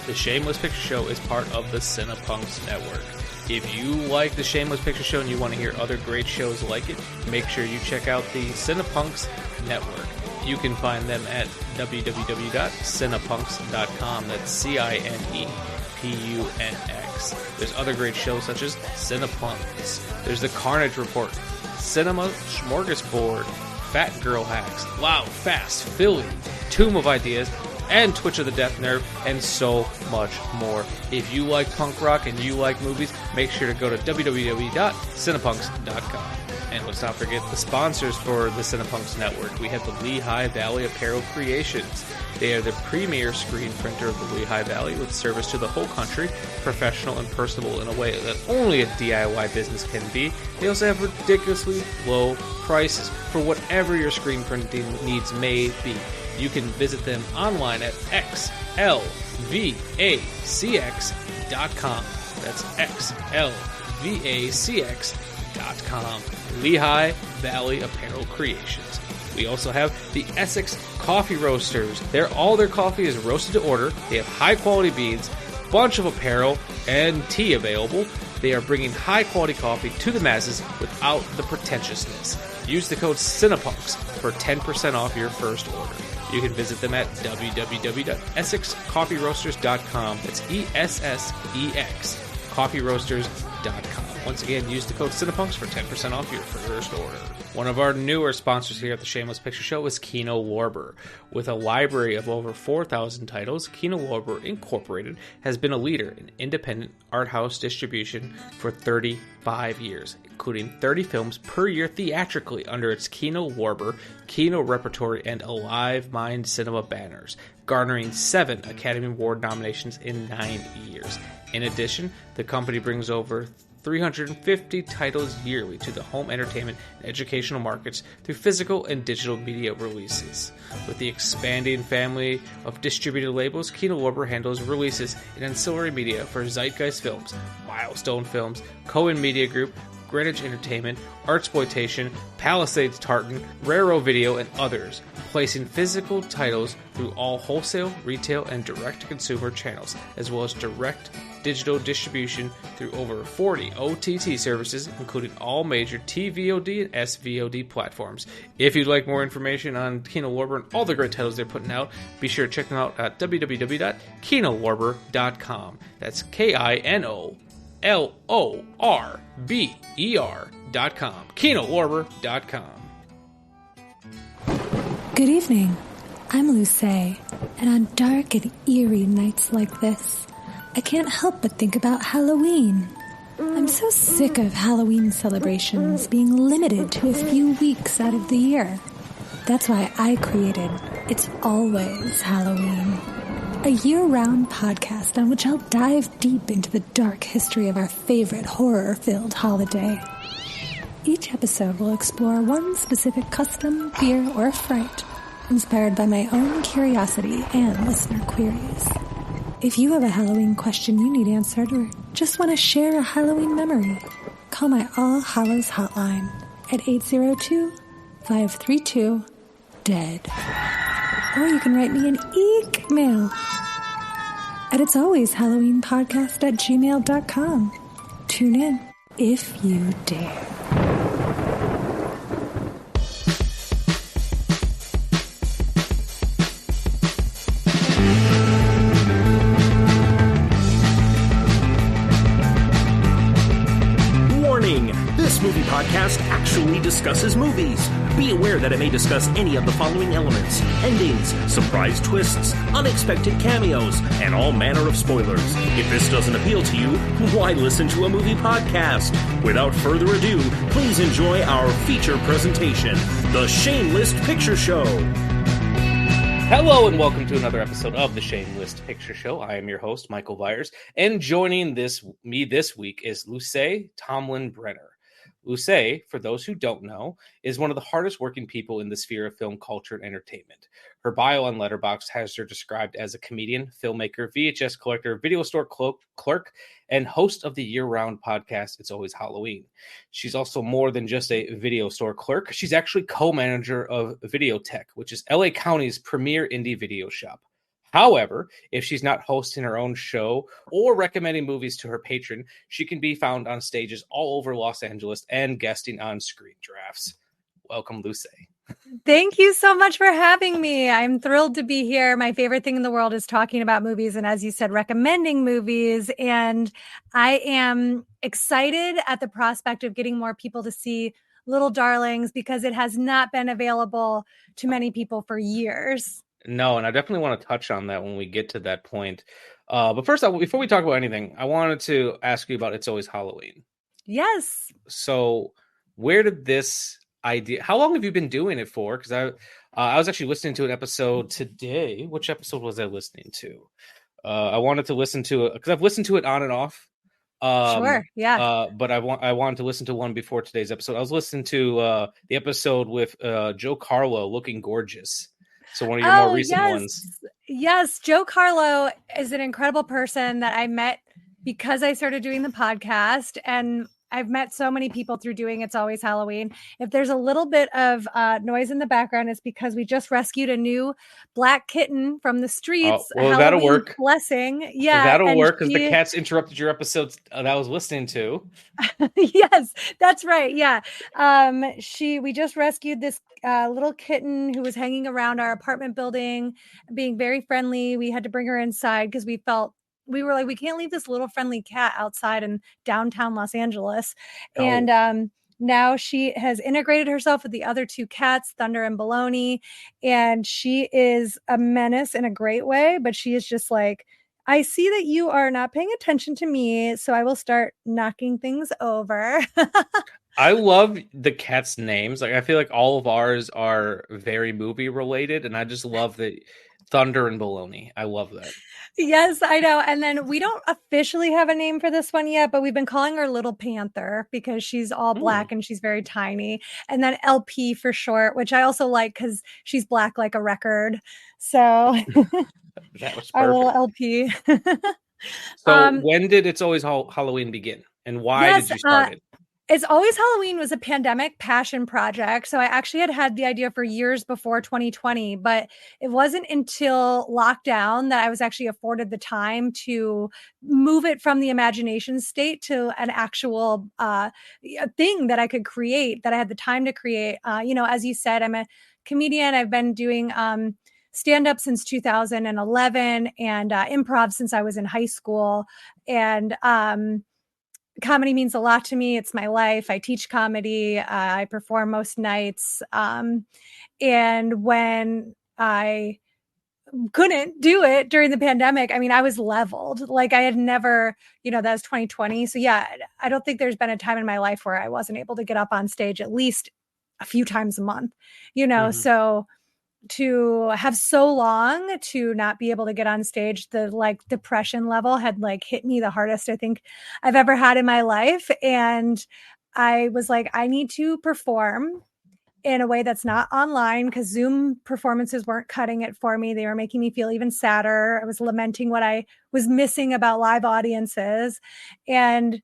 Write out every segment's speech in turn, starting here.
The Shameless Picture Show is part of the Cinepunks Network. If you like The Shameless Picture Show and you want to hear other great shows like it, make sure you check out the Cinepunks Network. You can find them at www.cinepunks.com. That's CINEPUNX. There's other great shows such as Cinepunks. There's The Carnage Report, Cinema Smorgasbord, Fat Girl Hacks, Loud, Fast, Philly, Tomb of Ideas, and Twitch of the Death Nerve, and so much more. If you like punk rock and you like movies, make sure to go to www.cinepunks.com. And let's not forget the sponsors for the Cinepunks Network. We have the Lehigh Valley Apparel Creations. They are the premier screen printer of the Lehigh Valley with service to the whole country, professional and personable in a way that only a DIY business can be. They also have ridiculously low prices for whatever your screen printing needs may be. You can visit them online at xlvacx.com. That's xlvacx.com. Lehigh Valley Apparel Creations. We also have the Essex Coffee Roasters. All their coffee is roasted to order. They have high quality beans, bunch of apparel, and tea available. They are bringing high quality coffee to the masses without the pretentiousness. Use the code CINEPUNKS for 10% off your first order. You can visit them at www.essexcoffeeroasters.com. That's ESSEX, coffeeroasters.com. Once again, use the code CINEPUNKS for 10% off your first order. One of our newer sponsors here at the Shameless Picture Show is Kino Lorber. With a library of over 4,000 titles, Kino Lorber Incorporated has been a leader in independent art house distribution for 35 years, including 30 films per year theatrically under its Kino Lorber, Kino Repertory, and Alive Mind Cinema banners, garnering 7 Academy Award nominations in 9 years. In addition, the company brings over 350 titles yearly to the home entertainment and educational markets through physical and digital media releases. With the expanding family of distributed labels, Kino Lorber handles releases in ancillary media for Zeitgeist Films, Milestone Films, Cohen Media Group, Greenwich Entertainment, Artsploitation, Palisades Tartan, Raro Video, and others, placing physical titles through all wholesale, retail, and direct-to-consumer channels, as well as direct digital distribution through over 40 OTT services, including all major TVOD and SVOD platforms. If you'd like more information on Kino Lorber and all the great titles they're putting out, be sure to check them out at www.kinolorber.com. That's KINOLORBER.com. KinoLorber.com. Good evening. I'm Lucé, and on dark and eerie nights like this, I can't help but think about Halloween. I'm so sick of Halloween celebrations being limited to a few weeks out of the year. That's why I created It's Always Halloween, a year-round podcast on which I'll dive deep into the dark history of our favorite horror-filled holiday. Each episode will explore one specific custom, fear, or fright, inspired by my own curiosity and listener queries. If you have a Halloween question you need answered or just want to share a Halloween memory, call my All Hallows hotline at 802-532-DEAD. Or you can write me an email at it'salwayshalloweenpodcast@gmail.com. Tune in if you dare. This movie podcast actually discusses movies. Be aware that it may discuss any of the following elements: endings, surprise twists, unexpected cameos, and all manner of spoilers. If this doesn't appeal to you, why listen to a movie podcast? Without further ado, please enjoy our feature presentation, The Shameless Picture Show. Hello and welcome to another episode of The Shameless Picture Show. I am your host, Michael Viers, and joining me this week is Lucé Tomlin-Brenner. Lucé, for those who don't know, is one of the hardest working people in the sphere of film culture and entertainment. Her bio on Letterboxd has her described as a comedian, filmmaker, VHS collector, video store clerk, and host of the year-round podcast, It's Always Halloween. She's also more than just a video store clerk. She's actually co-manager of Videotech, which is LA County's premier indie video shop. However, if she's not hosting her own show or recommending movies to her patron, she can be found on stages all over Los Angeles and guesting on Screen Drafts. Welcome, Lucé. Thank you so much for having me. I'm thrilled to be here. My favorite thing in the world is talking about movies and, as you said, recommending movies. And I am excited at the prospect of getting more people to see Little Darlings because it has not been available to many people for years. No, and I definitely want to touch on that when we get to that point. But first, before we talk about anything, I wanted to ask you about It's Always Halloween. Yes. So where did this idea, how long have you been doing it for? Because I was actually listening to an episode today. Which episode was I listening to? I wanted to listen to it because I've listened to it on and off. Sure. Yeah. But I wanted to listen to one before today's episode. I was listening to the episode with Joe Carlo, Looking Gorgeous. So one of your more recent ones. Yes. Joe Carlo is an incredible person that I met because I started doing the podcast, and I've met so many people through doing It's Always Halloween. If there's a little bit of noise in the background, it's because we just rescued a new black kitten from the streets. Oh, well, that'll work. Blessing. Yeah. That'll work because the cats interrupted your episodes that I was listening to. Yes, that's right. Yeah. We just rescued this little kitten who was hanging around our apartment building, being very friendly. We had to bring her inside because we were like, we can't leave this little friendly cat outside in downtown Los Angeles. Oh. And now she has integrated herself with the other two cats, Thunder and Baloney. And she is a menace in a great way, but she is just like, I see that you are not paying attention to me, so I will start knocking things over. I love the cats' names. Like, I feel like all of ours are very movie related, and I just love the Thunder and Baloney. I love that. Yes, I know. And then we don't officially have a name for this one yet, but we've been calling her Little Panther because she's all black and she's very tiny. And then LP for short, which I also like because she's black like a record. So that was perfect. Our little LP. So when did It's Always Halloween begin? And why did you start it? It's Always Halloween was a pandemic passion project. So I actually had the idea for years before 2020, but it wasn't until lockdown that I was actually afforded the time to move it from the imagination state to an actual thing that I could create, that I had the time to create. As you said, I'm a comedian. I've been doing stand-up since 2011 and improv since I was in high school. And comedy means a lot to me. It's my life. I teach comedy. I perform most nights. And when I couldn't do it during the pandemic, I mean, I was leveled. Like I had never, that was 2020. So yeah, I don't think there's been a time in my life where I wasn't able to get up on stage at least a few times a month, so to have so long to not be able to get on stage, the depression level had hit me the hardest I think I've ever had in my life. And I was like, I need to perform in a way that's not online because Zoom performances weren't cutting it for me. They were making me feel even sadder. I was lamenting what I was missing about live audiences. And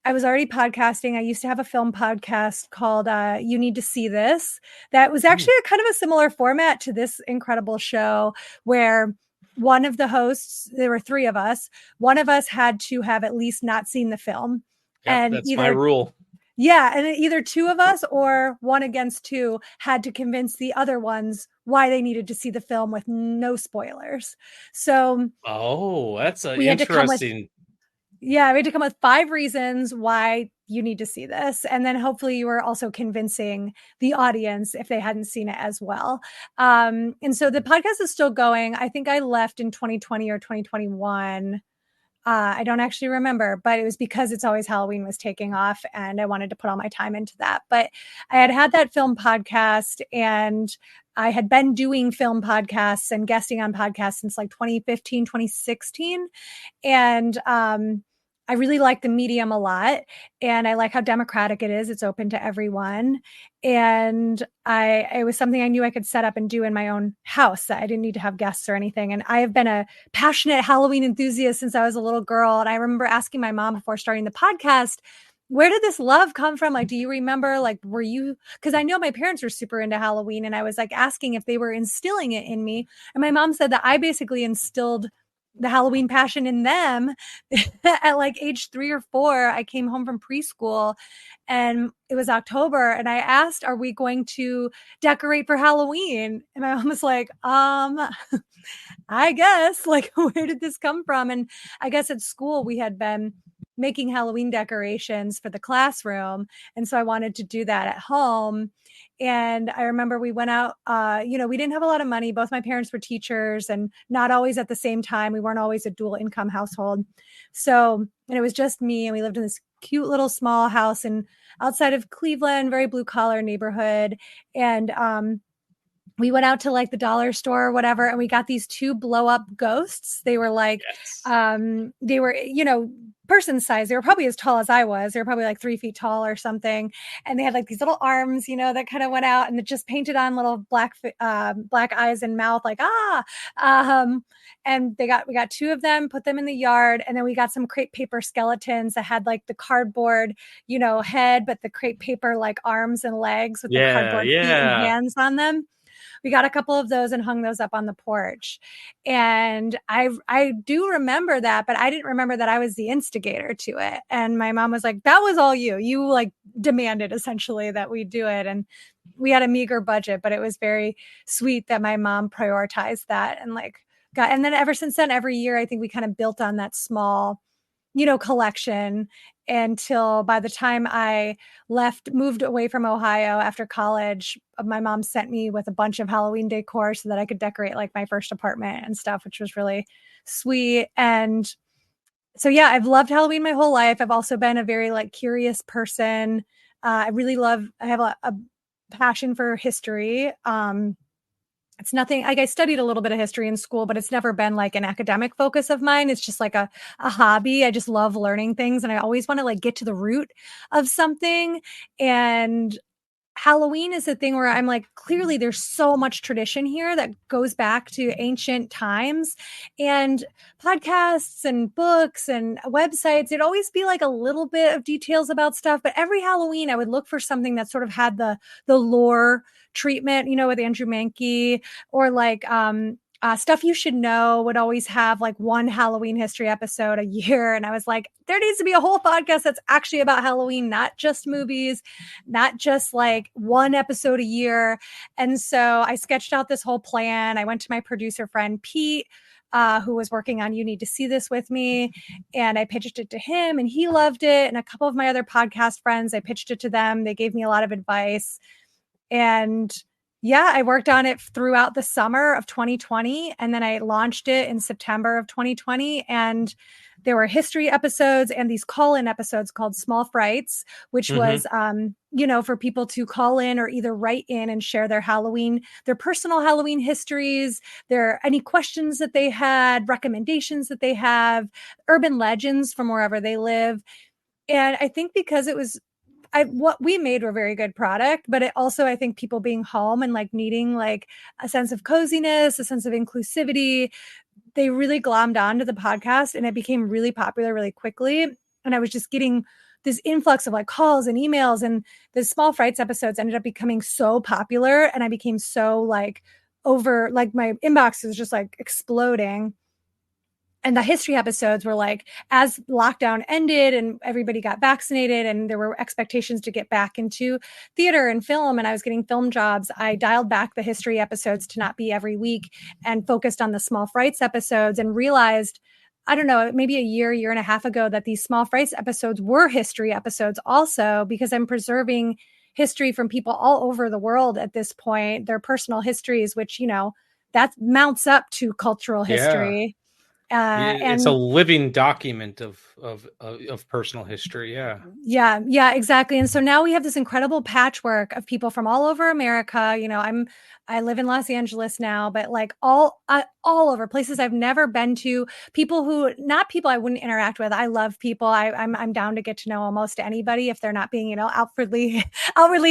I was already podcasting. I used to have a film podcast called You Need to See This. That was actually a kind of a similar format to this incredible show where one of the hosts, there were three of us, one of us had to have at least not seen the film. Yep, and that's my rule. Yeah. And either two of us or one against two had to convince the other ones why they needed to see the film with no spoilers. So, that's interesting. We had to come with 5 reasons why you need to see this. And then hopefully you were also convincing the audience if they hadn't seen it as well. And so the podcast is still going. I think I left in 2020 or 2021. I don't actually remember, but it was because It's Always Halloween was taking off and I wanted to put all my time into that. But I had that film podcast and I had been doing film podcasts and guesting on podcasts since 2015, 2016. And I really like the medium a lot. And I like how democratic it is. It's open to everyone. And it was something I knew I could set up and do in my own house. I didn't need to have guests or anything. And I have been a passionate Halloween enthusiast since I was a little girl. And I remember asking my mom before starting the podcast, where did this love come from? Like, do you remember, like, were you, because I know my parents were super into Halloween, and I was like asking if they were instilling it in me. And my mom said that I basically instilled the Halloween passion in them at like age 3 or 4. I came home from preschool and it was October, and I asked, are we going to decorate for Halloween? And my mom was like, I guess, like, where did this come from? And I guess at school we had been making Halloween decorations for the classroom. And so I wanted to do that at home. And I remember we went out, we didn't have a lot of money. Both my parents were teachers and not always at the same time. We weren't always a dual income household. So, and it was just me, and we lived in this cute little small house and outside of Cleveland, very blue collar neighborhood. And, we went out to like the dollar store or whatever, and we got these 2 blow up ghosts. They were like, they were, person size. They were probably as tall as I was. They were probably like 3 feet tall or something. And they had like these little arms, that kind of went out, and it just painted on little black eyes and mouth, like, and we got 2 of them, put them in the yard. And then we got some crepe paper skeletons that had like the cardboard, head, but the crepe paper, like arms and legs with the cardboard feet and hands on them. We got a couple of those and hung those up on the porch. And I do remember that, but I didn't remember that I was the instigator to it. And my mom was like, that was all you. You like demanded essentially that we do it. And we had a meager budget, but it was very sweet that my mom prioritized that and and then ever since then, every year, I think we kind of built on that small, collection until by the time I moved away from Ohio after college, my mom sent me with a bunch of Halloween decor so that I could decorate like my first apartment and stuff, which was really sweet. And so, yeah, I've loved Halloween my whole life. I've also been a very like curious person. I have a passion for history. It's nothing like I studied a little bit of history in school, but it's never been like an academic focus of mine. It's just like a hobby. I just love learning things. And I always want to like get to the root of something. And Halloween is a thing where I'm like, clearly there's so much tradition here that goes back to ancient times, and podcasts and books and websites. It'd always be like a little bit of details about stuff, but every Halloween I would look for something that sort of had the lore treatment, with Andrew Mankey, or like, Stuff You Should Know would always have like one Halloween history episode a year. And I was like, there needs to be a whole podcast that's actually about Halloween, not just movies, not just like one episode a year. And so I sketched out this whole plan. I went to my producer friend, Pete, who was working on You Need to See This with me. And I pitched it to him and he loved it. And a couple of my other podcast friends, I pitched it to them. They gave me a lot of advice. And yeah, I worked on it throughout the summer of 2020. And then I launched it in September of 2020. And there were history episodes and these call-in episodes called Small Frights, which was, for people to call in or either write in and share their personal Halloween histories, any questions that they had, recommendations that they have, urban legends from wherever they live. And I think because it was, what we made were very good product, but it also, I think people being home and like needing like a sense of coziness, a sense of inclusivity, they really glommed onto the podcast and it became really popular really quickly. And I was just getting this influx of like calls and emails, and the Small Frights episodes ended up becoming so popular. And I became so like my inbox was just like exploding. And the history episodes were like, as lockdown ended and everybody got vaccinated and there were expectations to get back into theater and film, and I was getting film jobs, I dialed back the history episodes to not be every week and focused on the Small Frights episodes, and realized, I don't know, maybe a year and a half ago, that these Small Frights episodes were history episodes also, because I'm preserving history from people all over the world at this point, their personal histories, which, that mounts up to cultural history. It's a living document of personal history. Yeah, exactly. And so now we have this incredible patchwork of people from all over America. I live in Los Angeles now, but like all over places I've never been to, not people I wouldn't interact with. I love people. I'm down to get to know almost anybody if they're not being, outwardly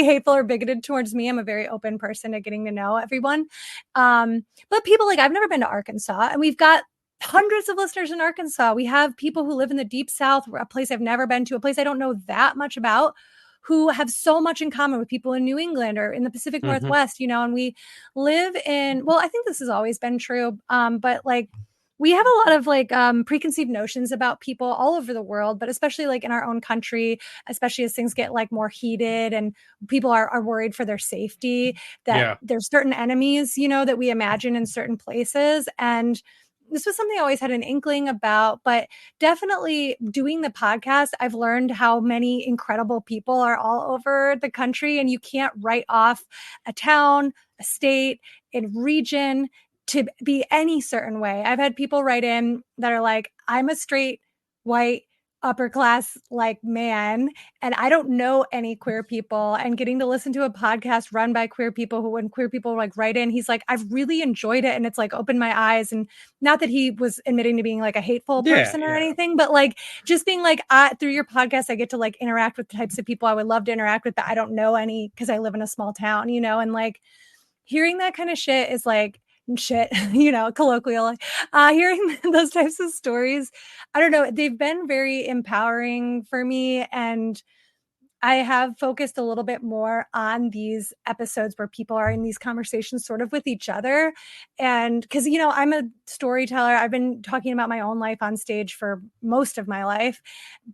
hateful or bigoted towards me. I'm a very open person to getting to know everyone. But people like, I've never been to Arkansas, and we've got hundreds of listeners in Arkansas. We have people who live in the deep South, a place I've never been to, a place I don't know that much about, who have so much in common with people in New England or in the Pacific Northwest, you know, and we live in, well, I think this has always been true. But like, we have a lot of like preconceived notions about people all over the world, but especially like in our own country, especially as things get like more heated and people are worried for their safety, that there's certain enemies, you know, that we imagine in certain places. And this was something I always had an inkling about, but definitely doing the podcast, I've learned how many incredible people are all over the country, and you can't write off a town, a state, a region to be any certain way. I've had people write in that are like, I'm a straight, white, upper class like man, and I don't know any queer people, and getting to listen to a podcast run by queer people who, when queer people like write in, he's like, I've really enjoyed it, and it's like opened my eyes. And not that he was admitting to being like a hateful person or anything, but like just being like, through your podcast, I get to like interact with the types of people I would love to interact with, but I don't know any because I live in a small town, you know. And like hearing that kind of shit is like, you know, colloquial, hearing those types of stories, I don't know, they've been very empowering for me. And I have focused a little bit more on these episodes where people are in these conversations sort of with each other. And because, you know, I'm a storyteller, I've been talking about my own life on stage for most of my life,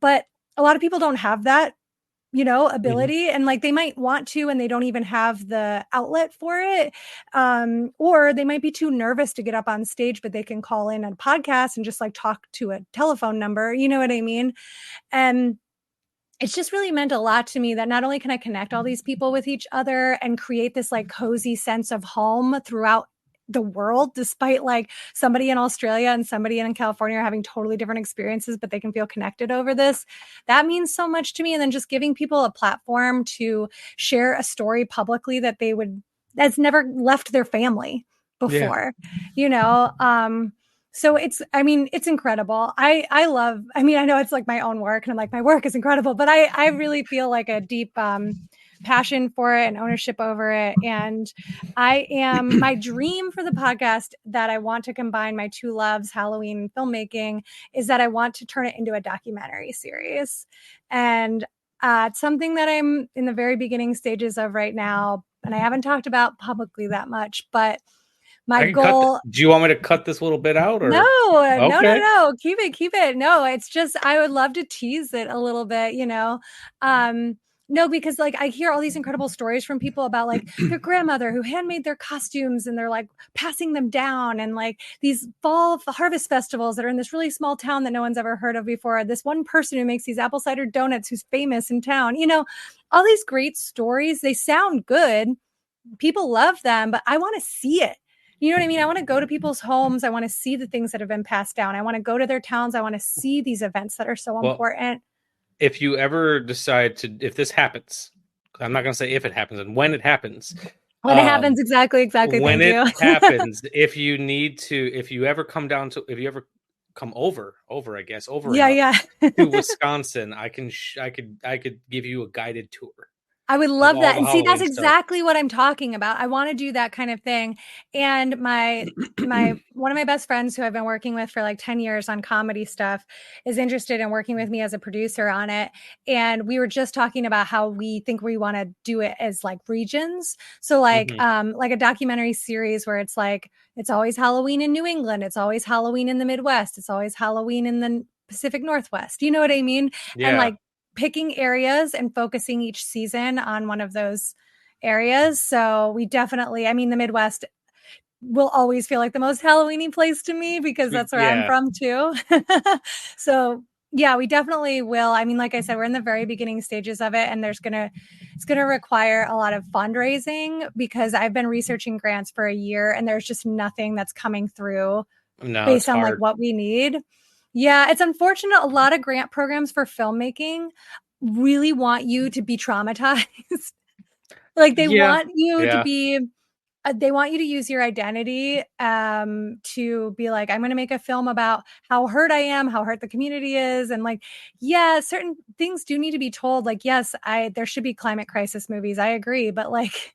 but a lot of people don't have that, you know, ability, and like they might want to, and they don't even have the outlet for it. Or they might be too nervous to get up on stage, but they can call in a podcast and just like talk to a telephone number. You know what I mean? And it's just really meant a lot to me that not only can I connect all these people with each other and create this like cozy sense of home throughout the world, despite like somebody in Australia and somebody in California are having totally different experiences, but they can feel connected over this. That means so much to me. And then just giving people a platform to share a story publicly that's never left their family before, you know? So it's incredible. I know it's like my own work, and I'm like, my work is incredible, but I really feel like a deep, passion for it and ownership over it. And my dream for the podcast that I want to combine my two loves, Halloween and filmmaking, is that I want to turn it into a documentary series. And it's something that I'm in the very beginning stages of right now, and I haven't talked about publicly that much, but my goal. Do you want me to cut this little bit out? Or? No, okay. no. Keep it. No, it's just, I would love to tease it a little bit, you know? No, because like I hear all these incredible stories from people about like their grandmother who handmade their costumes, and they're like passing them down, and like these fall harvest festivals that are in this really small town that no one's ever heard of before. This one person who makes these apple cider donuts who's famous in town, you know, all these great stories. They sound good. People love them, but I want to see it. You know what I mean? I want to go to people's homes. I want to see the things that have been passed down. I want to go to their towns. I want to see these events that are so important. If you ever decide to, if this happens, I'm not going to say if it happens, and when it happens. When it happens, exactly. When it happens, if you ever come over, I guess, to Wisconsin, I could give you a guided tour. I would love that. And see, that's exactly what I'm talking about. I want to do that kind of thing. And my one of my best friends who I've been working with for like 10 years on comedy stuff is interested in working with me as a producer on it. And we were just talking about how we think we want to do it as like regions. So like a documentary series where it's like, it's always Halloween in New England. It's always Halloween in the Midwest. It's always Halloween in the Pacific Northwest. You know what I mean? Yeah. And like picking areas and focusing each season on one of those areas. So we definitely, I mean, the Midwest will always feel like the most Halloween-y place to me because that's where I'm from too. So yeah, we definitely will. I mean, like I said, we're in the very beginning stages of it, and it's going to require a lot of fundraising because I've been researching grants for a year and there's just nothing that's coming through based on like what we need. Yeah, it's unfortunate. A lot of grant programs for filmmaking really want you to be traumatized. Like they want you to be, they want you to use your identity to be like, I'm going to make a film about how hurt I am, how hurt the community is. And like, yeah, certain things do need to be told. Like, yes, there should be climate crisis movies. I agree. But like,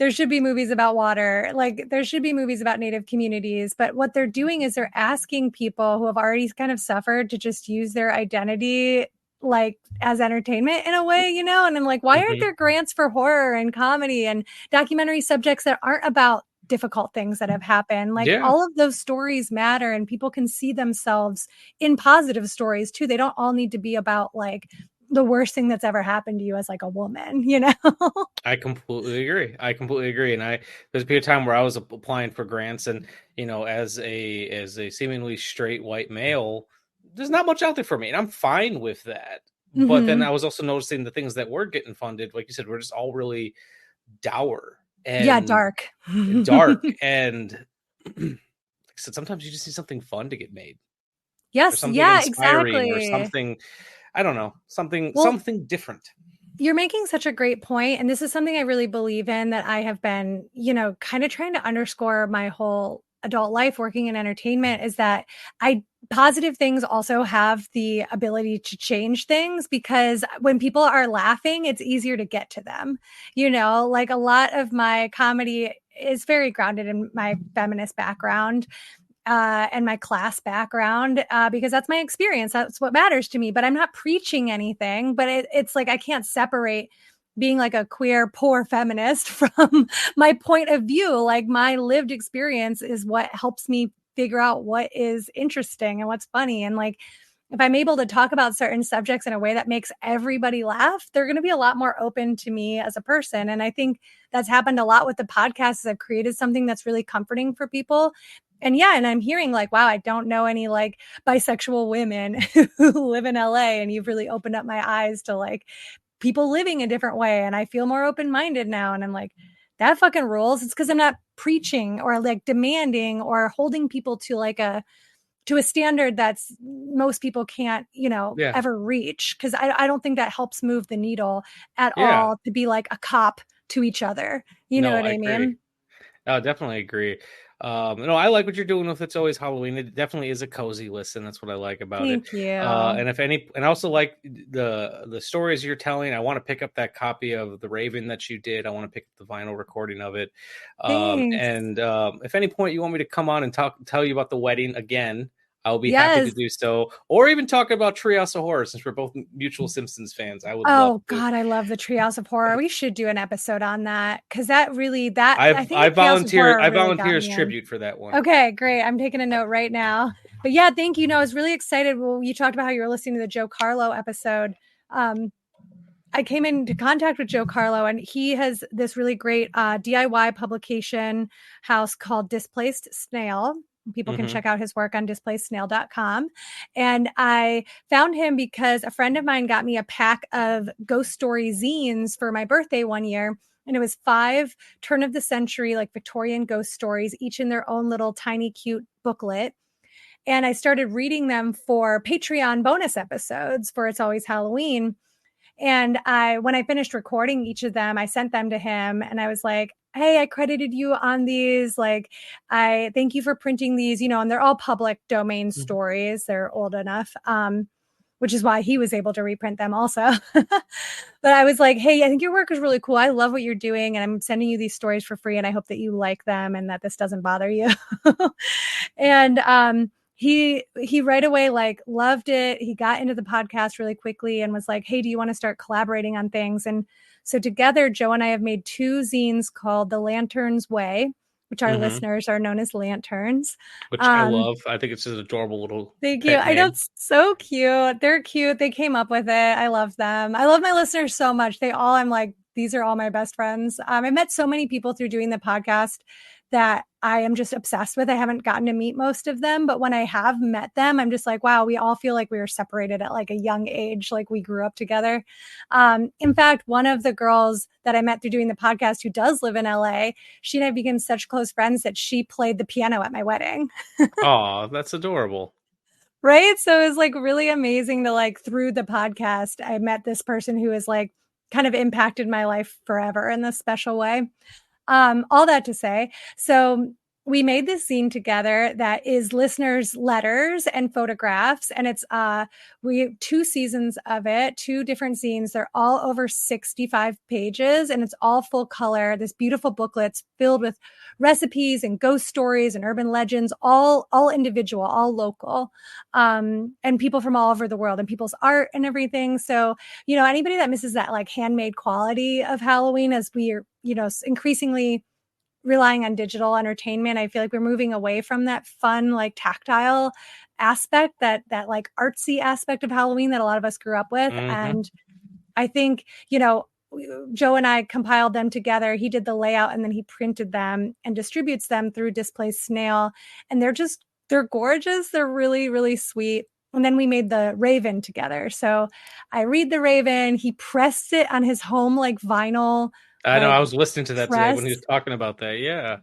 there should be movies about water. Like there should be movies about Native communities. But what they're doing is they're asking people who have already kind of suffered to just use their identity like as entertainment in a way, you know? And I'm like, why aren't there grants for horror and comedy and documentary subjects that aren't about difficult things that have happened? Like all of those stories matter, and people can see themselves in positive stories too. They don't all need to be about like the worst thing that's ever happened to you as like a woman, you know? I completely agree. And there's a period of time where I was applying for grants, and you know, as a seemingly straight white male, there's not much out there for me, and I'm fine with that. But then I was also noticing the things that were getting funded, like you said, were just all really dour and dark. And like I said, sometimes you just need something fun to get made. Yes, or something inspiring, exactly. or something, I don't know, something different. You're making such a great point. And this is something I really believe in, that I have been, you know, kind of trying to underscore my whole adult life working in entertainment, is that positive things also have the ability to change things, because when people are laughing, it's easier to get to them. You know, like a lot of my comedy is very grounded in my feminist background. And my class background, because that's my experience. That's what matters to me. But I'm not preaching anything. But it's like I can't separate being like a queer, poor feminist from my point of view. Like my lived experience is what helps me figure out what is interesting and what's funny. And like, if I'm able to talk about certain subjects in a way that makes everybody laugh, they're going to be a lot more open to me as a person. And I think that's happened a lot with the podcast. I've created something that's really comforting for people. And yeah, and I'm hearing like, wow, I don't know any like bisexual women who live in LA, and you've really opened up my eyes to like people living a different way. And I feel more open-minded now. And I'm like, that fucking rules. It's because I'm not preaching or like demanding or holding people to like a standard that's most people can't, you know, ever reach. Cause I don't think that helps move the needle at all to be like a cop to each other. You know what I mean? I definitely agree. No, I like what you're doing with It's Always Halloween. It definitely is a cozy listen. That's what I like about it. Thank you. And I also like the stories you're telling. I want to pick up that copy of The Raven that you did. I want to pick up the vinyl recording of it. And if any point you want me to come on and tell you about the wedding again, I'll be happy to do so, or even talk about Treehouse of Horror, since we're both mutual Simpsons fans. I would love to. God, I love the Treehouse of Horror. We should do an episode on that, because that really I volunteer as tribute for that one. Okay, great. I'm taking a note right now. But yeah, thank you. No, I was really excited when you talked about how you were listening to the Joe Carlo episode. I came into contact with Joe Carlo, and he has this really great DIY publication house called Displaced Snail. People can check out his work on displacedSnail.com. And I found him because a friend of mine got me a pack of ghost story zines for my birthday one year. And it was 5 turn of the century, like Victorian ghost stories, each in their own little tiny, cute booklet. And I started reading them for Patreon bonus episodes for It's Always Halloween. And when I finished recording each of them, I sent them to him, and I was like, hey, I credited you on these. Like, I thank you for printing these, you know, and they're all public domain stories. They're old enough, which is why he was able to reprint them also. But I was like, hey, I think your work is really cool. I love what you're doing, and I'm sending you these stories for free, and I hope that you like them and that this doesn't bother you. And he right away like loved it. He got into the podcast really quickly and was like, hey, do you want to start collaborating on things? And so together, Joe and I have made 2 zines called The Lantern's Way, which our listeners are known as lanterns. Which I love. I think it's just an adorable little Thank you. I know, it's so cute. They're cute. They came up with it. I love them. I love my listeners so much. I'm like, these are all my best friends. I met so many people through doing the podcast that I am just obsessed with. I haven't gotten to meet most of them, but when I have met them, I'm just like, wow, we all feel like we were separated at like a young age. Like we grew up together. In fact, one of the girls that I met through doing the podcast who does live in LA, she and I became such close friends that she played the piano at my wedding. Oh, that's adorable. Right. So it was like really amazing to like through the podcast, I met this person who is like kind of impacted my life forever in this special way. All that to say, so we made this zine together that is listeners' letters and photographs. And it's we have 2 seasons of it, 2 different zines. They're all over 65 pages and it's all full color. This beautiful booklet's filled with recipes and ghost stories and urban legends, all individual, all local, and people from all over the world and people's art and everything. So, you know, anybody that misses that like handmade quality of Halloween, as we are, you know, increasingly relying on digital entertainment, I feel like we're moving away from that fun, like tactile aspect, that like artsy aspect of Halloween that a lot of us grew up with. And I think, you know, Joe and I compiled them together. He did the layout and then he printed them and distributes them through Displaced Snail. And they're gorgeous. They're really, really sweet. And then we made the Raven together. So I read the Raven. He pressed it on his home, like vinyl. I know. Like, I was listening to that today when press. he was talking about that. Yeah.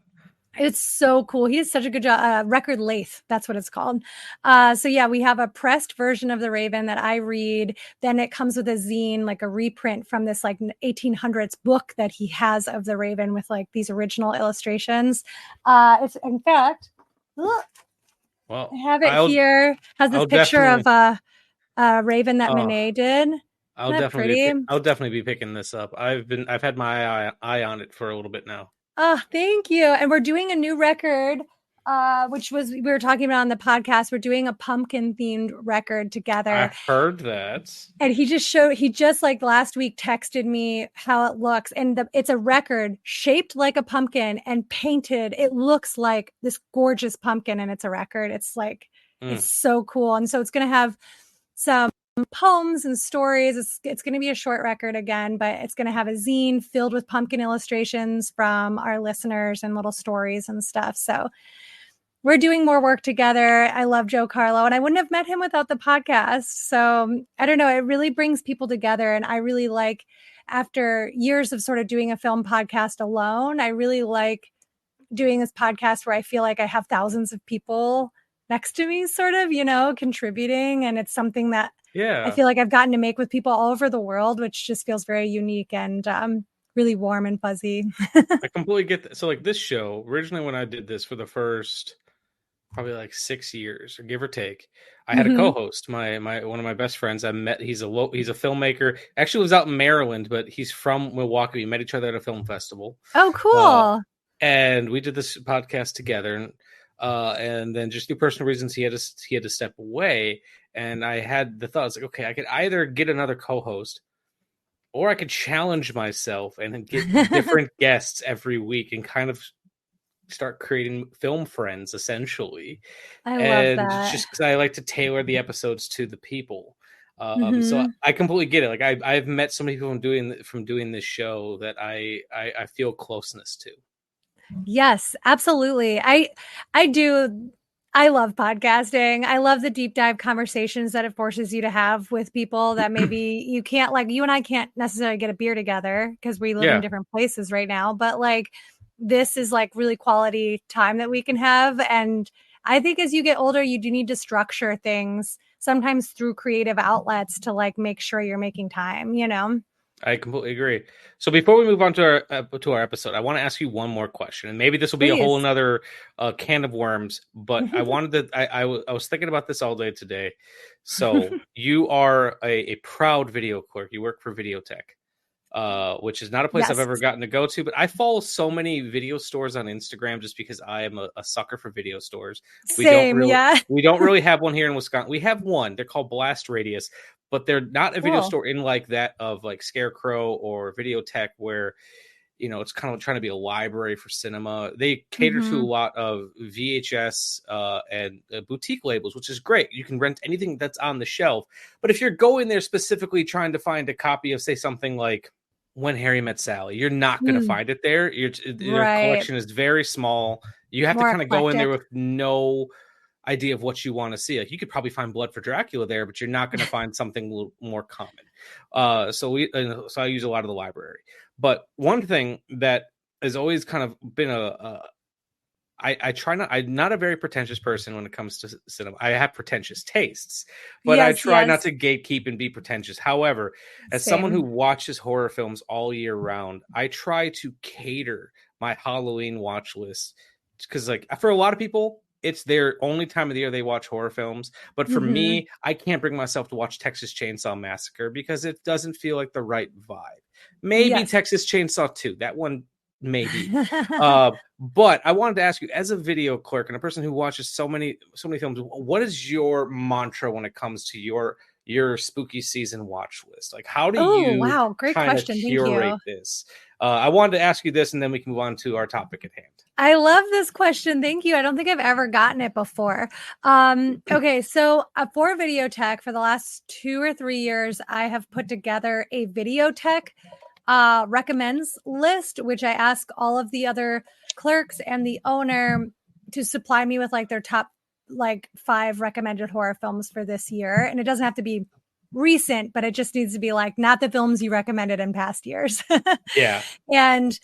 It's so cool. He does such a good job. Record lathe, that's what it's called. So yeah, we have a pressed version of the Raven that I read. Then it comes with a zine, like a reprint from this like 1800s book that he has of the Raven with like these original illustrations. It's in fact, look, Well, I have it here. Has this picture of a raven that Manet did. I'll definitely be picking this up. I've had my eye on it for a little bit now. Oh, thank you. And we're doing a new record, which we were talking about on the podcast. We're doing a pumpkin themed record together. I've heard that. And he just like last week texted me how it looks. And it's a record shaped like a pumpkin and painted. It looks like this gorgeous pumpkin and it's a record. It's like, it's so cool. And so it's going to have some poems and stories. It's going to be a short record again, but it's going to have a zine filled with pumpkin illustrations from our listeners and little stories and stuff. So we're doing more work together. I love Joe Carlo and I wouldn't have met him without the podcast. So I don't know. It really brings people together. And I really like, after years of sort of doing a film podcast alone, I really like doing this podcast where I feel like I have thousands of people next to me sort of, you know, contributing. And it's something that I feel like I've gotten to make with people all over the world, which just feels very unique and really warm and fuzzy. I completely get that. So like this show, originally when I did this for the first probably like 6 years or give or take, I had a co-host, my one of my best friends. I met, he's a filmmaker, actually lives out in Maryland, but he's from Milwaukee. We met each other at a film festival. Oh, cool. And we did this podcast together, and then just through personal reasons he had to step away. And I had the thought, I was like, okay, I could either get another co-host or I could challenge myself and get different guests every week and kind of start creating film friends, essentially. I love that. Just because I like to tailor the episodes to the people. So I completely get it. Like I've met so many people from doing this show that I feel closeness to. Yes, absolutely. I do. I love podcasting. I love the deep dive conversations that it forces you to have with people that maybe you can't, like you and I can't necessarily get a beer together because we live in different places right now. But like, this is like really quality time that we can have. And I think as you get older, you do need to structure things sometimes through creative outlets to like make sure you're making time, you know? I completely agree. So before we move on to our episode, I want to ask you one more question, and maybe this will be a whole another can of worms. But I wanted to. I was thinking about this all day today. So you are a proud video clerk. You work for Videotech, which is not a place I've ever gotten to go to. But I follow so many video stores on Instagram just because I am a sucker for video stores. We don't really have one here in Wisconsin. We have one. They're called Blast Radius. But they're not a video store in like that of like Scarecrow or Videotech where, you know, it's kind of trying to be a library for cinema. They cater to a lot of VHS and boutique labels, which is great. You can rent anything that's on the shelf. But if you're going there specifically trying to find a copy of, say, something like When Harry Met Sally, you're not going to find it there. Your collection is very small. You have to kind of go in there with no idea of what you want to see. Like you could probably find Blood for Dracula there, but you're not going to find something a little more common. So I use a lot of the library. But one thing that has always kind of been I try not. I'm not a very pretentious person when it comes to cinema. I have pretentious tastes, but I try not to gatekeep and be pretentious. However, as someone who watches horror films all year round, I try to cater my Halloween watch list because like for a lot of people, it's their only time of the year they watch horror films. But for me, I can't bring myself to watch Texas Chainsaw Massacre because it doesn't feel like the right vibe. Maybe Texas Chainsaw 2, that one, maybe. But I wanted to ask you, as a video clerk and a person who watches so many films, what is your mantra when it comes to your spooky season watch list? Like, how do you Great kind of question. curate this? I wanted to ask you this, and then we can move on to our topic at hand. I love this question. Thank you. I don't think I've ever gotten it before. Okay, so for Videotech, for the last 2 or 3 years, I have put together a Videotech recommends list, which I ask all of the other clerks and the owner to supply me with like their top like 5 recommended horror films for this year. And it doesn't have to be recent, but it just needs to be like not the films you recommended in past years. Yeah. And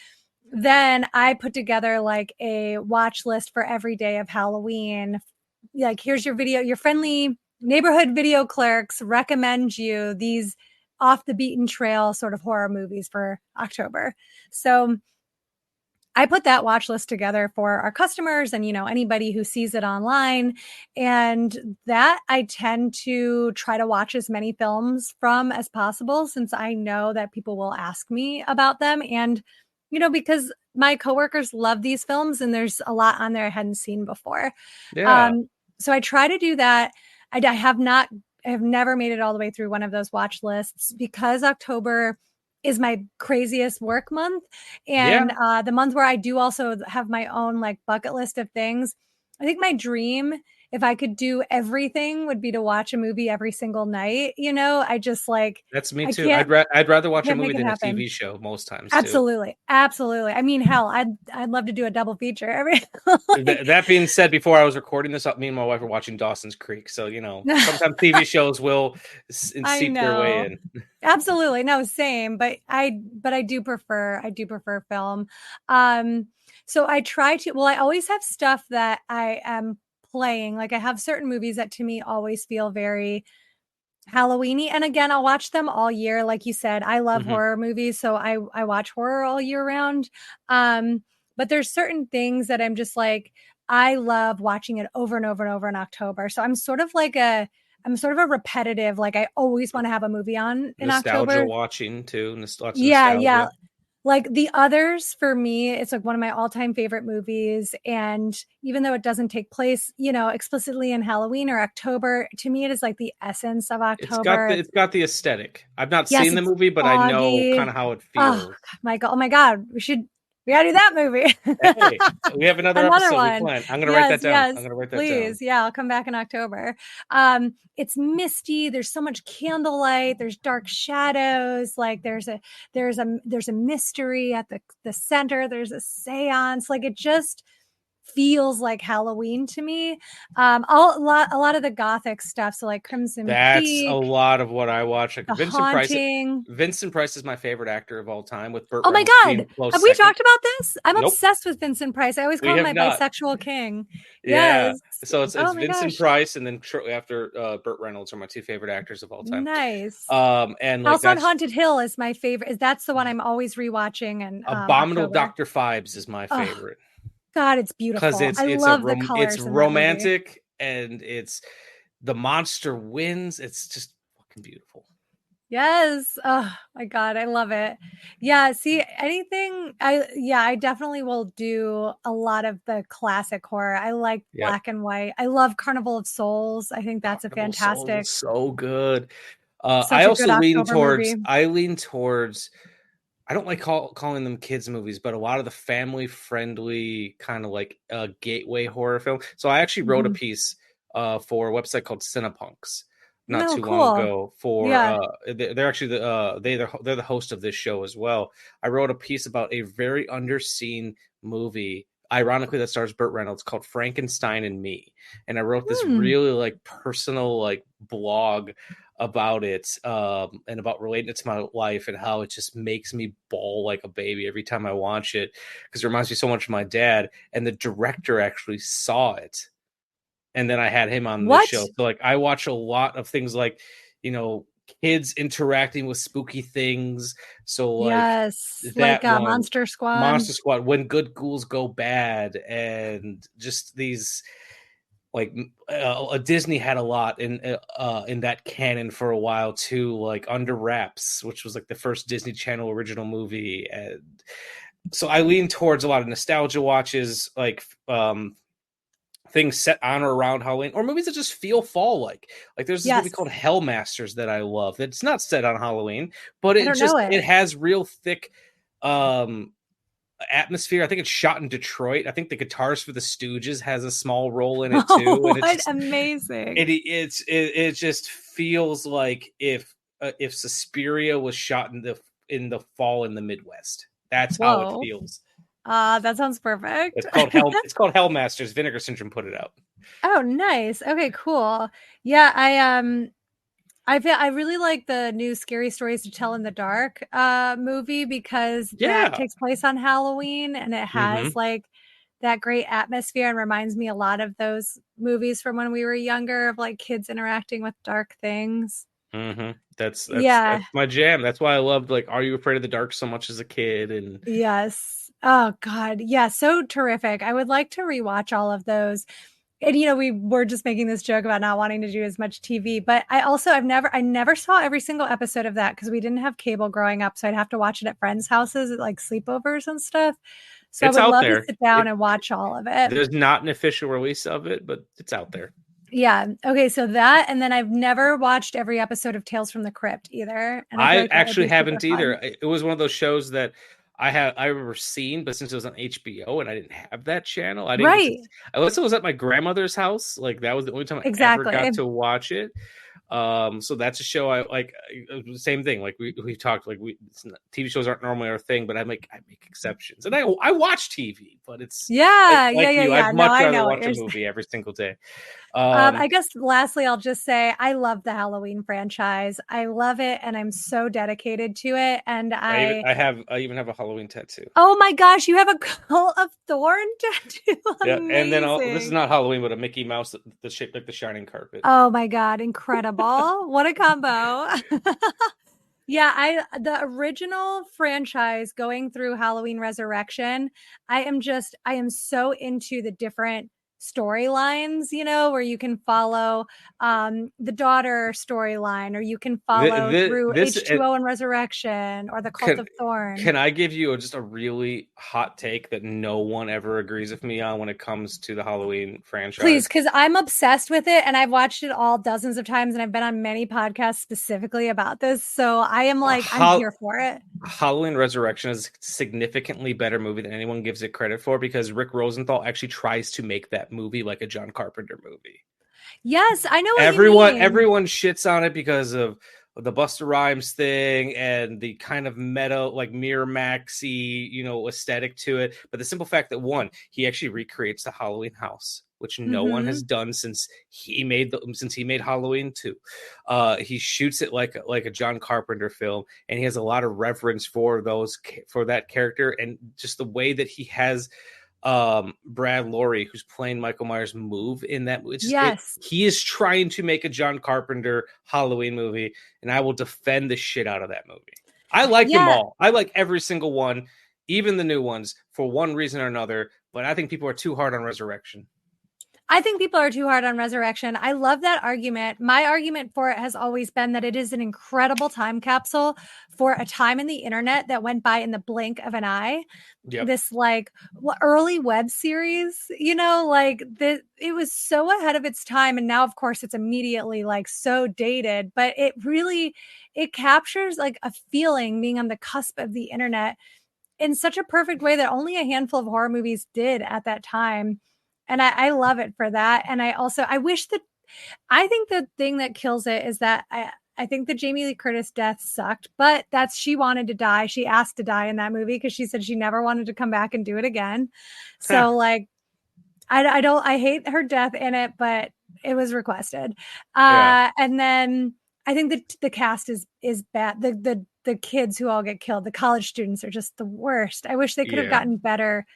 then I put together like a watch list for every day of Halloween. Like, here's your video, your friendly neighborhood video clerks recommend you these off the beaten trail sort of horror movies for October. So I put that watch list together for our customers and, anybody who sees it online. And that I tend to try to watch as many films from as possible, since I know that people will ask me about them. And, because my coworkers love these films and there's a lot on there I hadn't seen before. Yeah. So I try to do that. I have never made it all the way through one of those watch lists because October is my craziest work month. And the month where I do also have my own like bucket list of things. I think my dream, if I could do everything, would be to watch a movie every single night. I just like, that's me too. I'd rather watch a movie than a TV show most times. Absolutely. Too. Absolutely. I mean, hell, I'd love to do a double feature every. That being said, before I was recording this, me and my wife were watching Dawson's Creek. So, sometimes TV shows will seep their way in. Absolutely. No, same. But I do prefer film. So I try to, I always have stuff that I am playing. Like I have certain movies that to me always feel very Halloween-y. And again, I'll watch them all year. Like you said, I love horror movies. So I watch horror all year round. But there's certain things that I'm just like, I love watching it over and over and over in October. So I'm sort of a repetitive, like I always want to have a movie on in October. Nostalgia watching too. Yeah. Like The Others, for me, it's like one of my all-time favorite movies. And even though it doesn't take place, explicitly in Halloween or October, to me, it is like the essence of October. It's got the aesthetic. I've not seen the movie, but foggy. I know kind of how it feels. Oh my God. We gotta do that movie. Hey, we have another episode we planned. I'm gonna write that down. Yes, I'm gonna write that please. down. Yeah, I'll come back in October. It's misty. There's so much candlelight. There's dark shadows. Like there's a mystery at the center. There's a seance. Like it just feels like Halloween to me. A lot of the gothic stuff. So like Crimson Peak. That's a lot of what I watch. Like Haunting. Vincent Price is my favorite actor of all time. With Burt. Oh my God! Have we talked about this? I'm obsessed with Vincent Price. I always call him my bisexual king. Yeah. Yes. So it's Vincent Price, and then shortly after, Burt Reynolds are my 2 favorite actors of all time. Nice. And House on Haunted Hill is my favorite. That's the one I'm always rewatching. And Abominable Dr. Phibes is my favorite. God, it's beautiful. Because I love the colors. It's romantic and it's the monster wins. It's just fucking beautiful. Yes. Oh my God, I love it. Yeah. See, I definitely will do a lot of the classic horror. I like black and white. I love Carnival of Souls. I think that's a fantastic. So good. I also lean towards. I don't like calling them kids movies, but a lot of the family friendly kind of like gateway horror film. So I actually wrote a piece for a website called Cinepunks not too long ago. They're actually they're the host of this show as well. I wrote a piece about a very underseen movie, ironically, that stars Burt Reynolds, called Frankenstein and Me. And I wrote this really like personal like blog about it and about relating it to my life and how it just makes me bawl like a baby every time I watch it because it reminds me so much of my dad. And the director actually saw it, and then I had him on the show. So like I watch a lot of things like kids interacting with spooky things. So like Yes, like that one, Monster Squad. Monster Squad, When Good Ghouls Go Bad, and just these like Disney had a lot in that canon for a while too, like Under Wraps, which was like the first Disney Channel original movie. And so I lean towards a lot of nostalgia watches, like things set on or around Halloween, or movies that just feel fall like. Like there's this movie called Hellmasters that I love. That's not set on Halloween, but it has real thick atmosphere. I think it's shot in Detroit. I think the guitarist for the Stooges has a small role in it too. Oh, and it's just, amazing! It just feels like if Suspiria was shot in the fall in the Midwest. That's how it feels. That sounds perfect. It's called Hellmasters. Vinegar Syndrome put it out. Oh, nice. Okay, cool. Yeah, I really like the new Scary Stories to Tell in the Dark movie because that takes place on Halloween and it has like that great atmosphere and reminds me a lot of those movies from when we were younger of like kids interacting with dark things. That's my jam. That's why I loved like Are You Afraid of the Dark so much as a kid. And yes. Oh God. Yeah. So terrific. I would like to rewatch all of those. And we were just making this joke about not wanting to do as much TV, but I never saw every single episode of that because we didn't have cable growing up. So I'd have to watch it at friends' houses at like sleepovers and stuff. So it's I would love to sit down and watch all of it. There's not an official release of it, but it's out there. Yeah. Okay. So that, and then I've never watched every episode of Tales from the Crypt either. And I actually haven't either. It was one of those shows that I remember seeing, but since it was on HBO and I didn't have that channel, I didn't. I also was at my grandmother's house. Like that was the only time I ever got to watch it. So that's a show I like. Same thing. Like we talked. Like TV shows aren't normally our thing, but I make exceptions. And I watch TV, but it's I'd much rather watch a movie every single day. I guess lastly, I'll just say I love the Halloween franchise. I love it, and I'm so dedicated to it. And I even have a Halloween tattoo. Oh my gosh, you have a Cult of Thorn tattoo! Yeah, and then this is not Halloween, but a Mickey Mouse that's shaped like the shining carpet. Oh my God, incredible! What a combo! Yeah, the original franchise going through Halloween Resurrection, I am so into the different storylines, where you can follow the daughter storyline, or you can follow through H2O and Resurrection, or the Cult of Thorn. Can I give you just a really hot take that no one ever agrees with me on when it comes to the Halloween franchise? Please, because I'm obsessed with it, and I've watched it all dozens of times, and I've been on many podcasts specifically about this, so I am like, I'm here for it. Halloween Resurrection is a significantly better movie than anyone gives it credit for, because Rick Rosenthal actually tries to make that movie like a John Carpenter movie. Yes, I know what you mean. Everyone shits on it because of the Busta Rhymes thing and the kind of meta, like Miramax-y, aesthetic to it. But the simple fact that he actually recreates the Halloween house, which no one has done since he made Halloween 2. He shoots it like a John Carpenter film, and he has a lot of reverence for that character, and just the way that he has Brad Lorry, who's playing Michael Myers, move in that movie. He is trying to make a John Carpenter Halloween movie, and I will defend the shit out of that movie. I like them all. I like every single one, even the new ones, for one reason or another, but I think people are too hard on Resurrection. I think people are too hard on Resurrection. I love that argument. My argument for it has always been that it is an incredible time capsule for a time in the internet that went by in the blink of an eye. Yep. This early web series, it was so ahead of its time. And now, of course, it's immediately so dated, but it captures like a feeling being on the cusp of the internet in such a perfect way that only a handful of horror movies did at that time. And I love it for that. And I think the thing that kills it is that I think the Jamie Lee Curtis death sucked, but she wanted to die. She asked to die in that movie because she said she never wanted to come back and do it again. So I hate her death in it, but it was requested. And then I think that the cast is bad. The kids who all get killed, the college students, are just the worst. I wish they could have gotten better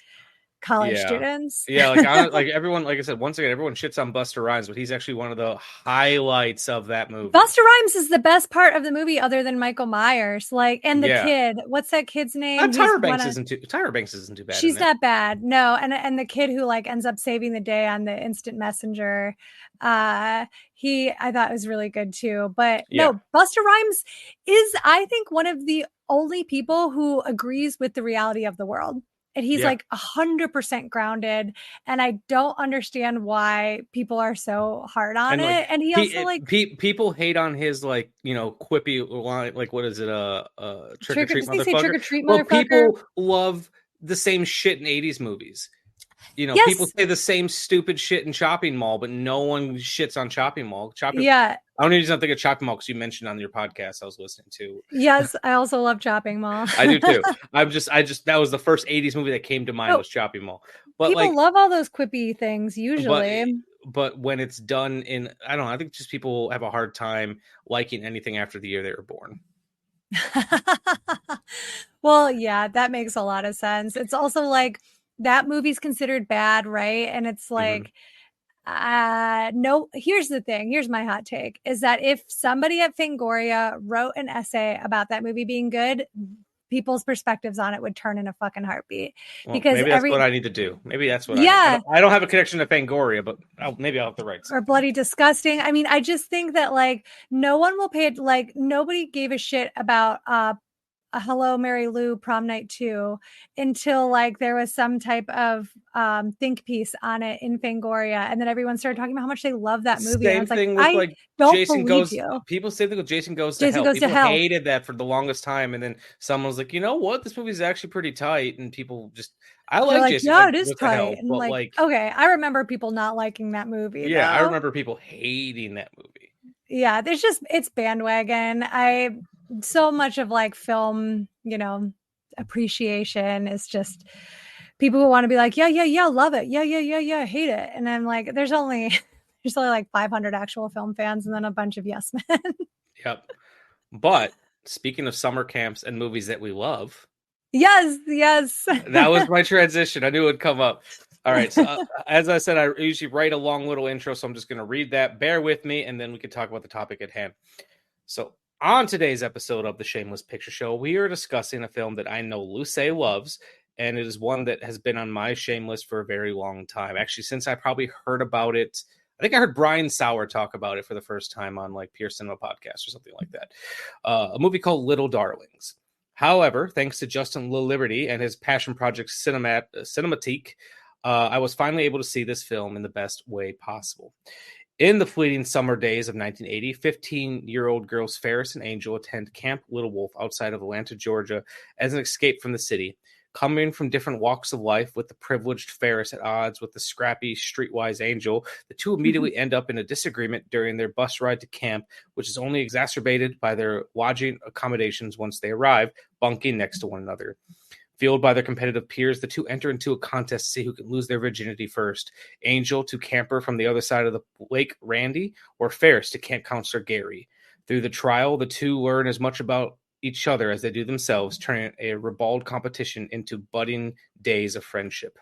college students. Yeah, like everyone, like I said, once again, everyone shits on Busta Rhymes, but he's actually one of the highlights of that movie. Busta Rhymes is the best part of the movie, other than Michael Myers. Like, and the kid, what's that kid's name? Tyra Banks isn't too bad. She's not bad, no. And the kid who like ends up saving the day on the instant messenger, I thought was really good too. But no, Busta Rhymes is, I think, one of the only people who agrees with the reality of the world. And he's like 100% grounded. And I don't understand why people are so hard on it. And he also people hate on his like, quippy line, like, what is it? Trick or treat motherfucker. Trick or treat well, motherfucker. People love the same shit in 80s movies. People say the same stupid shit in Chopping Mall, but no one shits on Chopping Mall. I don't even think of Chopping Mall because you mentioned on your podcast I was listening to. Yes, I also love Chopping Mall. I do too. I just that was the first 80s movie that came to mind was Chopping Mall. But people love all those quippy things usually. But when it's done in, I don't know, I think just people have a hard time liking anything after the year they were born. Well, yeah, that makes a lot of sense. It's also like that movie's considered bad, right? And it's like, no, here's the thing. Here's my hot take is that if somebody at Fangoria wrote an essay about that movie being good, people's perspectives on it would turn in a fucking heartbeat. Well, because maybe that's what I need to do. Maybe that's what I don't have a connection to Fangoria, but maybe I'll have to write something. Or Bloody Disgusting. I mean, I just think that like no one will pay it. Like nobody gave a shit about a Hello Mary Lou Prom Night 2 until like there was some type of think piece on it in Fangoria, and then everyone started talking about how much they love that movie. Same thing with like Jason Goes. People say that Jason Goes to Hell. People hated that for the longest time, and then someone was like, you know what, this movie's actually pretty tight, and people just Jason. Yeah, it is tight. And like, okay, I remember people not liking that movie. Yeah, though. I remember people hating that movie. Yeah, it's bandwagon. So much of like film, appreciation is just people who want to be like, yeah, love it. Yeah, hate it. And I'm like, there's only like 500 actual film fans and then a bunch of yes men. Yep. But speaking of summer camps and movies that we love. Yes. That was my transition. I knew it would come up. All right. So as I said, I usually write a long little intro, so I'm just going to read that. Bear with me, and then we can talk about the topic at hand. So on today's episode of the Shameless Picture Show, we are discussing a film that I know Lucé loves, and it is one that has been on my shame list for a very long time. Actually, since I probably heard about it, I think I heard Brian Sauer talk about it for the first time on like Pure Cinema Podcast or something like that. A movie called Little Darlings. However, thanks to Justin LaLiberty and his passion project Cinematique, I was finally able to see this film in the best way possible. In the fleeting summer days of 1980, 15-year-old girls Ferris and Angel attend Camp Little Wolf outside of Atlanta, Georgia, as an escape from the city. Coming from different walks of life, with the privileged Ferris at odds with the scrappy, streetwise Angel, the two immediately end up in a disagreement during their bus ride to camp, which is only exacerbated by their lodging accommodations once they arrive, bunking next to one another. Fueled by their competitive peers, the two enter into a contest to see who can lose their virginity first. Angel to camper from the other side of the lake, Randy, or Ferris to camp counselor Gary. Through the trial, the two learn as much about each other as they do themselves, turning a ribald competition into budding days of friendship.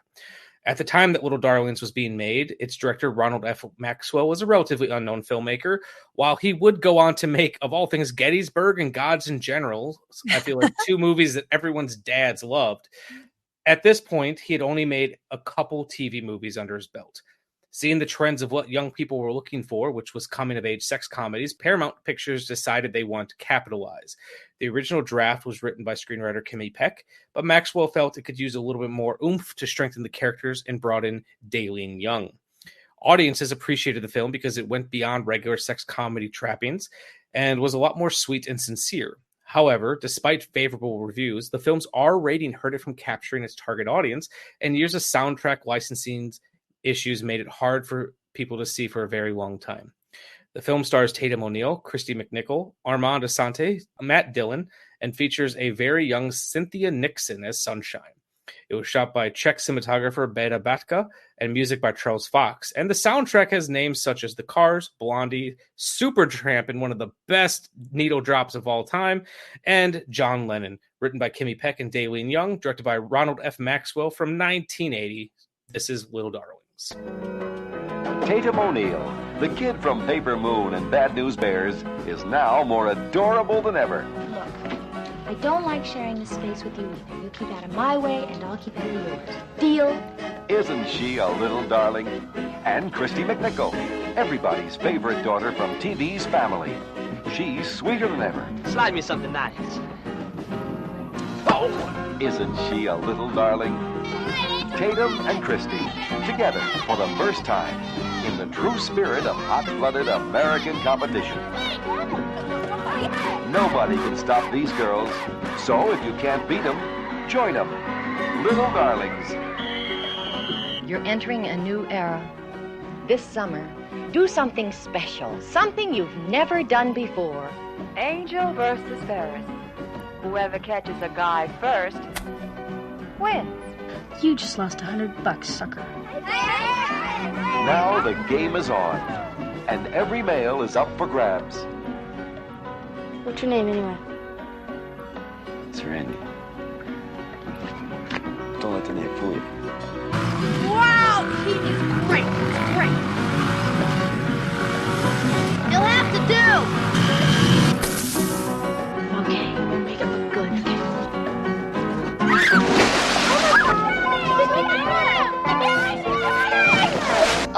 At the time that Little Darlings was being made, its director, Ronald F. Maxwell, was a relatively unknown filmmaker. While he would go on to make, of all things, Gettysburg and Gods in General, I feel like two movies that everyone's dads loved. At this point, he had only made a couple TV movies under his belt. Seeing the trends of what young people were looking for, which was coming-of-age sex comedies, Paramount Pictures decided they wanted to capitalize. The original draft was written by screenwriter Kimmy Peck, but Maxwell felt it could use a little bit more oomph to strengthen the characters and brought in Daleen Young. Audiences appreciated the film because it went beyond regular sex comedy trappings and was a lot more sweet and sincere. However, despite favorable reviews, the film's R rating hurt it from capturing its target audience, and years of soundtrack licensing issues made it hard for people to see for a very long time. The film stars Tatum O'Neal, Christy McNichol, Armand Assante, Matt Dillon, and features a very young Cynthia Nixon as Sunshine. It was shot by Czech cinematographer Beda Batka and music by Charles Fox. And the soundtrack has names such as The Cars, Blondie, Supertramp in one of the best needle drops of all time, and John Lennon, written by Kimmy Peck and Daylene Young, directed by Ronald F. Maxwell from 1980. This is Little Darlings. Tatum O'Neal, the kid from Paper Moon and Bad News Bears, is now more adorable than ever. Look, I don't like sharing the space with you either. You keep out of my way, and I'll keep out of yours. Deal? Isn't she a little darling? And Christy McNichol, everybody's favorite daughter from TV's Family. She's sweeter than ever. Slide me something nice. Oh, isn't she a little darling? Tatum and Christy, together for the first time in the true spirit of hot-blooded American competition. Nobody can stop these girls, so if you can't beat them, join them. Little Darlings. You're entering a new era. This summer, do something special, something you've never done before. Angel versus Ferris. Whoever catches a guy first wins. You just lost $100, sucker. Now the game is on, and every male is up for grabs. What's your name, anyway? It's Randy. Don't let the name fool you. Wow, he is great, great. You'll have to do. Okay, make it look good.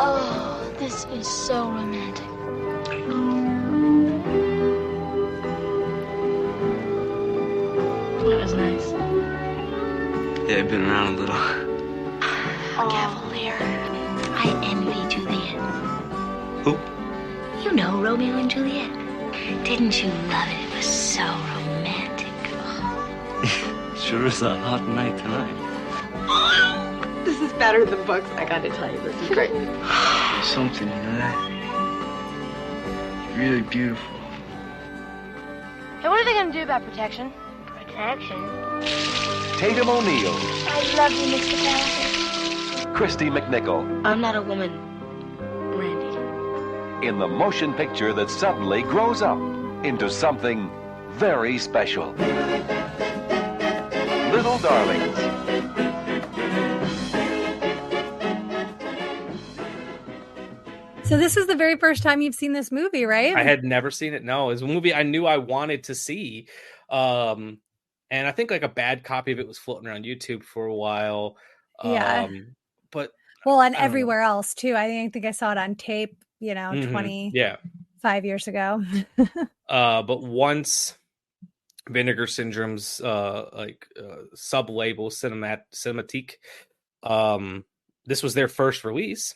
Oh, this is so romantic. That was nice. Yeah, I've been around a little. Cavalier. I envy Juliet. Who? You know Romeo and Juliet. Didn't you love it? It was so romantic. Sure is a hot night tonight. This is better than books. I gotta tell you, this is great. There's something in that. Really beautiful. Hey, what are they gonna do about protection? Protection? Tatum O'Neal, I love you, Mr. Gallagher. Christy McNichol, I'm not a woman, Randy. in the motion picture that suddenly grows up into something very special. Little Darlings. So this was the very first time you've seen this movie, right? I had never seen it. No, it was a movie I knew I wanted to see. And I think like a bad copy of it was floating around YouTube for a while. Yeah. But well, and I don't everywhere else too. I think I saw it on tape, 25 years ago. But once Vinegar Syndrome's sub-label Cinematique, this was their first release.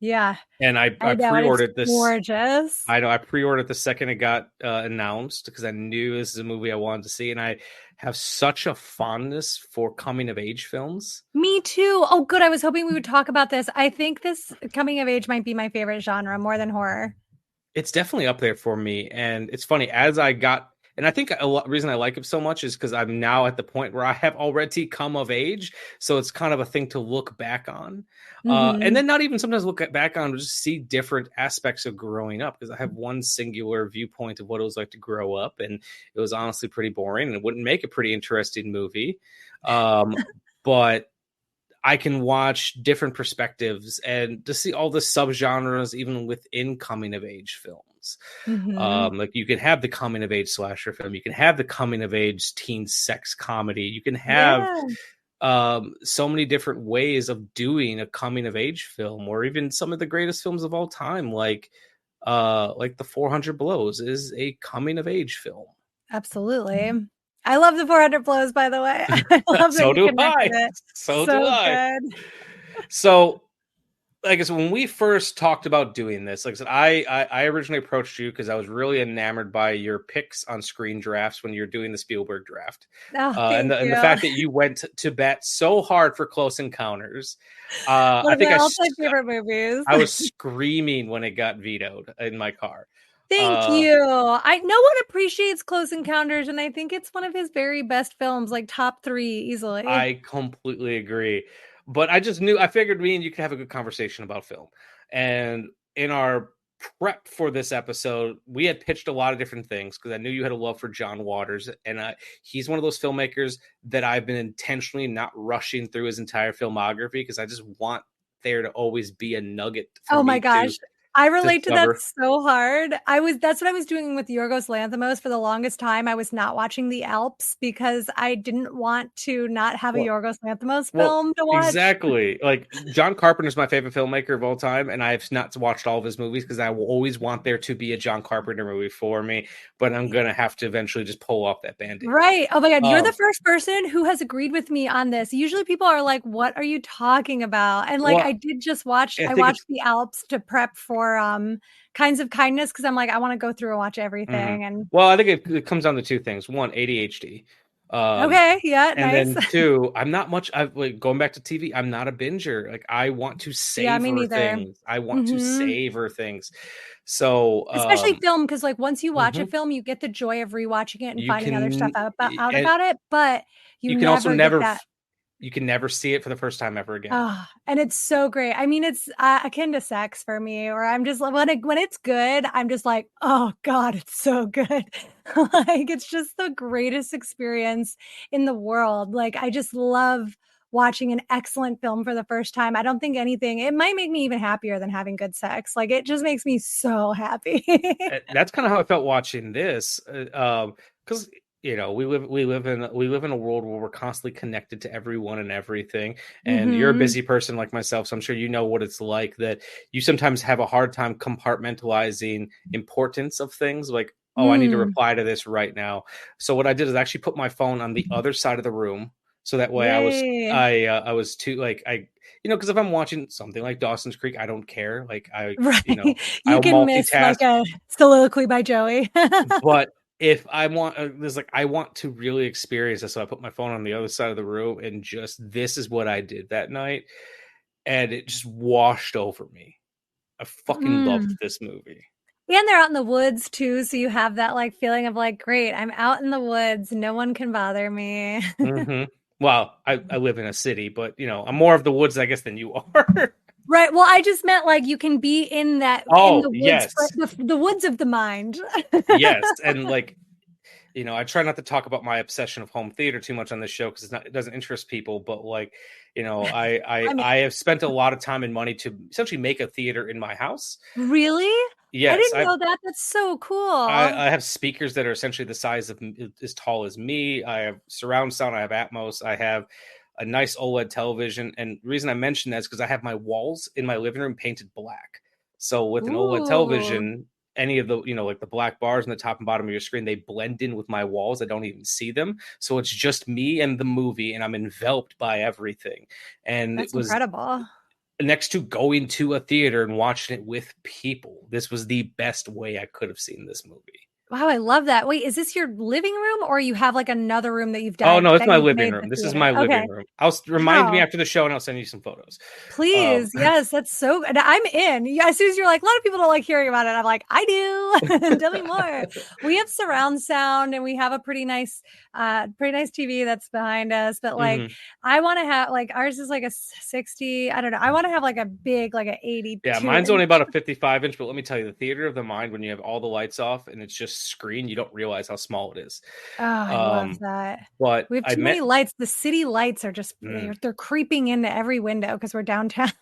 Yeah. And I pre-ordered this. Gorgeous. I know. I pre-ordered the second it got announced because I knew this is a movie I wanted to see, and I have such a fondness for coming of age films. Me too. Oh, good. I was hoping we would talk about this. I think this coming of age might be my favorite genre more than horror. It's definitely up there for me, and it's funny as I got. And I think reason I like it so much is because I'm now at the point where I have already come of age. So it's kind of a thing to look back on. And then not even sometimes look back on, but just see different aspects of growing up. Because I have one singular viewpoint of what it was like to grow up. And it was honestly pretty boring. And it wouldn't make a pretty interesting movie. But I can watch different perspectives and to see all the subgenres, even within coming of age films. Like you can have the coming of age slasher film, you can have the coming of age teen sex comedy, you can have so many different ways of doing a coming of age film, or even some of the greatest films of all time, like the 400 Blows is a coming of age film. Absolutely. I love the 400 Blows, by the way. I love So do I. It. So do I. Good. So, like I said, when we first talked about doing this, like I said, I originally approached you because I was really enamored by your picks on Screen Drafts when you're doing the Spielberg draft. And the fact that you went to bat so hard for Close Encounters. I think my favorite movies. I was screaming when it got vetoed in my car. Thank you. No one appreciates Close Encounters, and I think it's one of his very best films, like top 3 easily. I completely agree. But I figured me and you could have a good conversation about film. And in our prep for this episode, we had pitched a lot of different things because I knew you had a love for John Waters, and he's one of those filmmakers that I've been intentionally not rushing through his entire filmography because I just want there to always be a nugget for Oh my me gosh. I relate to that discover. so hard. That's what I was doing with Yorgos Lanthimos for the longest time. I was not watching The Alps because I didn't want to not have a Yorgos Lanthimos film to watch. Exactly. Like John Carpenter's my favorite filmmaker of all time, and I've not watched all of his movies because I will always want there to be a John Carpenter movie for me, but I'm gonna have to eventually just pull off that Band-Aid. Right. Oh my God. You're the first person who has agreed with me on this. Usually people are like, what are you talking about? And like, I did just watch, I watched The Alps to prep for Kinds of Kindness because I'm like, I want to go through and watch everything. And well, I think it comes down to two things. One, ADHD. Okay, yeah, and nice. then two, I'm not much. Like going back to TV, I'm not a binger. Like I want to savor things. I want to savor things. So especially film, because like once you watch a film, you get the joy of rewatching it and finding other stuff out about it. But you can also never. You can never see it for the first time ever again. Oh, and it's so great. I mean, it's akin to sex for me, or I'm just like, when it's good, I'm just like, oh God, it's so good. Like, it's just the greatest experience in the world. Like, I just love watching an excellent film for the first time. I don't think it might make me even happier than having good sex. Like, it just makes me so happy. That's kind of how I felt watching this. Because you know, we live in a world where we're constantly connected to everyone and everything. And you're a busy person like myself, so I'm sure you know what it's like that you sometimes have a hard time compartmentalizing importance of things. Like, oh, I need to reply to this right now. So what I did is I actually put my phone on the other side of the room, so that way I was too like because if I'm watching something like Dawson's Creek, I don't care. Like I'll can multitask. miss like a soliloquy by Joey. But if I want, I want to really experience this. So I put my phone on the other side of the room and this is what I did that night. And it just washed over me. I fucking loved this movie. And they're out in the woods too. So you have that like feeling of like, great, I'm out in the woods. No one can bother me. Well, I live in a city, but I'm more of the woods, I guess, than you are. Right. Well, I just meant like you can be in that in the woods, yes. the woods of the mind. Yes. And like, I try not to talk about my obsession of home theater too much on this show because it doesn't interest people. But like, I have spent a lot of time and money to essentially make a theater in my house. Really? Yes. I didn't know that. That's so cool. I have speakers that are essentially the size of as tall as me. I have surround sound. I have Atmos. I have a nice OLED television. And the reason I mention that is because I have my walls in my living room painted black. So with an OLED television, any of the, like the black bars on the top and bottom of your screen, they blend in with my walls. I don't even see them. So it's just me and the movie, and I'm enveloped by everything. And that's it was incredible. Next to going to a theater and watching it with people. This was the best way I could have seen this movie. Wow, I love that. Wait, is this your living room or you have like another room that you've done? Oh, no, it's my living room. This is my living room. I'll remind me after the show and I'll send you some photos. Please. Yes, that's so good. I'm in. As soon as you're like, a lot of people don't like hearing about it. I'm like, I do. Tell me more. We have surround sound and we have a pretty nice TV that's behind us. But like, I want to have like, ours is like a 60. I don't know. I want to have like a big, like an 80. Yeah, mine's only about a 55-inch, but let me tell you, the theater of the mind, when you have all the lights off and it's just screen, you don't realize how small it is. Oh, I love that. But we have too many lights. The city lights are just they're creeping into every window because we're downtown.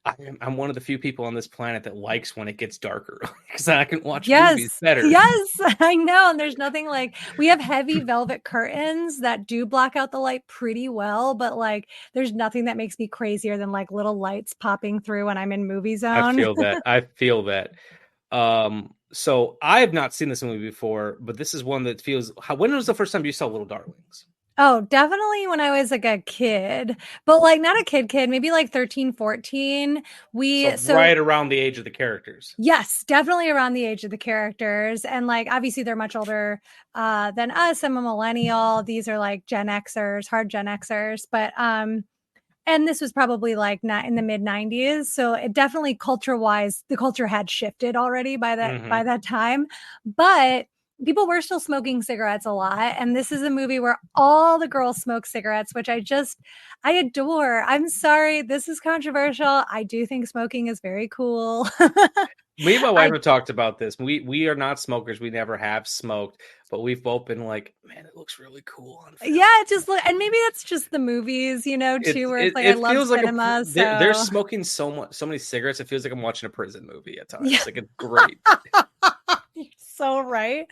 I'm one of the few people on this planet that likes when it gets darker because I can watch yes, movies better. Yes, I know. And there's nothing like, we have heavy velvet curtains that do block out the light pretty well, but like there's nothing that makes me crazier than like little lights popping through when I'm in movie zone. I feel that. So I have not seen this movie before, but this is one that feels. When was the first time you saw Little Darlings? Oh, definitely when I was like a kid, but like not a kid, maybe like 13, 14. So right around the age of the characters. Yes, definitely around the age of the characters. And like, obviously they're much older than us. I'm a millennial. These are like Gen Xers, hard Gen Xers, but, and this was probably like not in the mid 90s. So it definitely culture-wise, the culture had shifted already by that time. But people were still smoking cigarettes a lot. And this is a movie where all the girls smoke cigarettes, which I adore. I'm sorry, this is controversial. I do think smoking is very cool. Me and my wife have talked about this. We are not smokers. We never have smoked, but we've both been like, man, it looks really cool on film. Yeah, it just look, and maybe that's just the movies, you know, too, where it's like I love feels like cinema. they're smoking so many cigarettes. It feels like I'm watching a prison movie at times. Yeah. Like, it's great. You're so right.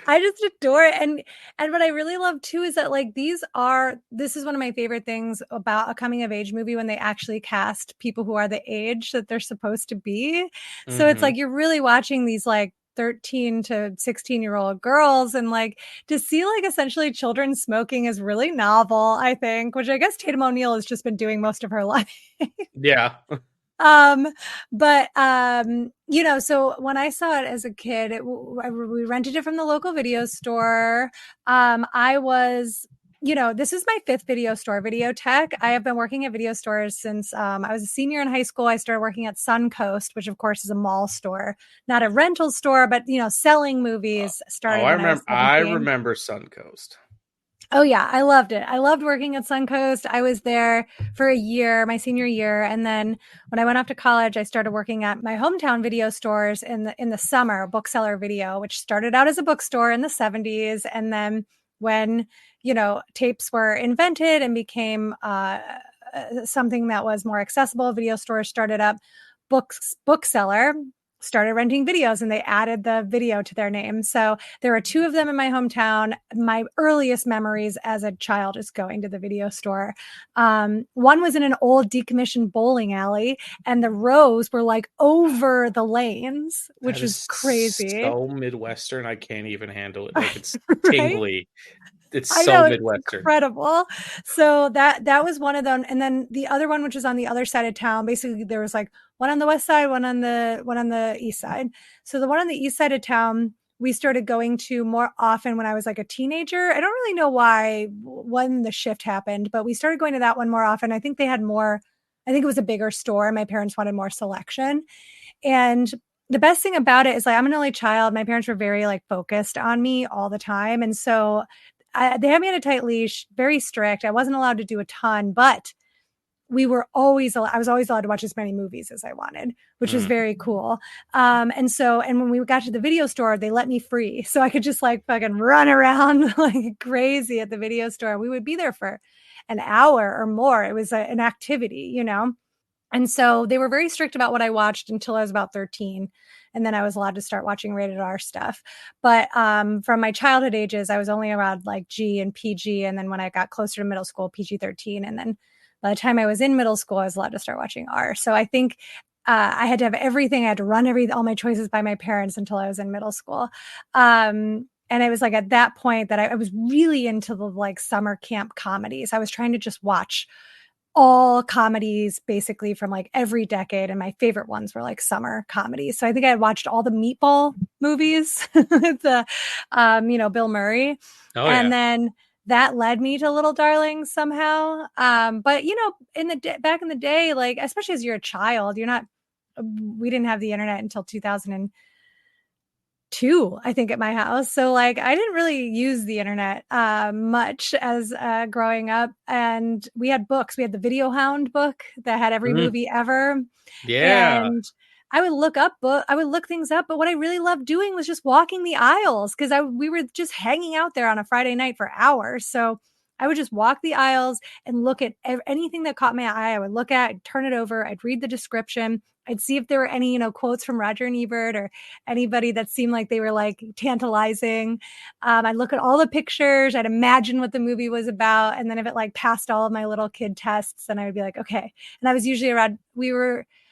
I just adore it. And what I really love too is that like this is one of my favorite things about a coming of age movie, when they actually cast people who are the age that they're supposed to be. So it's like you're really watching these like 13 to 16-year-old girls, and like to see like essentially children smoking is really novel, I think, which I guess Tatum O'Neal has just been doing most of her life. Yeah. But you know, so when I saw it as a kid, we rented it from the local video store. I was, you know, this is my 5th video store, Videotech. I have been working at video stores since I was a senior in high school. I started working at Suncoast, which of course is a mall store, not a rental store, but you know, selling movies started. I remember Suncoast. Oh yeah, I loved it. I loved working at Suncoast. I was there for a year, my senior year, and then when I went off to college, I started working at my hometown video stores in the summer, Bookseller Video, which started out as a bookstore in the 70s, and then when, you know, tapes were invented and became something that was more accessible, video stores started up. Bookseller started renting videos, and they added the video to their name. So there are 2 of them in my hometown. My earliest memories as a child is going to the video store. One was in an old decommissioned bowling alley, and the rows were like over the lanes, which is crazy. So Midwestern, I can't even handle it. Like, it's right? tingly. It's so Midwestern. It's incredible. So that was one of them. And then the other one, which was on the other side of town, basically there was like one on the west side, one on the east side. So the one on the east side of town, we started going to more often when I was like a teenager. I don't really know why, when the shift happened, but we started going to that one more often. I think it was a bigger store. My parents wanted more selection. And the best thing about it is, like, I'm an only child. My parents were very like focused on me all the time. And so they had me on a tight leash, very strict. I wasn't allowed to do a ton, but I was always allowed to watch as many movies as I wanted, which was very cool. And when we got to the video store, they let me free. So I could just like fucking run around like crazy at the video store. We would be there for an hour or more. It was an activity, you know? And so they were very strict about what I watched until I was about 13. And then I was allowed to start watching rated R stuff. But from my childhood ages, I was only around like G and PG. And then when I got closer to middle school, PG-13. And then by the time I was in middle school, I was allowed to start watching R. So I think I had to have everything. I had to run all my choices by my parents until I was in middle school. And it was like at that point that I was really into the like summer camp comedies. I was trying to just watch all comedies basically from like every decade, and my favorite ones were like summer comedies. So I think I had watched all the Meatball movies, the Bill Murray, and then that led me to Little Darlings somehow. But you know, back in the day, like especially as you're a child, we didn't have the internet until 2002, I think, at my house. So like I didn't really use the internet much as growing up. And we had books. We had the Video Hound book that had every movie ever. Yeah. And I would look things up, but what I really loved doing was just walking the aisles, because we were just hanging out there on a Friday night for hours. So I would just walk the aisles and look at anything that caught my eye. I would look at, I'd turn it over, I'd read the description, I'd see if there were any, quotes from Roger and Ebert or anybody that seemed like they were like tantalizing. I'd look at all the pictures, I'd imagine what the movie was about, and then if it like passed all of my little kid tests, then I would be like, okay. And I was usually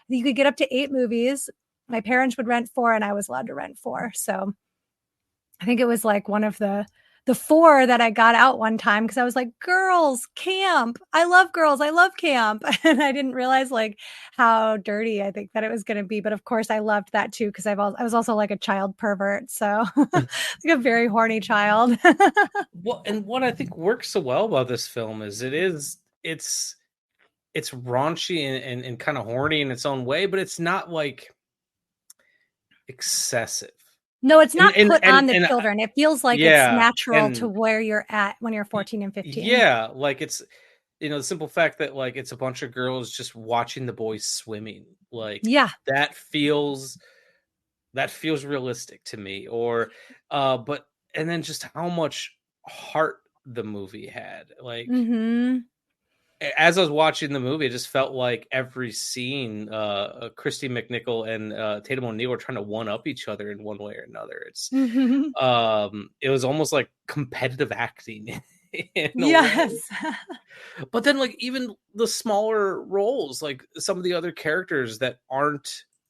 you could get up to 8 movies. My parents would rent 4, and I was allowed to rent 4. So I think it was like one of the 4 that I got out one time, because I was like, girls camp. I love girls. I love camp. And I didn't realize like how dirty I think that it was going to be. But of course I loved that too, because I was also like a child pervert. So like a very horny child. Well, and what I think works so well about this film is it's raunchy and kind of horny in its own way, but it's not like excessive. No, it's not put on the children. It feels like it's natural to where you're at when you're 14 and 15. Yeah, like it's, the simple fact that like it's a bunch of girls just watching the boys swimming. Like, that feels that feels realistic to me. Or but and then just how much heart the movie had. Like as I was watching the movie, it just felt like every scene, Christy McNichol and Tatum O'Neal were trying to one up each other in one way or another. It's it was almost like competitive acting in a way. But then, like, even the smaller roles, like some of the other characters that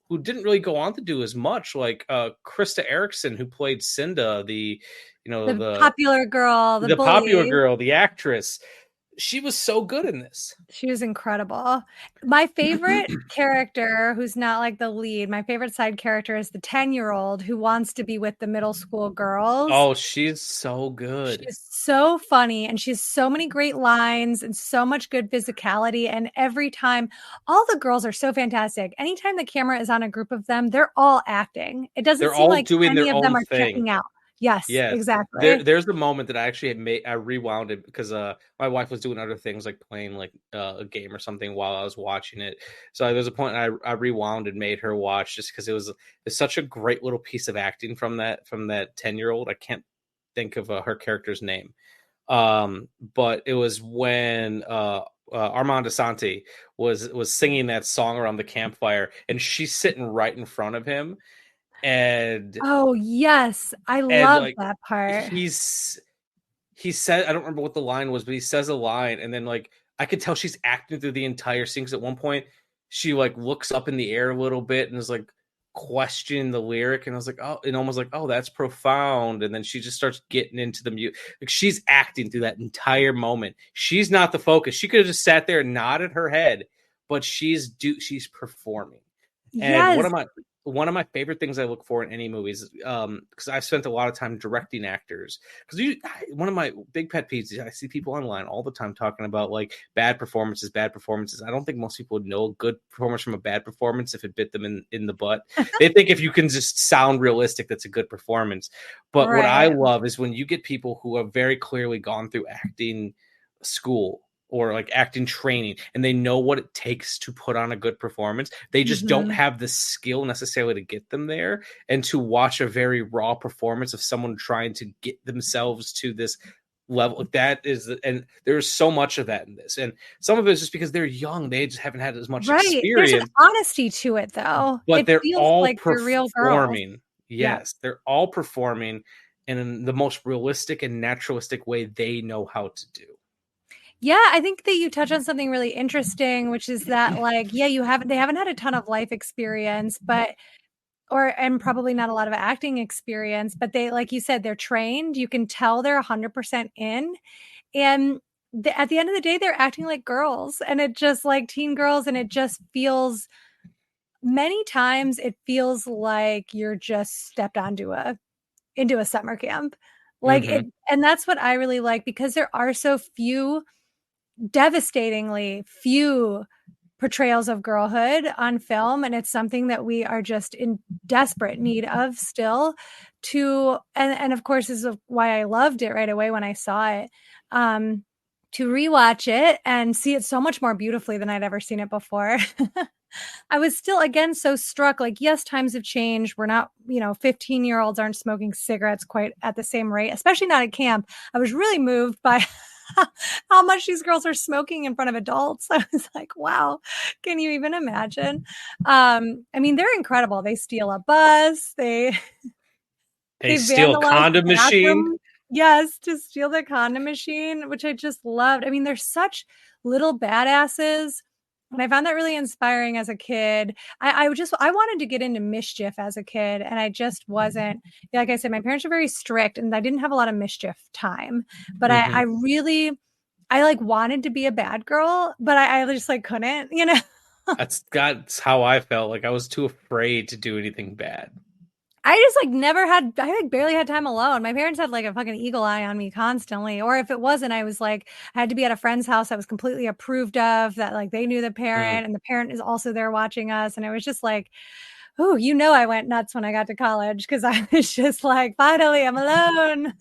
who didn't really go on to do as much, like Krista Erickson, who played Cinda, the popular girl, the bully. Popular girl, the actress. She was so good in this. She was incredible. My favorite character, who's not like the lead, my favorite side character is the 10-year-old who wants to be with the middle school girls. Oh, she's so good. She's so funny, and she has so many great lines and so much good physicality. And every time, all the girls are so fantastic. Anytime the camera is on a group of them, they're all acting. It doesn't seem like any of them are checking out. Yes, exactly. There's the moment that I actually I rewound it because my wife was doing other things like playing like a game or something while I was watching it. So there's a point I rewound and made her watch just because it's such a great little piece of acting from that 10-year-old. I can't think of her character's name, but it was when Armand Asante was singing that song around the campfire, and she's sitting right in front of him. And oh yes, I love like, that part. He said, I don't remember what the line was, but he says a line, and then like I could tell she's acting through the entire scene. Because at one point she like looks up in the air a little bit and is like questioning the lyric, and I was like, oh, and almost like, oh, that's profound. And then she just starts getting into the mute. Like she's acting through that entire moment. She's not the focus. She could have just sat there and nodded her head, but she's performing. And one of my favorite things I look for in any movies, because I've spent a lot of time directing actors. Because one of my big pet peeves is I see people online all the time talking about like bad performances. I don't think most people know a good performance from a bad performance if it bit them in the butt. They think if you can just sound realistic, that's a good performance. But what I love is when you get people who have very clearly gone through acting school or like acting training, and they know what it takes to put on a good performance. They just don't have the skill necessarily to get them there, and to watch a very raw performance of someone trying to get themselves to this level. And there's so much of that in this, and some of it is just because they're young. They just haven't had as much experience. There's an honesty to it though. But they're all like performing. They're real girls. Yes, they're all performing in the most realistic and naturalistic way they know how to do. Yeah, I think that you touch on something really interesting, which is that like, they haven't had a ton of life experience, and probably not a lot of acting experience, but they, like you said, they're trained. You can tell they're 100% in. And at the end of the day, they're acting like girls, and it just like teen girls. And it just feels, many times it feels like you're just stepped into a summer camp. Like it, and that's what I really like, because there are so few, devastatingly few portrayals of girlhood on film, and it's something that we are just in desperate need of still and of course this is why I loved it right away when I saw it, to rewatch it and see it so much more beautifully than I'd ever seen it before. I was still again so struck, like, yes, times have changed. We're not, 15-year-olds aren't smoking cigarettes quite at the same rate, especially not at camp. I was really moved by how much these girls are smoking in front of adults. I was like, wow, can you even imagine? I mean, they're incredible. They steal a bus. They steal a condom machine. Yes, to steal the condom machine, which I just loved. I mean, they're such little badasses. And I found that really inspiring as a kid. I wanted to get into mischief as a kid, and I just wasn't. Like I said, my parents are very strict, and I didn't have a lot of mischief time. But I really wanted to be a bad girl, but I just like couldn't, That's how I felt. Like I was too afraid to do anything bad. I just I barely had time alone. My parents had like a fucking eagle eye on me constantly. Or if it wasn't, I was like, I had to be at a friend's house that was completely approved of, that like they knew the parent and the parent is also there watching us. And it was just like, oh, I went nuts when I got to college, because I was just like, finally, I'm alone.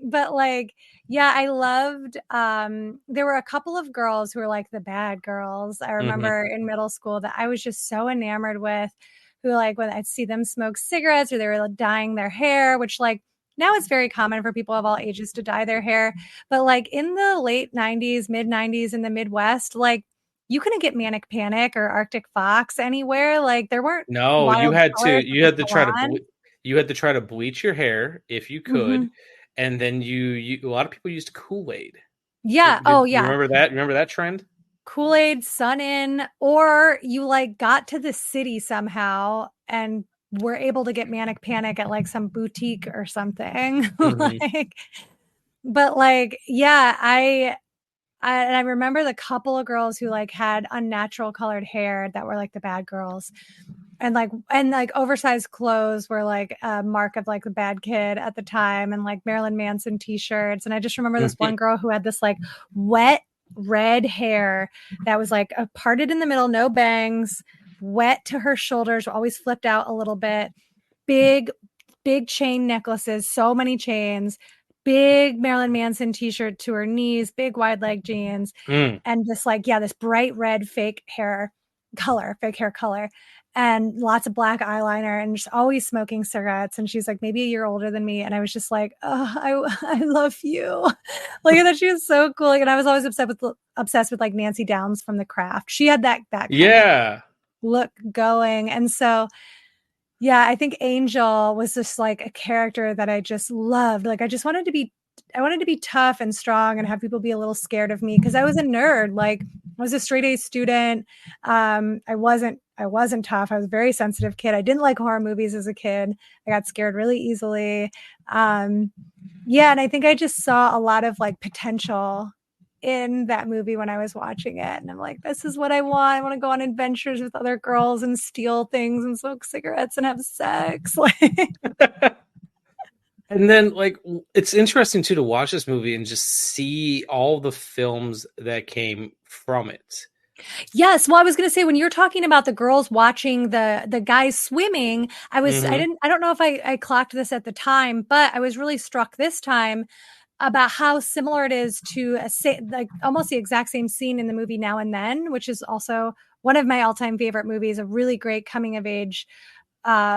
But like, yeah, I loved, there were a couple of girls who were like the bad girls. I remember in middle school that I was just so enamored with. who like when I'd see them smoke cigarettes or they were like, dyeing their hair, which like now it's very common for people of all ages to dye their hair. But like in the late 90s, mid 90s in the Midwest, like you couldn't get Manic Panic or Arctic Fox anywhere. Like there weren't No, wild colors you had to try to salon. you had to try to bleach your hair if you could, Mhm. and then you a lot of people used Kool-Aid. Yeah. You remember that? Remember that trend? Kool-Aid, Sun In, or you like got to the city somehow and were able to get Manic Panic at like some boutique or something. Mhm. Like, but like, yeah, I remember the couple of girls who like had unnatural colored hair that were like the bad girls. And like oversized clothes were like a mark of like the bad kid at the time, and like Marilyn Manson t-shirts. And I just remember this one girl who had this like wet red hair that was like parted in the middle, no bangs, wet to her shoulders, always flipped out a little bit, big chain necklaces, so many chains, big Marilyn Manson t-shirt to her knees, big wide leg jeans, and just like, yeah, this bright red fake hair color, and lots of black eyeliner, and just always smoking cigarettes. And she's like maybe a year older than me. And I was just like, oh, I love you. Like I thought she was so cool. And I was always obsessed with like Nancy Downs from The Craft. She had that kind of look going. And so yeah, I think Angel was just like a character that I just loved. Like I wanted to be tough and strong and have people be a little scared of me because I was a nerd. Like I was a straight A student. I wasn't tough. I was a very sensitive kid. I didn't like horror movies as a kid. I got scared really easily. Yeah, and I think I just saw a lot of like potential in that movie when I was watching it. And I'm like, this is what I want. I want to go on adventures with other girls and steal things and smoke cigarettes and have sex. And then, like, it's interesting too to watch this movie and just see all the films that came from it. Yes, well, I was going to say when you're talking about the girls watching the guys swimming, I don't know if I clocked this at the time, but I was really struck this time about how similar it is to like almost the exact same scene in the movie Now and Then, which is also one of my all-time favorite movies, a really great coming of age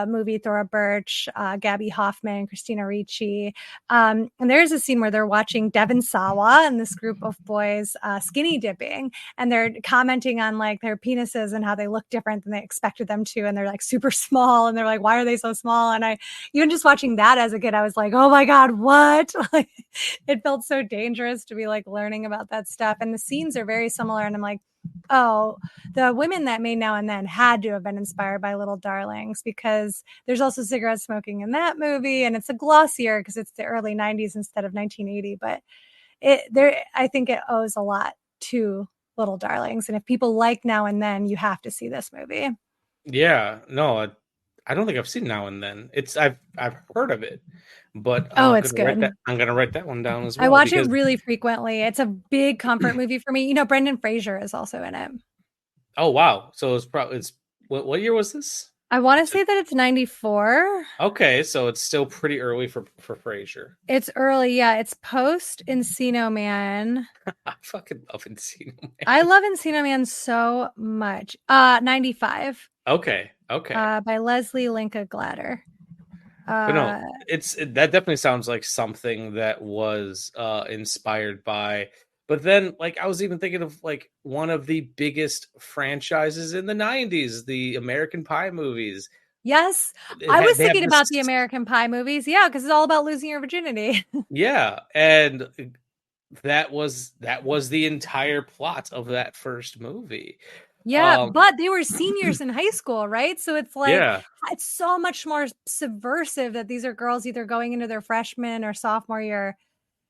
movie, Thora Birch, Gabby Hoffman, Christina Ricci. And there's a scene where they're watching Devon Sawa and this group of boys skinny dipping, and they're commenting on like their penises and how they look different than they expected them to. And they're like super small, and they're like, why are they so small? And I, even just watching that as a kid, I was like, oh my God, what? Like, it felt so dangerous to be like learning about that stuff. And the scenes are very similar. And I'm like, oh, the women that made Now and Then had to have been inspired by Little Darlings, because there's also cigarette smoking in that movie, and it's a glossier because it's the early 90s instead of 1980. But I think it owes a lot to Little Darlings, and if people like Now and Then, you have to see this movie. Yeah, no, I don't think I've seen Now and Then. I've heard of it, but it's good. I'm gonna write that one down as well. I watch it really frequently. It's a big comfort movie for me. You know, Brendan Fraser is also in it. Oh wow! So it's what year was this? I want to say that it's 94. Okay, so it's still pretty early for Fraser. It's early, yeah. It's post Encino Man. I fucking love Encino Man. I love Encino Man so much. 95. Okay. By Leslie Linka Glatter. But no, that definitely sounds like something that was inspired by. But then, like, I was even thinking of like one of the biggest franchises in the 90s, the American Pie movies. Yes, I was thinking about the American Pie movies. Yeah, because it's all about losing your virginity. Yeah, and that was the entire plot of that first movie. Yeah, but they were seniors in high school, right? So it's like, it's so much more subversive that these are girls either going into their freshman or sophomore year,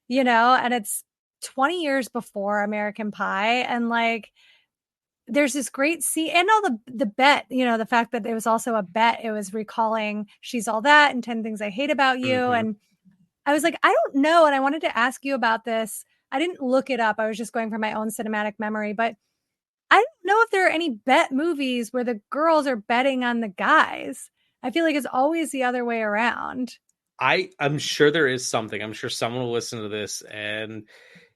you know, and it's 20 years before American Pie. And like, there's this great scene, and all the bet, you know, the fact that it was also a bet, it was recalling She's All That and 10 Things I Hate About You. Mm-hmm. And I was like, I don't know. And I wanted to ask you about this. I didn't look it up. I was just going from my own cinematic memory, but I don't know if there are any bet movies where the girls are betting on the guys. I feel like it's always the other way around. I'm sure there is something. I'm sure someone will listen to this and,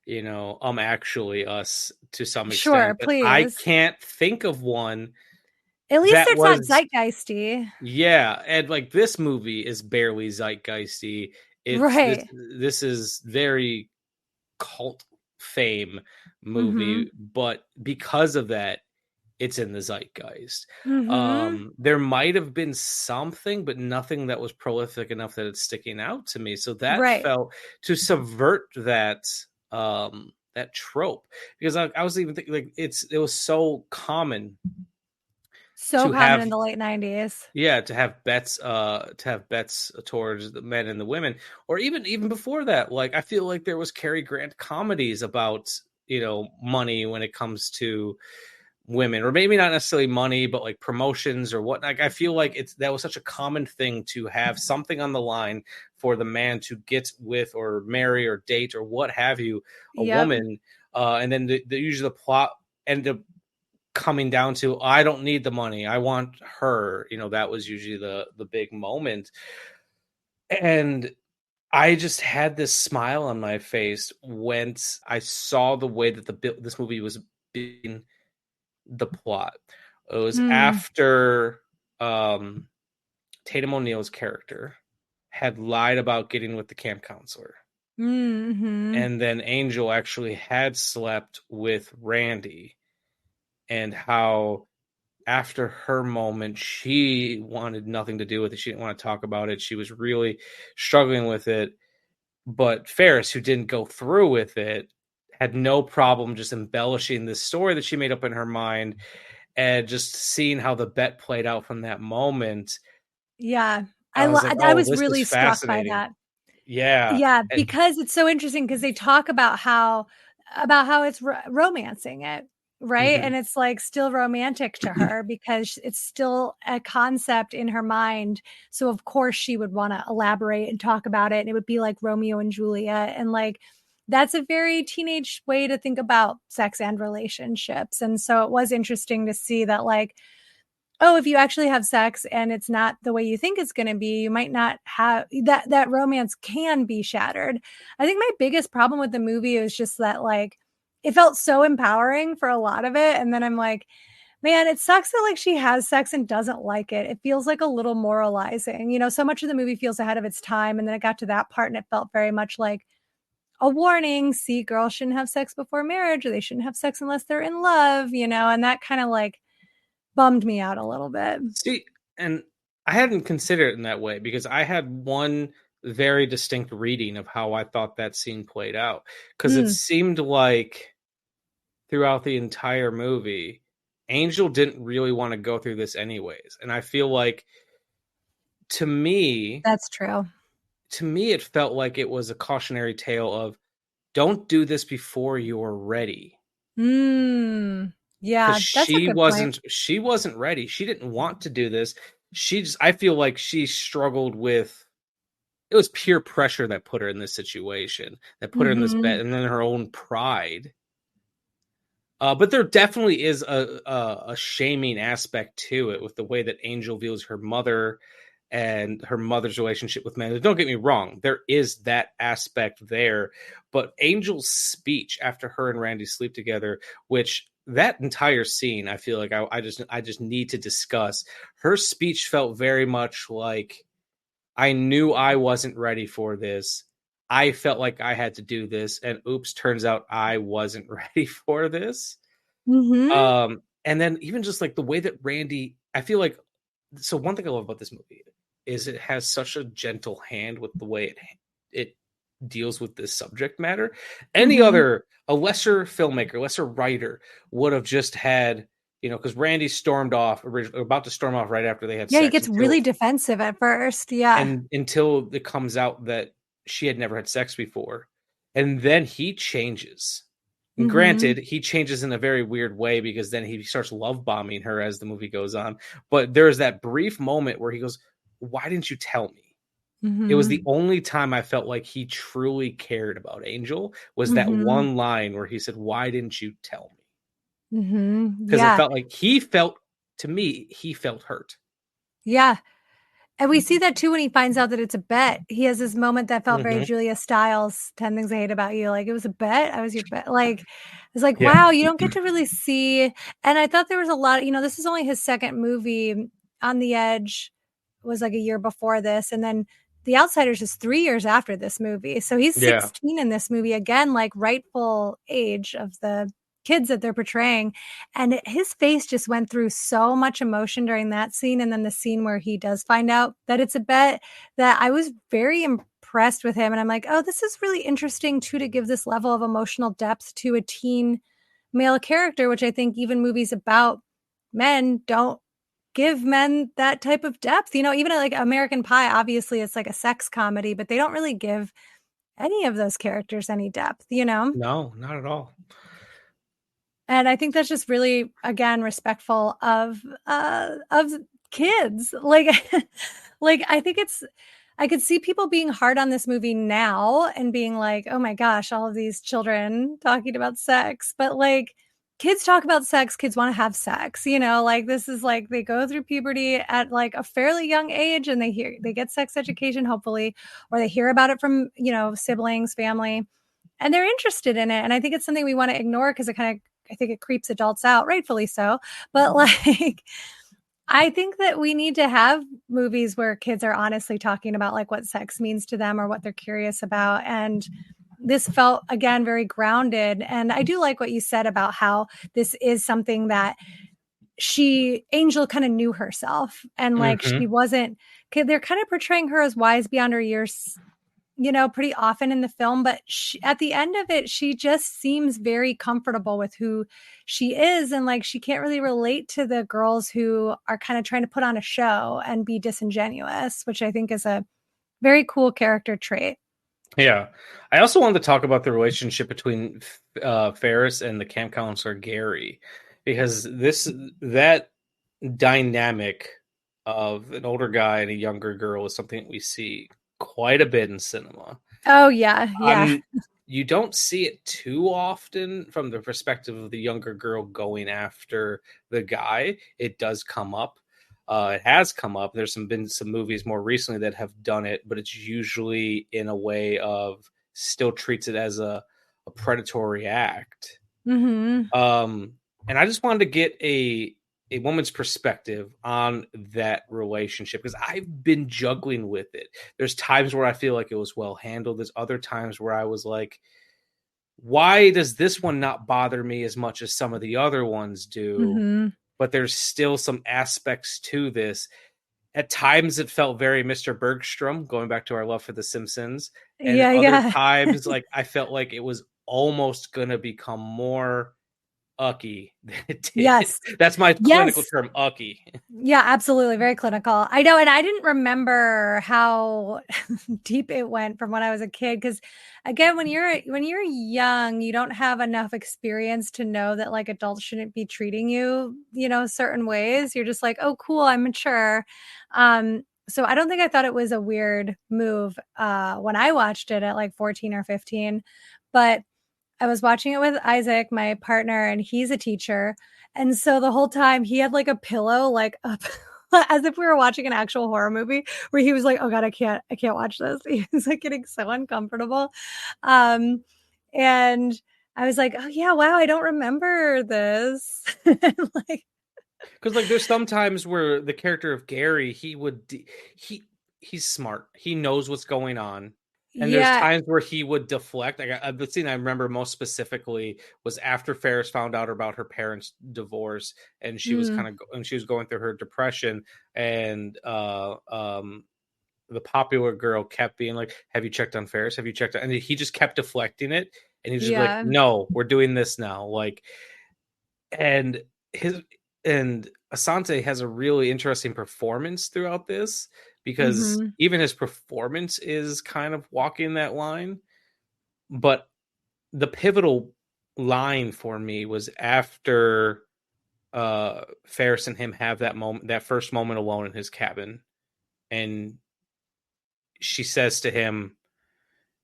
you know, actually us to some extent. Sure, please. I can't think of one At least that it's not was zeitgeisty. yeah, and like this movie is barely zeitgeisty. It's Right. this is very cult fame Mm-hmm. movie, but because of that, it's in the zeitgeist. Mm-hmm. There might have been something, but nothing that was prolific enough that it's sticking out to me. So that Right. felt to subvert that trope, because I was even thinking like it was so common So to common in have the late 90s. yeah, to have bets towards the men and the women, or even before that. Like I feel like there was Cary Grant comedies about money when it comes to women, or maybe not necessarily money, but like promotions or what. Like I feel like that was such a common thing to have something on the line for the man to get with or marry or date or what have you, a Yep. woman, and then usually the plot ended up coming down to I don't need the money, I want her. That was usually the big moment, and I just had this smile on my face when I saw the way that this movie was being the plot. It was Mm. after Tatum O'Neal's character had lied about getting with the camp counselor, Mm-hmm. and then Angel actually had slept with Randy, and how after her moment, she wanted nothing to do with it. She didn't want to talk about it. She was really struggling with it. But Ferris, who didn't go through with it, had no problem just embellishing this story that she made up in her mind, and just seeing how the bet played out from that moment. Yeah. I was like, I oh, was this is really struck by fascinating. that. Yeah. Yeah, And because it's so interesting because they talk about how it's romancing it, right? mhm. And it's like still romantic to her because it's still a concept in her mind. So of course she would want to elaborate and talk about it, and it would be like Romeo and Juliet, and like that's a very teenage way to think about sex and relationships. And so it was interesting to see that like, oh, if you actually have sex and it's not the way you think it's going to be, you might not have that romance can be shattered. I think my biggest problem with the movie is just that like it felt so empowering for a lot of it, and then I'm like, man, it sucks that like she has sex and doesn't like it. It feels like a little moralizing. So much of the movie feels ahead of its time, and then it got to that part and it felt very much like a warning. See, girls shouldn't have sex before marriage, or they shouldn't have sex unless they're in love, and that kind of like bummed me out a little bit. See, and I hadn't considered it in that way, because I had one very distinct reading of how I thought that scene played out. Because it Mm, seemed like throughout the entire movie, Angel didn't really want to go through this anyways. And I feel like to me, that's true. it felt like it was a cautionary tale of don't do this before you're ready. Mm, Because yeah, that's a good point. she wasn't ready. She didn't want to do this. I feel like she struggled with, it was peer pressure that put her in this situation, that put her in this Mhm. bed, and then her own pride. But there definitely is a shaming aspect to it, with the way that Angel views her mother and her mother's relationship with men. Don't get me wrong, there is that aspect there, but Angel's speech after her and Randy sleep together, which that entire scene, I feel like I just need to discuss. Her speech felt very much like, I knew I wasn't ready for this. I felt like I had to do this, and oops, turns out I wasn't ready for this. Mhm. And then even just like the way that Randy, I feel like, so one thing I love about this movie is it has such a gentle hand with the way it deals with this subject matter. Any Mhm. other, a lesser filmmaker, lesser writer would have just had, because Randy stormed off, about to storm off right after they had Yeah, he sex, gets really defensive at first. Yeah. until it comes out that she had never had sex before, and then he changes. And Mhm. granted, he changes in a very weird way, because then he starts love bombing her as the movie goes on. But there's that brief moment where he goes, "Why didn't you tell me?" It was the Mhm. only time I felt like he truly cared about Angel, was that Mhm. one line where he said, "Why didn't you tell me?" Mhm. Because it Yeah. felt like to me, he felt hurt. Yeah. And we see that too when he finds out that it's a bet. He has this moment that felt very Julia Stiles, 10 Things I Hate About You. Like, it was a bet. I was your bet. Like, it's like, Yeah. wow, you don't get to really see. And I thought there was a lot, this is only his second movie. On the Edge was like a year before this. And then The Outsiders is 3 years after this movie. So he's 16 in this movie, again, like rightful age of the kids that they're portraying. And his face just went through so much emotion during that scene. And then the scene where he does find out that it's a bet, that I was very impressed with him. And I'm like, oh, this is really interesting too, to give this level of emotional depth to a teen male character, which I think even movies about men don't give men that type of depth. Even like American Pie, obviously it's like a sex comedy, but they don't really give any of those characters any depth, No, not at all. And I think that's just really, again, respectful of kids. Like, like I think I could see people being hard on this movie now and being like, oh my gosh, all of these children talking about sex. But like, kids talk about sex, kids want to have sex, like this is like they go through puberty at like a fairly young age and they get sex education, hopefully, or they hear about it from, siblings, family, and they're interested in it. And I think it's something we want to ignore because I think it creeps adults out, rightfully so. But like, I think that we need to have movies where kids are honestly talking about like what sex means to them or what they're curious about. And this felt, again, very grounded. And I do like what you said about how this is something that Angel kind of knew herself. And like, she wasn't, they're kind of portraying her as wise beyond her years, pretty often in the film, but at the end of it, she just seems very comfortable with who she is. And like, she can't really relate to the girls who are kind of trying to put on a show and be disingenuous, which I think is a very cool character trait. Yeah. I also wanted to talk about the relationship between Ferris and the camp counselor, Gary, because that dynamic of an older guy and a younger girl is something that we see quite a bit in cinema. Oh yeah. You don't see it too often from the perspective of the younger girl going after the guy. It does come up. It has come up. There's been some movies more recently that have done it, but it's usually in a way of still treats it as a predatory act. And I just wanted to get a woman's perspective on that relationship, because I've been juggling with it. There's times where I feel like it was well handled. There's other times where I was like, why does this one not bother me as much as some of the other ones do? But there's still some aspects to this. At times it felt very Mr. Bergstrom, going back to our love for The Simpsons. And other times, like, I felt like it was almost going to become more ucky than it did. Yes. That's my clinical term, ucky. Yeah, absolutely. Very clinical. I know. And I didn't remember how deep it went from when I was a kid. Because again, when you're young, you don't have enough experience to know that like adults shouldn't be treating you, certain ways. You're just like, oh, cool, I'm mature. So I don't think I thought it was a weird move when I watched it at like 14 or 15. But I was watching it with Isaac, my partner, and he's a teacher. And so the whole time he had like a pillow, like up as if we were watching an actual horror movie, where he was like, oh God, I can't watch this. He was like getting so uncomfortable. And I was like, oh yeah, wow, I don't remember this. Like, because like there's some times where the character of Gary, he's smart. He knows what's going on. And there's times where he would deflect. The scene I remember most specifically was after Ferris found out about her parents' divorce, and she was she was going through her depression, and the popular girl kept being like, "Have you checked on Ferris? Have you checked on?" And he just kept deflecting it, and he was just like, "No, we're doing this now." Like, and Asante has a really interesting performance throughout this, because even his performance is kind of walking that line. But the pivotal line for me was after Ferris and him have that moment, that first moment alone in his cabin. And she says to him,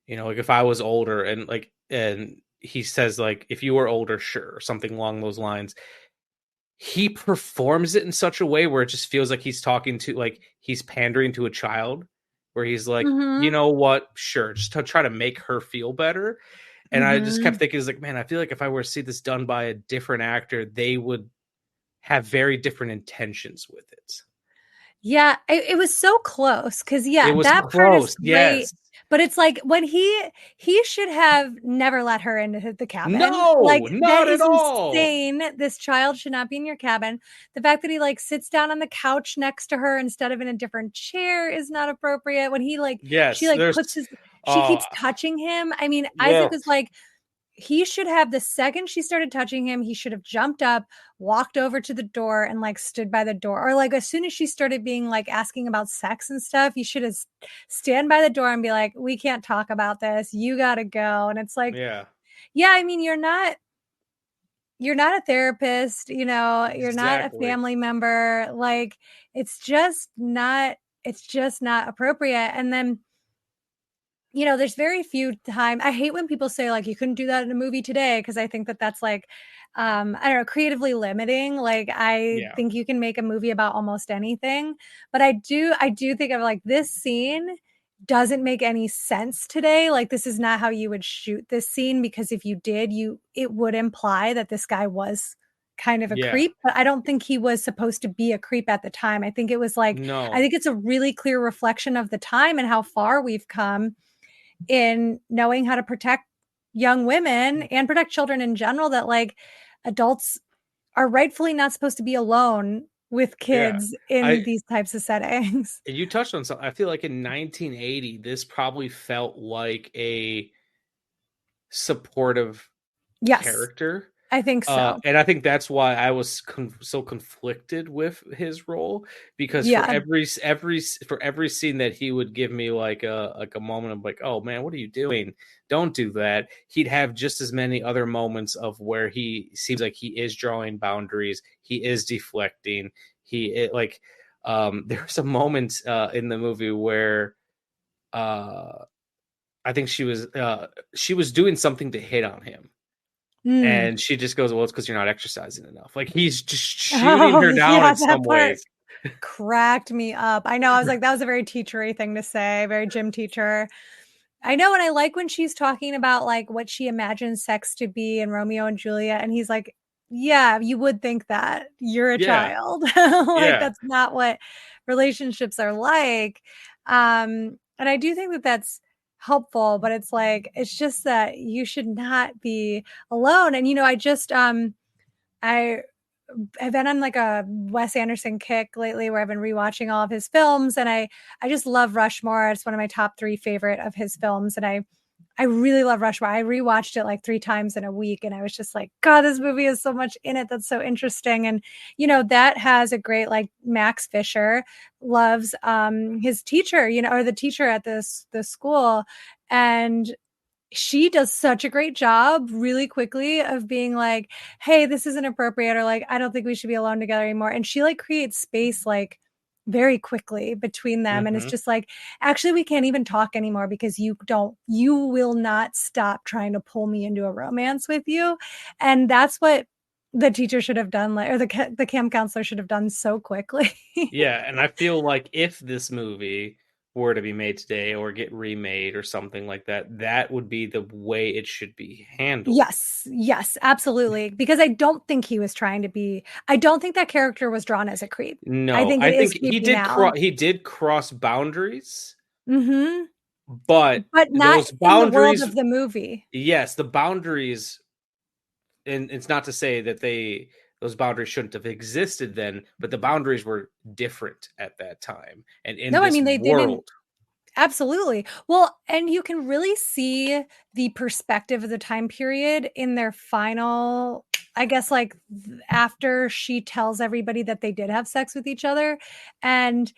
like, if I was older, and he says, like, if you were older, sure, or something along those lines. he performs it in such a way where it just feels like he's talking to, like, he's pandering to a child, where he's like, you know what, sure, just to try to make her feel better. And I just kept thinking, like, man, I feel like if I were to see this done by a different actor, they would have very different intentions with it. Yeah, it was so close because It was that part is close, great. yes. But it's like when he should have never let her into the cabin. No, like not that at is all. insane. This child should not be in your cabin. The fact that he like sits down on the couch next to her instead of in a different chair is not appropriate. When he like Yes, she like there's puts his she keeps touching him. I mean, Isaac yes. was like, he should have, the second she started touching him, he should have jumped up, walked over to the door and like stood by the door. Or like as soon as she started being like asking about sex and stuff, you should have stand by the door and be like, we can't talk about this. You got to go. And it's like, Yeah. I mean, you're not a therapist, you know, you're not a Exactly. family member. Like it's just not appropriate. And then, you know, there's very few time. I hate when people say like you couldn't do that in a movie today, because I think that that's like I don't know, creatively limiting. Like I think you can make a movie about almost anything, but I do think of like this scene doesn't make any sense today. Like this is not how you would shoot this scene, because if you did, it would imply that this guy was kind of a creep, but I don't think he was supposed to be a creep at the time. I think it was like, I think it's a really clear reflection of the time and how far we've come in knowing how to protect young women and protect children in general, that like adults are rightfully not supposed to be alone with kids in these types of settings. You touched on something. I feel like in 1980, this probably felt like a supportive character. I think so. And I think that's why I was so conflicted with his role, because for every scene that he would give me like a moment of like, oh man, what are you doing? Don't do that. He'd have just as many other moments of where he seems like he is drawing boundaries. He is deflecting. There's a moment in the movie where I think she was doing something to hit on him. And she just goes, well, it's because you're not exercising enough. Like he's just shooting her down in some ways. Cracked me up. I know. I was like, that was a very teachery thing to say, very gym teacher. I know. And I like when she's talking about like what she imagines sex to be in Romeo and Juliet. And he's like, yeah, you would think that. You're a child. That's not what relationships are like. And I do think that that's helpful, but it's like, it's just that you should not be alone. And, you know, I have been on like a Wes Anderson kick lately where I've been rewatching all of his films, and I just love Rushmore. It's one of my top 3 favorite of his films. And I really love Rushmore. I rewatched it like 3 times in a week, and I was just like, God, this movie has so much in it that's so interesting. And, you know, that has a great, like Max Fisher loves his teacher, you know, or the teacher at the school. And she does such a great job really quickly of being like, hey, this isn't appropriate, or like, I don't think we should be alone together anymore. And she like creates space like very quickly between them. And it's just like, actually, we can't even talk anymore because you will not stop trying to pull me into a romance with you. And that's what the teacher should have done, or the camp counselor should have done so quickly. Yeah. And I feel like if this movie were to be made today or get remade or something like that, that would be the way it should be handled. Yes, absolutely. Because I don't think he was trying to be. I don't think that character was drawn as a creep. No, I think he did cross boundaries. Mm-hmm. But not those boundaries, in the world of the movie. Yes, the boundaries, and it's not to say that those boundaries shouldn't have existed then, but the boundaries were different at that time. And in this world. Absolutely. Well, and you can really see the perspective of the time period in their final, I guess, like after she tells everybody that they did have sex with each other. And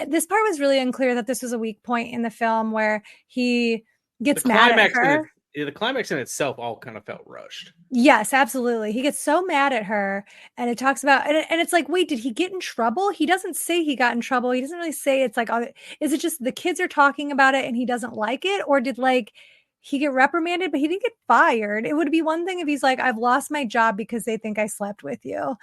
this part was really unclear that this was a weak point in the film where he gets mad at her. The climax in itself all kind of felt rushed. Yes, absolutely. He gets so mad at her, and it talks about, and it's like, wait, did he get in trouble? He doesn't say he got in trouble. He doesn't really say. It's like, is it just the kids are talking about it and he doesn't like it? Or did like he get reprimanded, but he didn't get fired. It would be one thing if he's like, I've lost my job because they think I slept with you.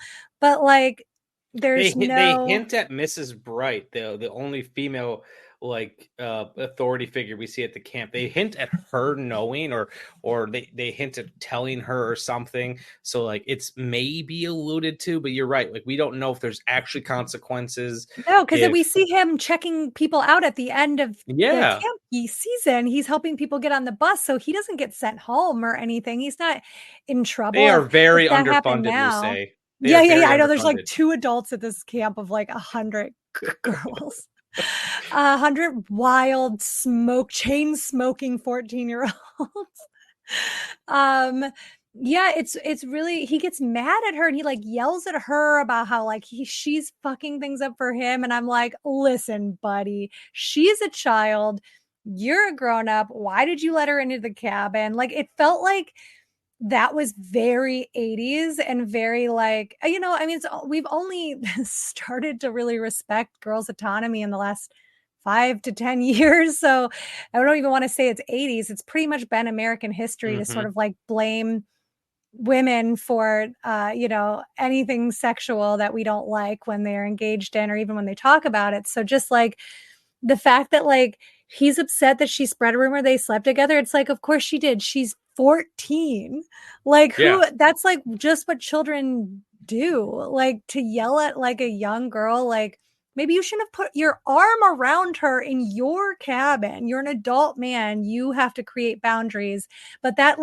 But like, there's They hint at Mrs. Bright, the only female authority figure we see at the camp. They hint at her knowing, or they hint at telling her or something. So like it's maybe alluded to, but you're right. Like we don't know if there's actually consequences. No, because we see him checking people out at the end of the camp season. He's helping people get on the bus, so he doesn't get sent home or anything. He's not in trouble. They are very underfunded, Lucé. Yeah. I know there's like 2 adults at this camp of like 100 girls. 100 wild chain smoking 14-year-olds. Yeah, it's really, he gets mad at her and he like yells at her about how like she's fucking things up for him. And I'm like, listen, buddy, she's a child. You're a grown up. Why did you let her into the cabin? Like, it felt like that was very 80s and very like, I mean, we've only started to really respect girls' autonomy in the last 5 to 10 years. So I don't even want to say it's 80s. It's pretty much been American history to sort of like blame women for, anything sexual that we don't like when they're engaged in, or even when they talk about it. So just like the fact that like he's upset that she spread a rumor they slept together. It's like, of course she did. She's 14. Like that's like just what children do. Like to yell at like a young girl, like maybe you shouldn't have put your arm around her in your cabin. You're an adult man. You have to create boundaries. But that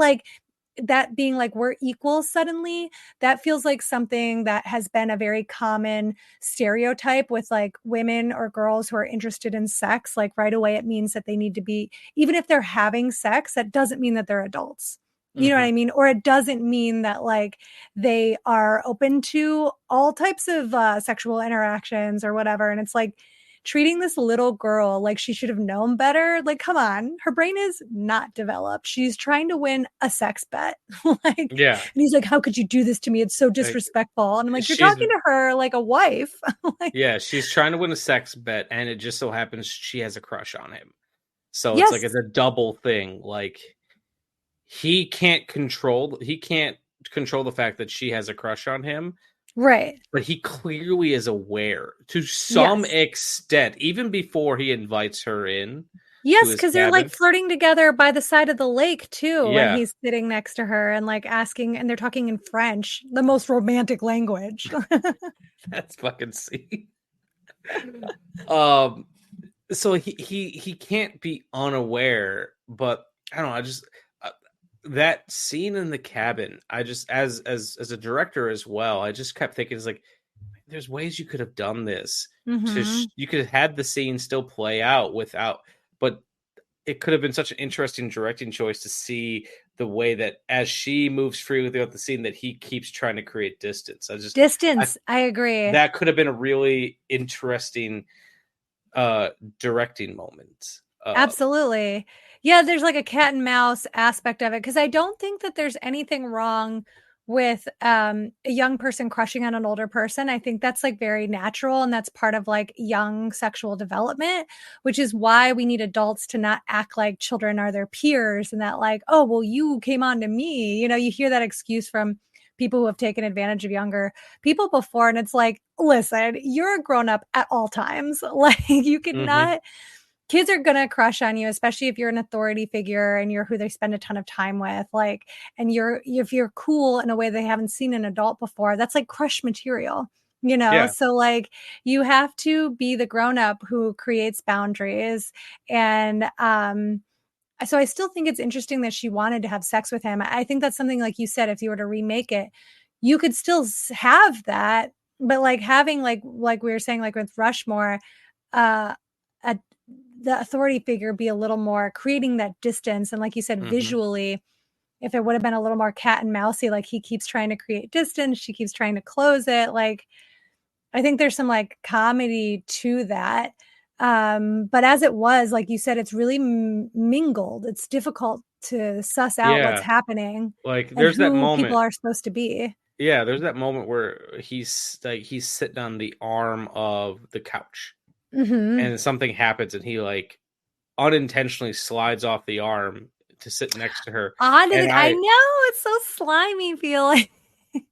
being like we're equal suddenly, that feels like something that has been a very common stereotype with like women or girls who are interested in sex. Like right away it means that they need to be, even if they're having sex, that doesn't mean that they're adults. You know what I mean? Or it doesn't mean that like they are open to all types of sexual interactions or whatever. And it's like treating this little girl like she should have known better. Like, come on, her brain is not developed. She's trying to win a sex bet. And he's like, how could you do this to me? It's so disrespectful. And I'm like, you're talking to her like a wife. She's trying to win a sex bet, and it just so happens she has a crush on him. So it's like it's a double thing. Like he can't control the fact that she has a crush on him. Right. But he clearly is aware to some extent, even before he invites her in. Yes, because they're like flirting together by the side of the lake too. When he's sitting next to her and like asking, and they're talking in French, the most romantic language. That's fucking scene. So he can't be unaware, but I don't know. I just that scene in the cabin, I just as a director as well, I just kept thinking, it's like there's ways you could have done this. You could have had the scene still play out without, but it could have been such an interesting directing choice to see the way that as she moves freely throughout the scene that he keeps trying to create distance. I agree. That could have been a really interesting directing moment. Absolutely. Yeah, there's like a cat and mouse aspect of it, because I don't think that there's anything wrong with a young person crushing on an older person. I think that's like very natural, and that's part of like young sexual development, which is why we need adults to not act like children are their peers, and that like, oh, well, you came on to me. You hear that excuse from people who have taken advantage of younger people before, and it's like, listen, you're a grown up at all times. Like you could not. Kids are going to crush on you, especially if you're an authority figure and you're who they spend a ton of time with, like, and if you're cool in a way they haven't seen an adult before, that's like crush material, So like you have to be the grown up who creates boundaries. And, so I still think it's interesting that she wanted to have sex with him. I think that's something, like you said, if you were to remake it, you could still have that, but like having like we were saying, like with Rushmore, the authority figure be a little more creating that distance. And like you said, visually, if it would have been a little more cat and mousey, like he keeps trying to create distance, she keeps trying to close it. Like, I think there's some like comedy to that. But as it was, like you said, it's really mingled. It's difficult to suss out what's happening. Like there's that moment people are supposed to be. Yeah, there's that moment where he's sitting on the arm of the couch. And something happens and he like unintentionally slides off the arm to sit next to her. I know, it's so slimy feeling.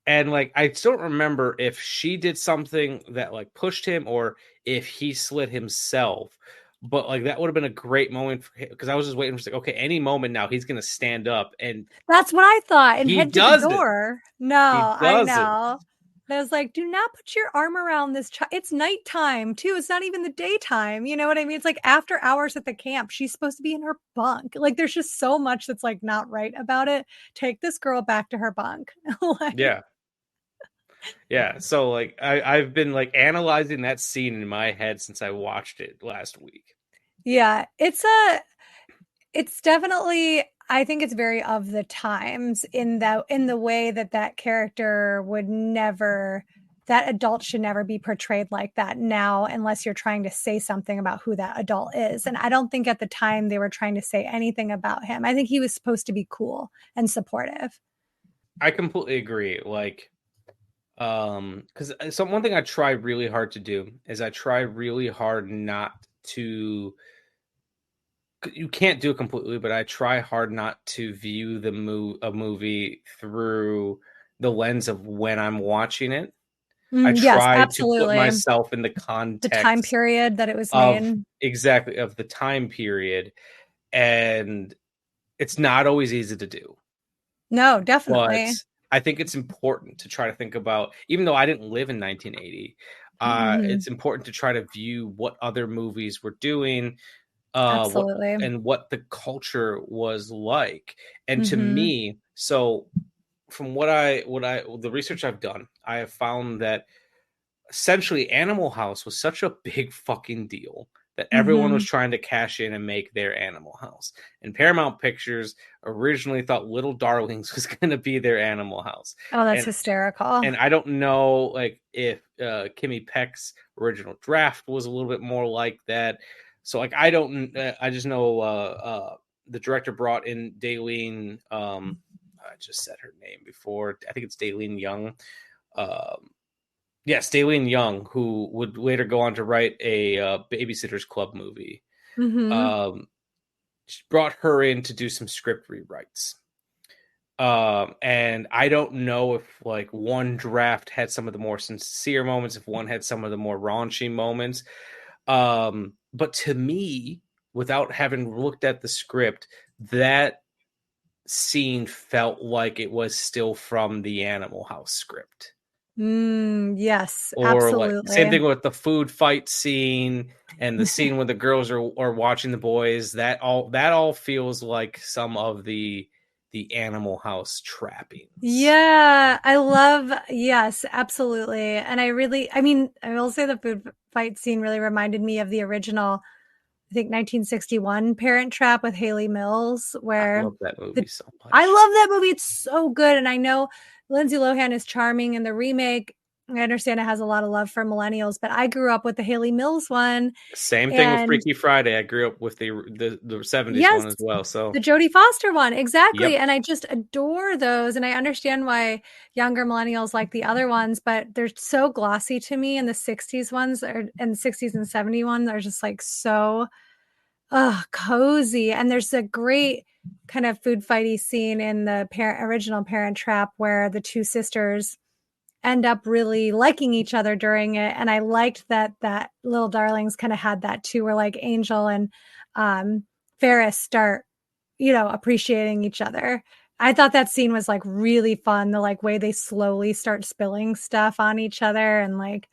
And like, I still don't remember if she did something that like pushed him or if he slid himself. But like, that would have been a great moment for him, because I was just waiting for like, okay, any moment now he's going to stand up, and that's what I thought, and he head to the doesn't. door. No, I know. I was like, do not put your arm around this child. It's nighttime too. It's not even the daytime. You know what I mean? It's like after hours at the camp. She's supposed to be in her bunk. Like, there's just so much that's like not right about it. Take this girl back to her bunk. Like, yeah. So like, I've been like analyzing that scene in my head since I watched it last week. Yeah, it's definitely, I think it's very of the times in the way that character would never, that adult should never be portrayed like that now, unless you're trying to say something about who that adult is. And I don't think at the time they were trying to say anything about him. I think he was supposed to be cool and supportive. I completely agree. Like, because one thing I try really hard to do is I try really hard not to, you can't do it completely, but I try hard not to view a movie through the lens of when I'm watching it. I try to put myself in the context, the time period that it was made. Exactly, of the time period. And it's not always easy to do. No, definitely. But I think it's important to try to think about, even though I didn't live in 1980, it's important to try to view what other movies were doing, and what the culture was like. And to me, so from the research I've done, I have found that essentially Animal House was such a big fucking deal that everyone was trying to cash in and make their Animal House. And Paramount Pictures originally thought Little Darlings was going to be their Animal House. Oh, that's hysterical. And I don't know, like, if Kimmy Peck's original draft was a little bit more like that. So, like, I just know the director brought in Daleen. I just said her name before. I think it's Daleen Young. Yes, Daleen Young, who would later go on to write a Babysitter's Club movie. She brought her in to do some script rewrites. And I don't know if like one draft had some of the more sincere moments, if one had some of the more raunchy moments. But to me, without having looked at the script, that scene felt like it was still from the Animal House script. Yes, or absolutely. Like, same thing with the food fight scene and the scene when the girls are watching the boys. That all feels like some of the Animal House trappings. Yeah, yes, absolutely. And I will say the food fight scene really reminded me of the original, I think 1961 Parent Trap with Haley Mills, where I love that movie so much. I love that movie. It's so good. And I know Lindsay Lohan is charming in the remake. I understand it has a lot of love for millennials, but I grew up with the Haley Mills one. Same thing with Freaky Friday. I grew up with the 70s one as well. So the Jodie Foster one, exactly. Yep. And I just adore those. And I understand why younger millennials like the other ones, but they're so glossy to me. And the 60s ones and the 60s and 70s ones are just like so cozy. And there's a great kind of food fighty scene in the original Parent Trap where the two sisters end up really liking each other during it. And I liked that Little Darlings kind of had that too, where like Angel and Ferris start, appreciating each other. I thought that scene was like really fun. The like way they slowly start spilling stuff on each other and like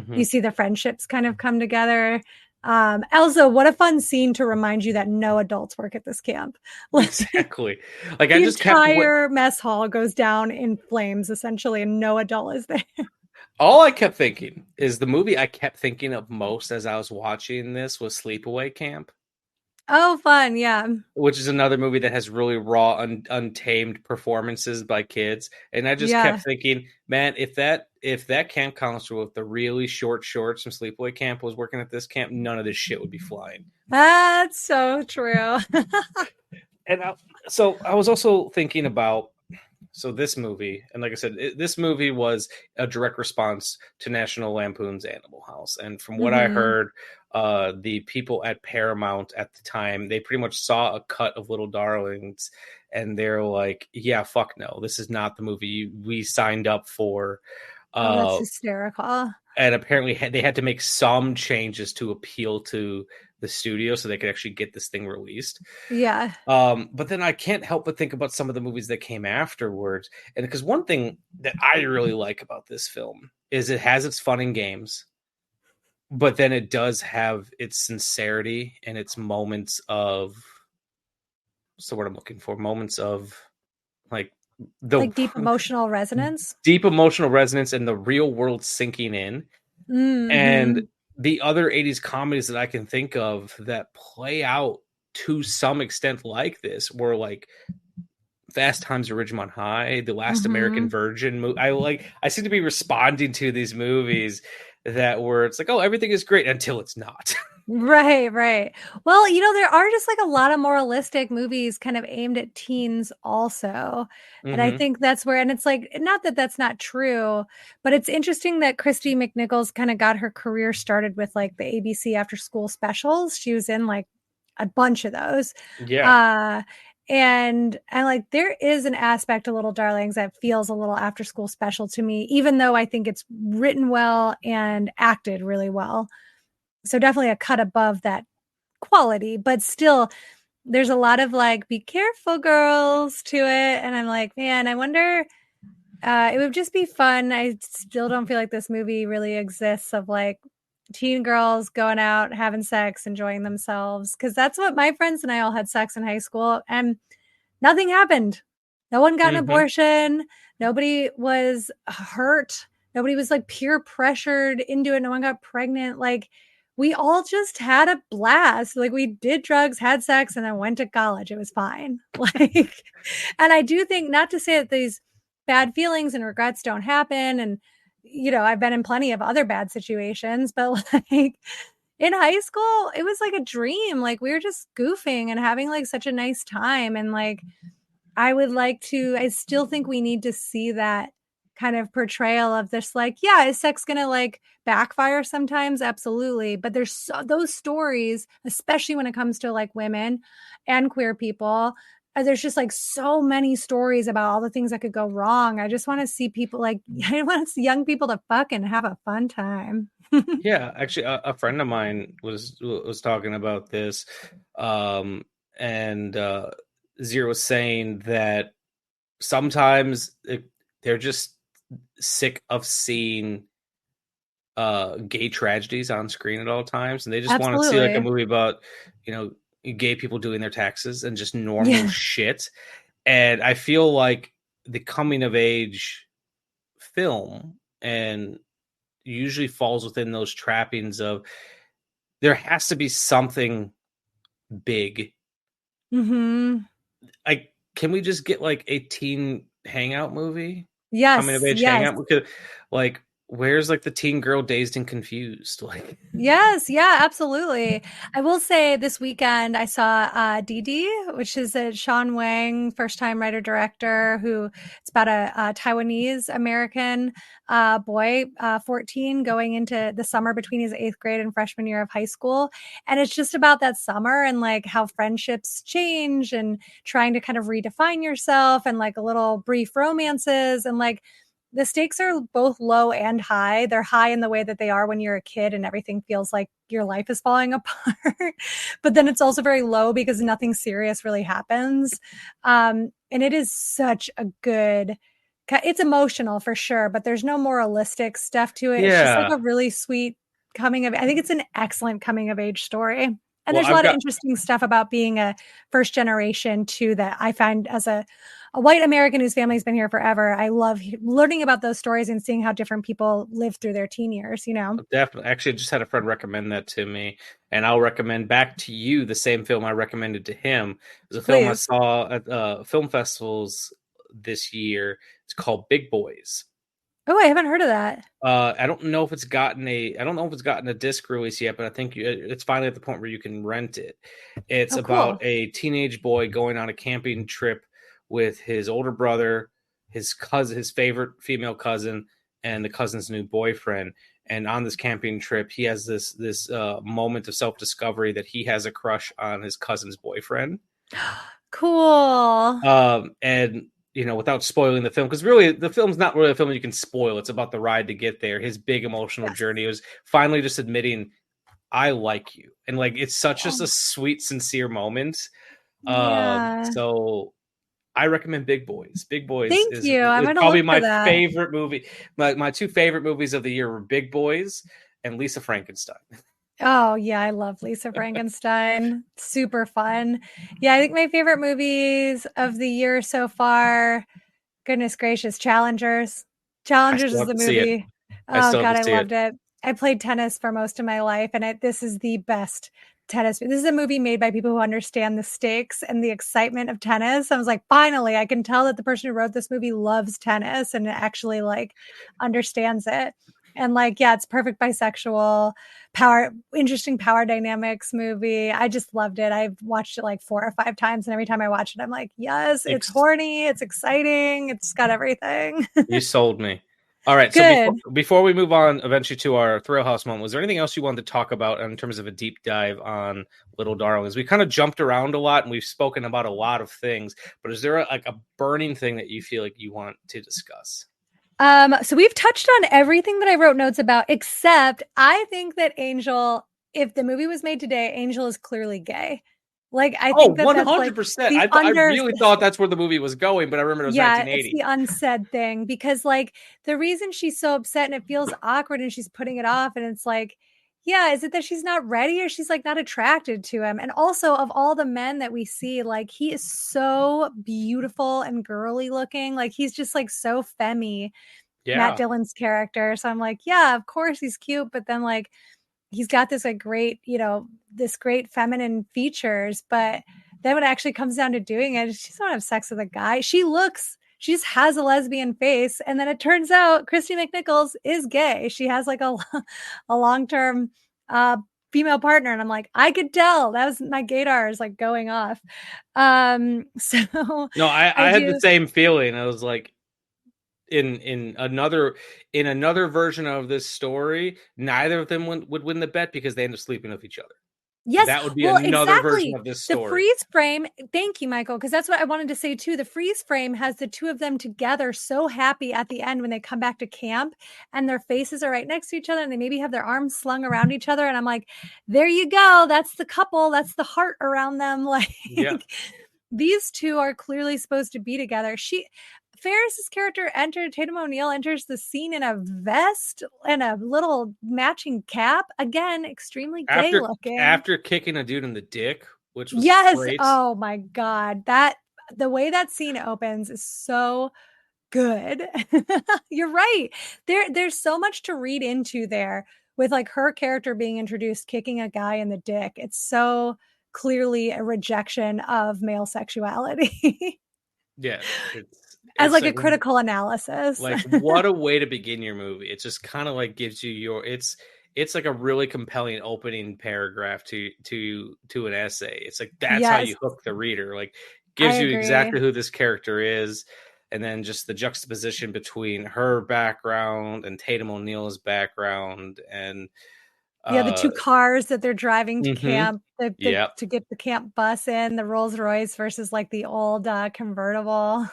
you see the friendships kind of come together. Also, what a fun scene to remind you that no adults work at this camp. Exactly. Like the entire mess hall goes down in flames, essentially, and no adult is there. All I kept thinking is the movie I kept thinking of most as I was watching this was Sleepaway Camp. Oh, fun. Yeah. Which is another movie that has really raw, untamed performances by kids. And I just kept thinking, man, if that camp counselor with the really short shorts from Sleepaway Camp was working at this camp, none of this shit would be flying. That's so true. And so I was also thinking about So this movie, and like I said, this movie was a direct response to National Lampoon's Animal House. And from what I heard, the people at Paramount at the time, they pretty much saw a cut of Little Darlings, and they're like, yeah, fuck no, this is not the movie we signed up for. Oh, that's hysterical. And apparently they had to make some changes to appeal to the studio so they could actually get this thing released. Yeah. But then I can't help but think about some of the movies that came afterwards. And because one thing that I really like about this film is it has its fun and games, but then it does have its sincerity and its moments of, what's the word I'm looking for? Moments of like deep emotional resonance. Deep emotional resonance and the real world sinking in. And the other 80s comedies that I can think of that play out to some extent like this were like Fast Times at Ridgemont High, The Last American Virgin. I seem to be responding to these movies that where it's like, oh, everything is great until it's not. Right. Well, there are just like a lot of moralistic movies kind of aimed at teens also. And I think that's where, and it's like, not that that's not true, but it's interesting that Christy McNichols kind of got her career started with like the ABC after school specials. She was in like a bunch of those. Yeah. And like, there is an aspect to Little Darlings that feels a little after school special to me, even though I think it's written well and acted really well. So definitely a cut above that quality, but still there's a lot of like, be careful girls to it. And I'm like, man, I wonder, it would just be fun. I still don't feel like this movie really exists of like teen girls going out, having sex, enjoying themselves. Cause that's what my friends and I all had sex in high school and nothing happened. No one got an abortion. Nobody was hurt. Nobody was like peer pressured into it. No one got pregnant. Like, we all just had a blast. Like we did drugs, had sex, and then went to college. It was fine. Like, and I do think, not to say that these bad feelings and regrets don't happen. And, I've been in plenty of other bad situations, but like in high school, it was like a dream. Like we were just goofing and having like such a nice time. And like, I still think we need to see that kind of portrayal of this, like, yeah, is sex gonna like backfire sometimes? Absolutely. But there's those stories, especially when it comes to like women and queer people, there's just like so many stories about all the things that could go wrong. I just want to see people like, I want to see young people to fuck and have a fun time. Yeah, actually a friend of mine was talking about this, and Zero was saying that sometimes they're just sick of seeing gay tragedies on screen at all times, and they just want to see like a movie about gay people doing their taxes and just normal shit. And I feel like the coming of age film and usually falls within those trappings of there has to be something big. Like, can we just get like a teen hangout movie? Yes. Coming of age hangout? Because like, where's like the teen girl Dazed and Confused? Like, yes, yeah, absolutely. I will say this weekend I saw Didi, which is a Sean Wang first-time writer-director who it's about a Taiwanese American boy, 14, going into the summer between his 8th grade and freshman year of high school. And it's just about that summer and like how friendships change and trying to kind of redefine yourself and like a little brief romances and like the stakes are both low and high. They're high in the way that they are when you're a kid and everything feels like your life is falling apart. But then it's also very low because nothing serious really happens. And it is such a good, it's emotional for sure, but there's no moralistic stuff to it. It's just like a really sweet I think it's an excellent coming of age story. And there's a lot of interesting stuff about being a first generation too, that I find as a white American whose family's been here forever. I love learning about those stories and seeing how different people live through their teen years, Definitely. Actually, I just had a friend recommend that to me, and I'll recommend back to you the same film I recommended to him. It was a film I saw at film festivals this year. It's called Big Boys. Oh, I haven't heard of that. I don't know if it's gotten a disc release yet, but I think it's finally at the point where you can rent it. It's about a teenage boy going on a camping trip with his older brother, his cousin, his favorite female cousin, and the cousin's new boyfriend. And on this camping trip, he has this moment of self-discovery that he has a crush on his cousin's boyfriend. Cool. And without spoiling the film, because really the film's not really a film you can spoil. It's about the ride to get there. His big emotional journey was finally just admitting, I like you. And like, it's such just a sweet, sincere moment. So I recommend Big Boys. Big Boys is probably my favorite movie. My two favorite movies of the year were Big Boys and Lisa Frankenstein. Oh, yeah, I love Lisa Frankenstein. Super fun. Yeah, I think my favorite movies of the year so far, goodness gracious, Challengers. Challengers is the movie. Oh, God, I loved it. I played tennis for most of my life, and this is the best tennis. This is a movie made by people who understand the stakes and the excitement of tennis. I was like, finally, I can tell that the person who wrote this movie loves tennis and actually like understands it. And like, yeah, it's perfect bisexual interesting power dynamics movie. I just loved it. I've watched it like 4 or 5 times, and every time I watch it, I'm like, yes, it's horny, it's exciting, it's got everything. You sold me. All right. Good. So before we move on eventually to our Thrill House moment, was there anything else you wanted to talk about in terms of a deep dive on Little Darlings? We kind of jumped around a lot and we've spoken about a lot of things, but is there a burning thing that you feel like you want to discuss? So we've touched on everything that I wrote notes about, except I think that Angel, if the movie was made today, Angel is clearly gay. Like, I think 100%. I really thought that's where the movie was going, but I remember it was 1980. It's the unsaid thing, because like the reason she's so upset and it feels awkward and she's putting it off, and it's like, yeah, is it that she's not ready or she's like not attracted to him? And also, of all the men that we see, like he is so beautiful and girly looking. Like he's just like so femmy, Matt Dillon's character. So I'm like, yeah, of course he's cute, but then like he's got this like great, this great feminine features. But then when it actually comes down to doing it, she doesn't want to have sex with a guy. She just has a lesbian face. And then it turns out Christy McNichols is gay. She has like a long-term female partner. And I'm like, I could tell. That was my gaydar is like going off. So no, I had the same feeling. I was like, in another version of this story, neither of them would win the bet because they end up sleeping with each other. Yes, that would be another version of this story. The freeze frame, thank you, Michael, because that's what I wanted to say too. The freeze frame has the two of them together, so happy at the end when they come back to camp and their faces are right next to each other and they maybe have their arms slung around each other. And I'm like, there you go. That's the couple. That's the heart around them. Like, these two are clearly supposed to be together. Ferris's character Tatum O'Neal enters the scene in a vest and a little matching cap. Again, extremely gay looking. After kicking a dude in the dick, which was great. Oh my God. The way that scene opens is so good. You're right. There's so much to read into there with like her character being introduced, kicking a guy in the dick. It's so clearly a rejection of male sexuality. Yeah. As like a critical analysis. Like, what a way to begin your movie. It just kind of like gives you it's like a really compelling opening paragraph to an essay. It's like, that's how you hook the reader. Like, gives you exactly who this character is. And then just the juxtaposition between her background and Tatum O'Neal's background. And the two cars that they're driving to camp to get the camp bus in, the Rolls Royce versus like the old convertible.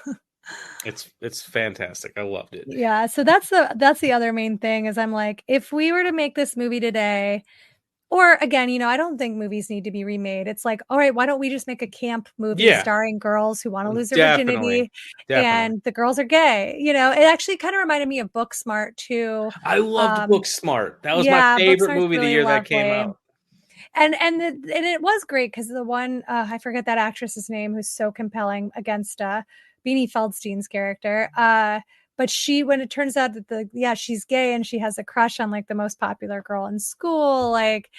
It's fantastic. I loved it. Yeah, so that's the other main thing is I'm like, if we were to make this movie today, or again, I don't think movies need to be remade. It's like, all right, why don't we just make a camp movie starring girls who want to lose their virginity and the girls are gay? It actually kind of reminded me of Booksmart too. I loved Booksmart. That was my favorite movie the year that came out. And it was great because the one I forget that actress's name who's so compelling against Beanie Feldstein's character. But when it turns out that she's gay and she has a crush on like the most popular girl in school, like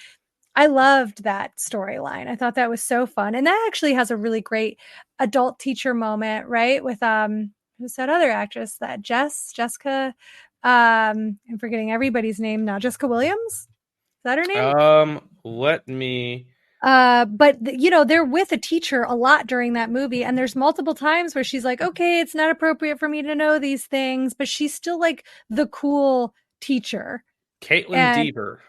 I loved that storyline. I thought that was so fun. And that actually has a really great adult teacher moment, right? With who's that other actress? That Jessica, I'm forgetting everybody's name now. Jessica Williams? Is that her name? Let me But they're with a teacher a lot during that movie, and there's multiple times where she's like, okay, it's not appropriate for me to know these things, but she's still like the cool teacher. Caitlin Dever.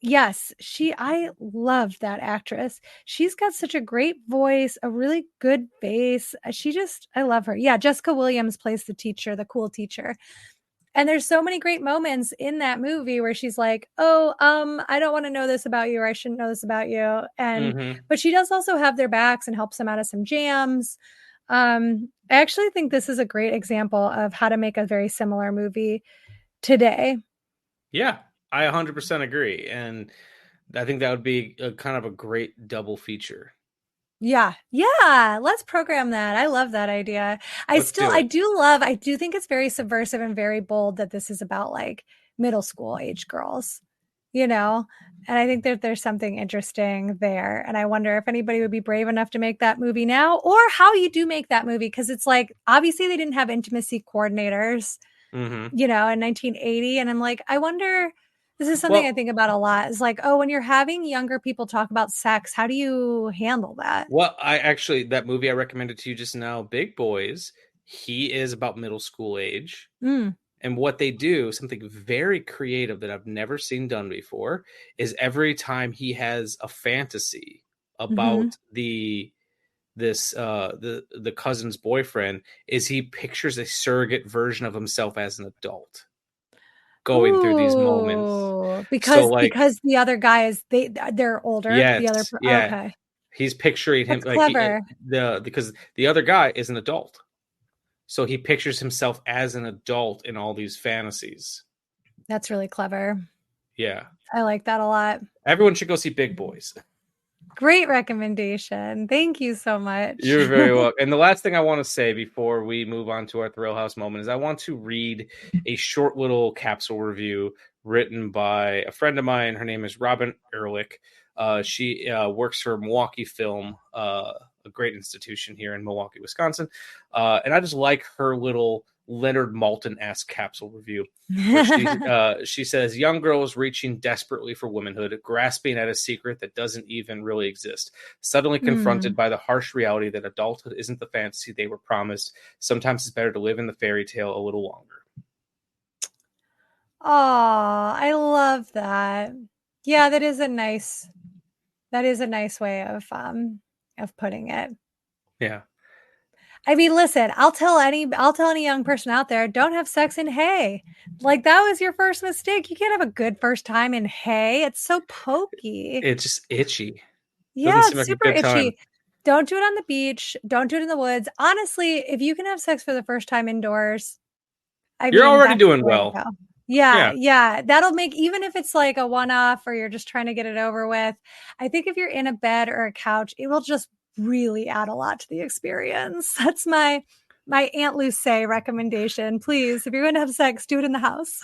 Yes, I love that actress. She's got such a great voice, a really good bass. I love her. Yeah, Jessica Williams plays the teacher, the cool teacher. And there's so many great moments in that movie where she's like, oh, I don't want to know this about you, or I shouldn't know this about you. But she does also have their backs and helps them out of some jams. I actually think this is a great example of how to make a very similar movie today. Yeah, I 100% agree. And I think that would be a kind of a great double feature. Yeah. Let's program that. I love that idea. I do think it's very subversive and very bold that this is about like middle school age girls, and I think that there's something interesting there. And I wonder if anybody would be brave enough to make that movie now, or how you do make that movie. Cause it's like, obviously they didn't have intimacy coordinators, in 1980. And I'm like, I wonder, this is something I think about a lot. It's like, when you're having younger people talk about sex, how do you handle that? Well, that movie I recommended to you just now, Big Boys, he is about middle school age. And what they do, something very creative that I've never seen done before, is every time he has a fantasy about the cousin's boyfriend, is he pictures a surrogate version of himself as an adult going through these moments because the other guy is they're older. Yes, okay. He's picturing him. That's clever. Because the other guy is an adult, so he pictures himself as an adult in all these fantasies. That's really clever. Yeah, I like that a lot. Everyone should go see Big Boys. Great recommendation. Thank you so much. You're very welcome. And the last thing I want to say before we move on to our Thrill House moment is I want to read a short little capsule review written by a friend of mine. Her name is Robin Ehrlich. She works for Milwaukee Film, a great institution here in Milwaukee, Wisconsin. And I just like her little Leonard Maltin-esque capsule review. She says, young girls reaching desperately for womanhood, grasping at a secret that doesn't even really exist, suddenly confronted by the harsh reality that adulthood isn't the fantasy they were promised. Sometimes it's better to live in the fairy tale a little longer. Oh, I love that. Yeah, that is a nice way of putting it. Yeah. I mean, listen, I'll tell any young person out there, don't have sex in hay. Like, that was your first mistake. You can't have a good first time in hay. It's so pokey. It's just itchy. Yeah, it's super itchy. Don't do it on the beach. Don't do it in the woods. Honestly, if you can have sex for the first time indoors, you're already doing well. Yeah. That'll make, even if it's like a one-off or you're just trying to get it over with, I think if you're in a bed or a couch, it will just really add a lot to the experience. That's my Aunt Lucé recommendation. Please, if you're going to have sex, do it in the house.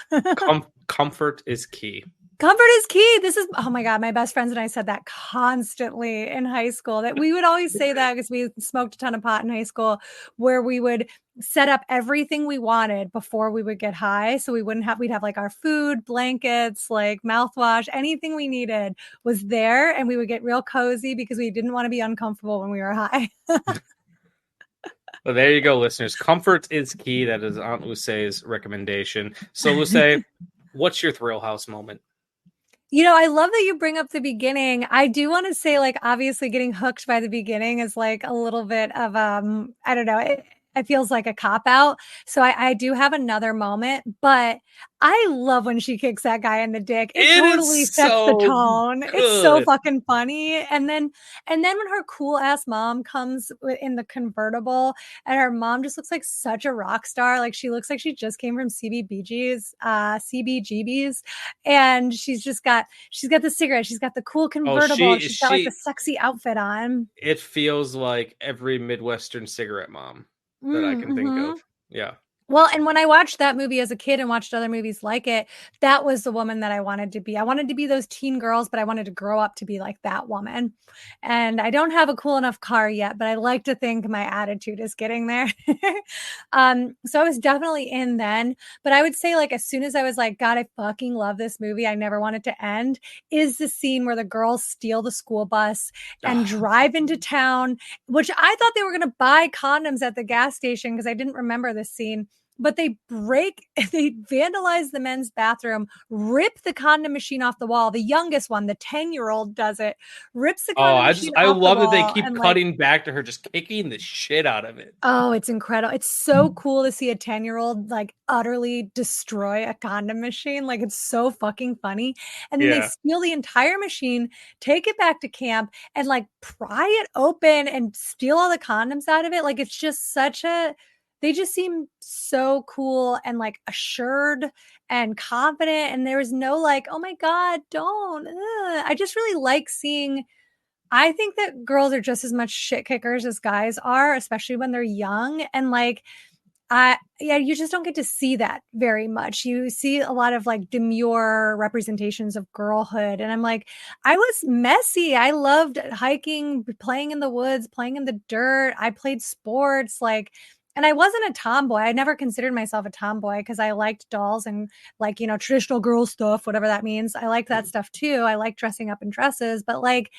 Comfort is key. Comfort is key. This is, oh my God, my best friends and I said that constantly in high school, that we would always say that because we smoked a ton of pot in high school, where we would set up everything we wanted before we would get high. So we'd have like our food, blankets, like mouthwash, anything we needed was there. And we would get real cozy because we didn't want to be uncomfortable when we were high. Well, there you go, listeners. Comfort is key. That is Aunt Lucé's recommendation. So, Lucé, what's your Thrill House moment? I love that you bring up the beginning. I do want to say, like, obviously getting hooked by the beginning is like a little bit of, I don't know. It feels like a cop-out. So I do have another moment, but I love when she kicks that guy in the dick. It totally sets the tone. Good. It's so fucking funny. And then when her cool ass mom comes in the convertible, and her mom just looks like such a rock star. Like, she looks like she just came from CBGB's, and she's got the cigarette. She's got the cool convertible. She's got like the sexy outfit on. It feels like every Midwestern cigarette mom that I can think of. Yeah. Well, and when I watched that movie as a kid and watched other movies like it, that was the woman that I wanted to be. I wanted to be those teen girls, but I wanted to grow up to be like that woman. And I don't have a cool enough car yet, but I like to think my attitude is getting there. So I was definitely in then. But I would say, like, as soon as I was like, God, I fucking love this movie, I never want it to end, is the scene where the girls steal the school bus and drive into town, which I thought they were going to buy condoms at the gas station because I didn't remember this scene. But they vandalize the men's bathroom, rip the condom machine off the wall. The youngest one, the 10-year-old, does it, rips the condom machine I off love the that they wall keep and, cutting back to her just kicking the shit out of it. Oh, it's incredible. It's so cool to see a 10-year-old like utterly destroy a condom machine. Like, it's so fucking funny. And then they steal the entire machine, take it back to camp, and like pry it open and steal all the condoms out of it. Like, it's just they just seem so cool and like assured and confident. And there was no like, oh my God, don't. I just really like seeing. I think that girls are just as much shit kickers as guys are, especially when they're young. And like, you just don't get to see that very much. You see a lot of like demure representations of girlhood. And I'm like, I was messy. I loved hiking, playing in the woods, playing in the dirt. I played sports, like, and I wasn't a tomboy. I never considered myself a tomboy because I liked dolls and like, traditional girl stuff, whatever that means. I liked that stuff too. I like dressing up in dresses, but like,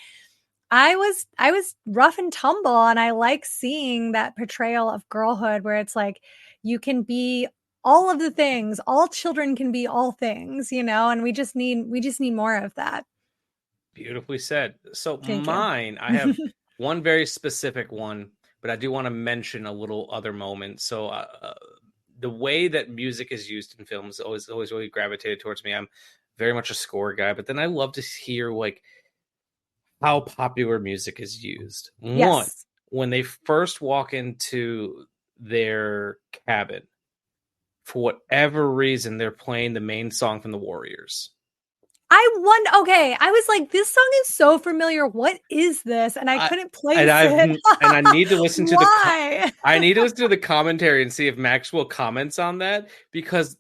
I was rough and tumble, and I like seeing that portrayal of girlhood where it's like you can be all of the things. All children can be all things, and we just need more of that. Beautifully said. So Thank mine, you. I have one very specific one, but I do want to mention a little other moment. So the way that music is used in films always really gravitated towards me. I'm very much a score guy, but then I love to hear like how popular music is used. Yes. One, when they first walk into their cabin, for whatever reason, they're playing the main song from the Warriors. Okay, I was like, this song is so familiar. What is this? And I couldn't place it. And I need to listen to Why? I need to listen to the commentary and see if Maxwell comments on that, because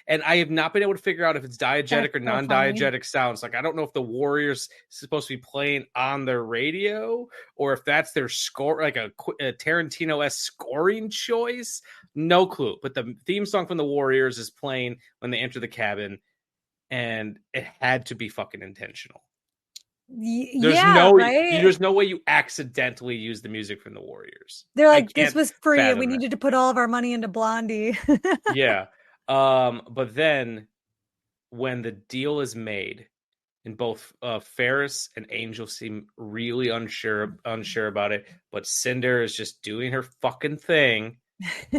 and I have not been able to figure out if it's diegetic or non-diegetic sounds. Like, I don't know if the Warriors supposed to be playing on their radio or if that's their score, like a Tarantino-esque scoring choice. No clue. But the theme song from the Warriors is playing when they enter the cabin, and it had to be fucking intentional. There's no way you accidentally use the music from the Warriors. They're like, this was free and we needed to put all of our money into Blondie. Yeah. But then when the deal is made and both Ferris and Angel seem really unsure about it, but Cinder is just doing her fucking thing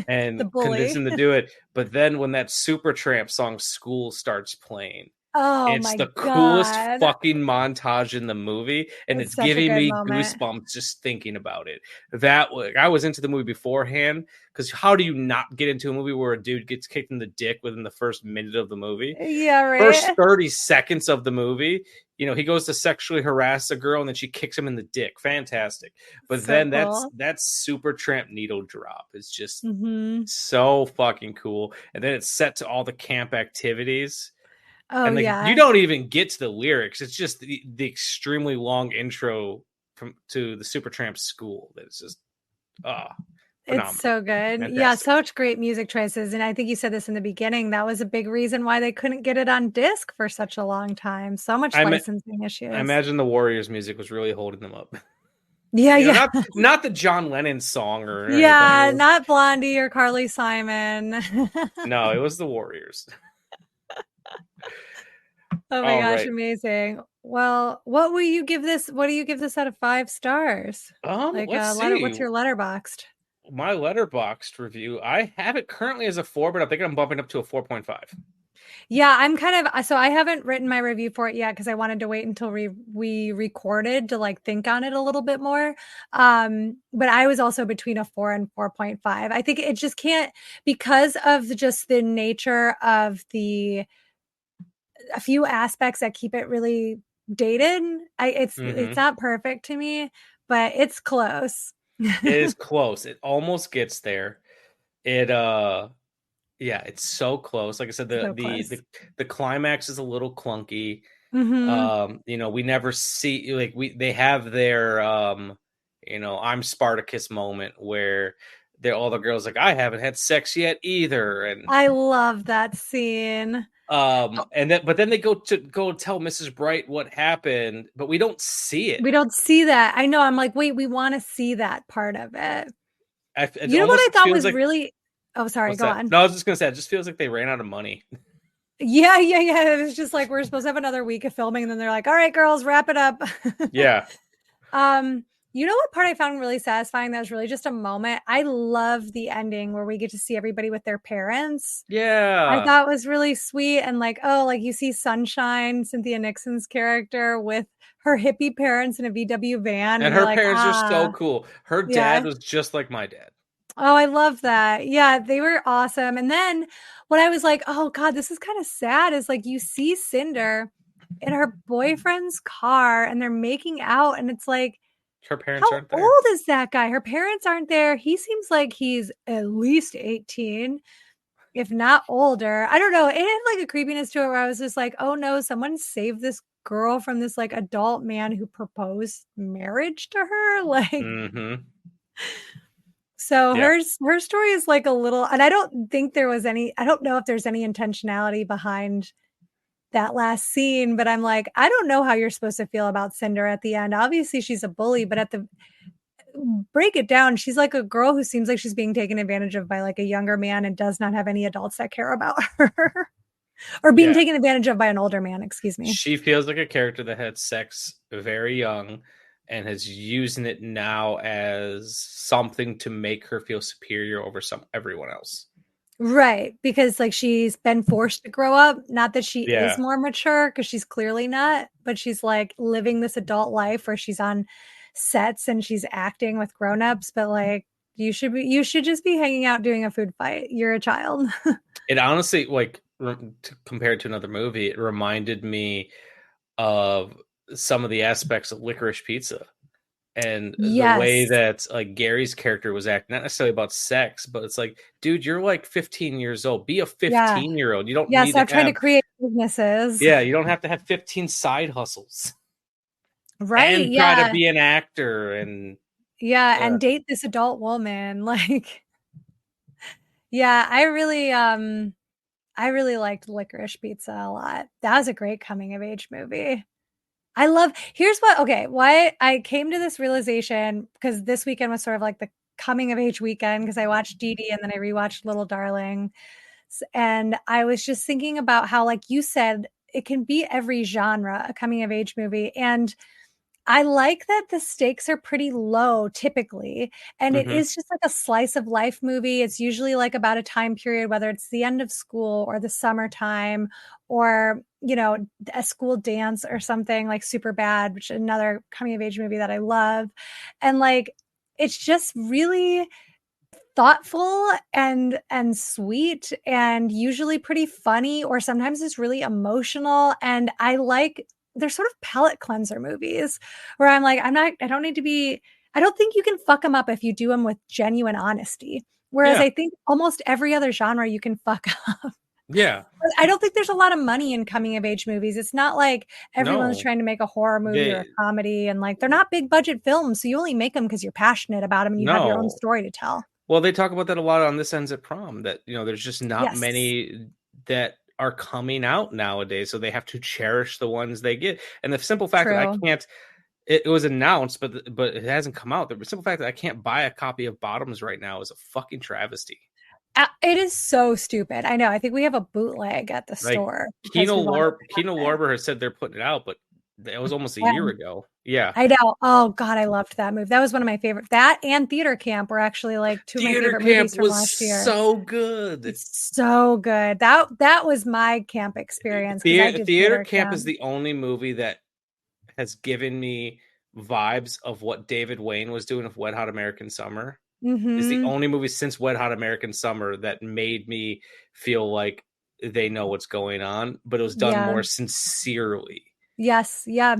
and convincing them to do it. But then when that Supertramp song School starts playing, it's the coolest fucking montage in the movie, and it's giving me goosebumps just thinking about it. I was into the movie beforehand, because how do you not get into a movie where a dude gets kicked in the dick within the first minute of the movie? Yeah, right. First 30 seconds of the movie, he goes to sexually harass a girl and then she kicks him in the dick. Fantastic. But then cool. that's Supertramp needle drop. It's just so fucking cool. And then it's set to all the camp activities. Oh, and yeah. You don't even get to the lyrics. It's just the extremely long intro to the Supertramp school. That's just phenomenal. It's so good. Fantastic. Yeah, such great music choices. And I think you said this in the beginning. That was a big reason why they couldn't get it on disc for such a long time. So much licensing issues. I imagine the Warriors music was really holding them up. Yeah. Not the John Lennon song or anything. Yeah, not Blondie or Carly Simon. No, it was the Warriors. Oh my gosh, amazing. Well, what do you give this out of 5 stars? Let's see. What's your letterboxed? My letterboxed review, I have it currently as a 4, but I think I'm bumping up to a 4.5. Yeah, I'm so I haven't written my review for it yet because I wanted to wait until we recorded to like think on it a little bit more. But I was also between a 4 and 4.5. I think it just can't, because of just the nature of a few aspects that keep it really dated. It's not perfect to me, but it's close. It is close. It almost gets there. Yeah, it's so close. Like I said, So close. the climax is a little clunky. Mm-hmm. We never see like they have their I'm Spartacus moment where they're all the girls like, I haven't had sex yet either, and I love that scene. but then they go tell Mrs. Bright what happened, but we don't see it. We don't see that. I know. I'm like, wait, we want to see that part of it. It You know what I almost thought feels was like, really. Oh, sorry. what's Go that? on. No, I was just gonna say, it just feels like they ran out of money. Yeah. It was just like we're supposed to have another week of filming, and then they're like, "All right, girls, wrap it up." Yeah. You know what part I found really satisfying? That was really just a moment. I love the ending where we get to see everybody with their parents. I Yeah. thought was really sweet, and like, oh, like you see Sunshine, Cynthia Nixon's character, with her hippie parents in a VW van, And you're her like, parents are so ah, cool. Her yeah. dad was just like my dad. Oh, I love that. Yeah, they were awesome. And then what I was like, oh God, this is kind of sad is like you see Cinder in her boyfriend's car and they're making out, and it's like, Her parents how aren't there. old is that guy? Her parents aren't there. He seems like he's at least 18, if not older. I don't know. It had like a creepiness to it where I was just like, oh no, someone saved this girl from this like adult man who proposed marriage to her. Like, Mm-hmm. so Yeah. her story is like a little, and I don't think there was any, I don't know if there's any intentionality behind that last scene, but I'm like, I don't know how you're supposed to feel about Cinder at the end. Obviously she's a bully, but at the break it down, she's like a girl who seems like she's being taken advantage of by like a younger man and does not have any adults that care about her. Or being taken advantage of by an older man, excuse me. She feels like a character that had sex very young and is using it now as something to make her feel superior over everyone else. Right, because like she's been forced to grow up. Not that she Yeah. is more mature, because she's clearly not, but she's like living this adult life where she's on sets and she's acting with grown-ups, but like you should just be hanging out doing a food fight. You're a child. It honestly, like, compared to another movie, it reminded me of some of the aspects of Licorice Pizza. And the way Yes. that like Gary's character was acting, not necessarily about sex, but it's like, dude, you're like 15 years old. Be a 15-year-old. You don't need stop to trying have, to create businesses. yeah, you don't have to have 15 side hustles. Right. And try to be an actor and and date this adult woman. Like, yeah, I really liked Licorice Pizza a lot. That was a great coming of age movie. Why I came to this realization, because this weekend was sort of like the coming of age weekend, because I watched Dee Dee and then I rewatched Little Darling. And I was just thinking about how, like you said, it can be every genre, a coming of age movie. And I like that the stakes are pretty low typically. And it is just like a slice of life movie. It's usually like about a time period, whether it's the end of school or the summertime or, a school dance or something like Super Bad, which is another coming of age movie that I love. And like, it's just really thoughtful and sweet and usually pretty funny, or sometimes it's really emotional. And they're sort of palate cleanser movies where I'm like, I don't think you can fuck them up if you do them with genuine honesty. Whereas I think almost every other genre you can fuck up. yeah. I don't think there's a lot of money in coming of age movies. It's not like everyone's trying to make a horror movie or a comedy, and like they're not big budget films. So you only make them because you're passionate about them and you have your own story to tell. Well, they talk about that a lot on This Ends at Prom, that, there's just not many that are coming out nowadays. So they have to cherish the ones they get. And the simple fact that I can't, it was announced, but it hasn't come out. The simple fact that I can't buy a copy of Bottoms right now is a fucking travesty. It is so stupid. I know. I think we have a bootleg at the store. Kino Lorber has said they're putting it out, but that was almost a year ago. Yeah. I know. Oh God, I loved that movie. That was one of my favorite. That and Theater Camp were actually like two of my favorite movies from last year. So good. It's so good. That was my camp experience. Theater Camp is the only movie that has given me vibes of what David Wayne was doing with Wet Hot American Summer. It's the only movie since Wet Hot American Summer that made me feel like they know what's going on, but it was done more sincerely. Yes. Yeah.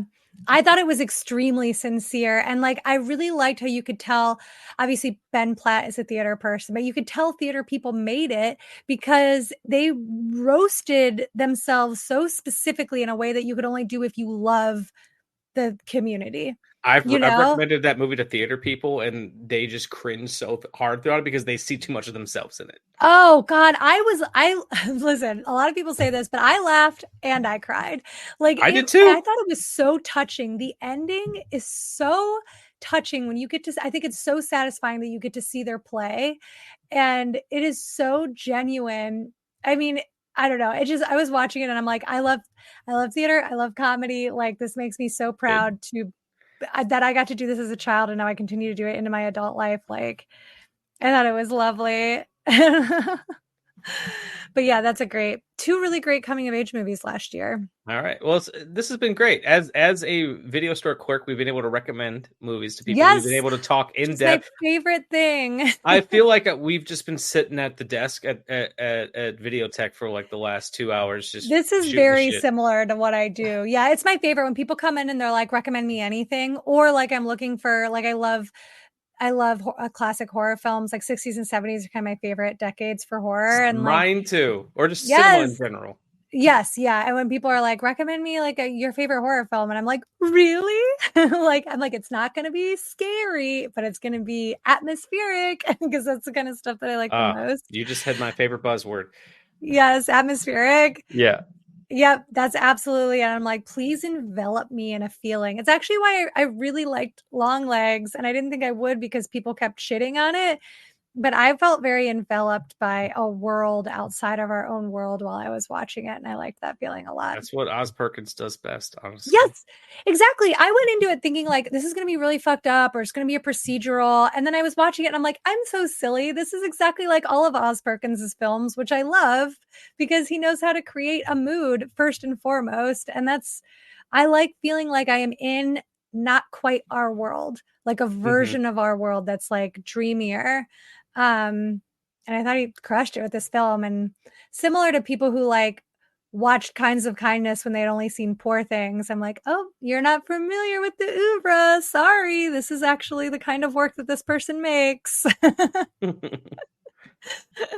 I thought it was extremely sincere. And like, I really liked how you could tell, obviously, Ben Platt is a theater person, but you could tell theater people made it because they roasted themselves so specifically in a way that you could only do if you love the community. I've You know? recommended that movie to theater people, and they just cringe so hard throughout it because they see too much of themselves in it. Oh God, I listen, a lot of people say this, but I laughed and I cried. Like I it, did too. I thought it was so touching. The ending is so touching when you get to, I think it's so satisfying that you get to see their play. And it is so genuine. I mean, I don't know. It just, I was watching it and I'm like, I love theater. I love comedy. Like this makes me so proud that I got to do this as a child and now I continue to do it into my adult life. Like, I thought it was lovely. But yeah, that's two really great coming of age movies last year. All right. Well, this has been great. As a video store clerk, we've been able to recommend movies to people. Yes, we've been able to talk in it's depth. my favorite thing. I feel like we've just been sitting at the desk at Videotech for like the last 2 hours. This is very similar to what I do. Yeah, it's my favorite when people come in and they're like, recommend me anything, or like I'm looking for like I love classic horror films. Like 60s and 70s are kind of my favorite decades for horror. And mine too, or just cinema in general. Yes, yeah. And when people are like, recommend me like your favorite horror film, and I'm like, really? Like, I'm like, it's not going to be scary, but it's going to be atmospheric because that's the kind of stuff that I like the most. You just had my favorite buzzword. Yes, atmospheric. Yeah. Yep, that's absolutely. And I'm like, please envelop me in a feeling. It's actually why I really liked Long Legs, and I didn't think I would because people kept shitting on it. But I felt very enveloped by a world outside of our own world while I was watching it. And I liked that feeling a lot. That's what Oz Perkins does best, honestly. Yes, exactly. I went into it thinking like, this is going to be really fucked up or it's going to be a procedural. And then I was watching it and I'm like, I'm so silly. This is exactly like all of Oz Perkins's films, which I love because he knows how to create a mood first and foremost. And I like feeling like I am in not quite our world, like a version of our world that's like dreamier. And I thought he crushed it with this film. And similar to people who like watched Kinds of Kindness when they'd only seen Poor Things, I'm like, oh, you're not familiar with the oeuvre. Sorry, this is actually the kind of work that this person makes.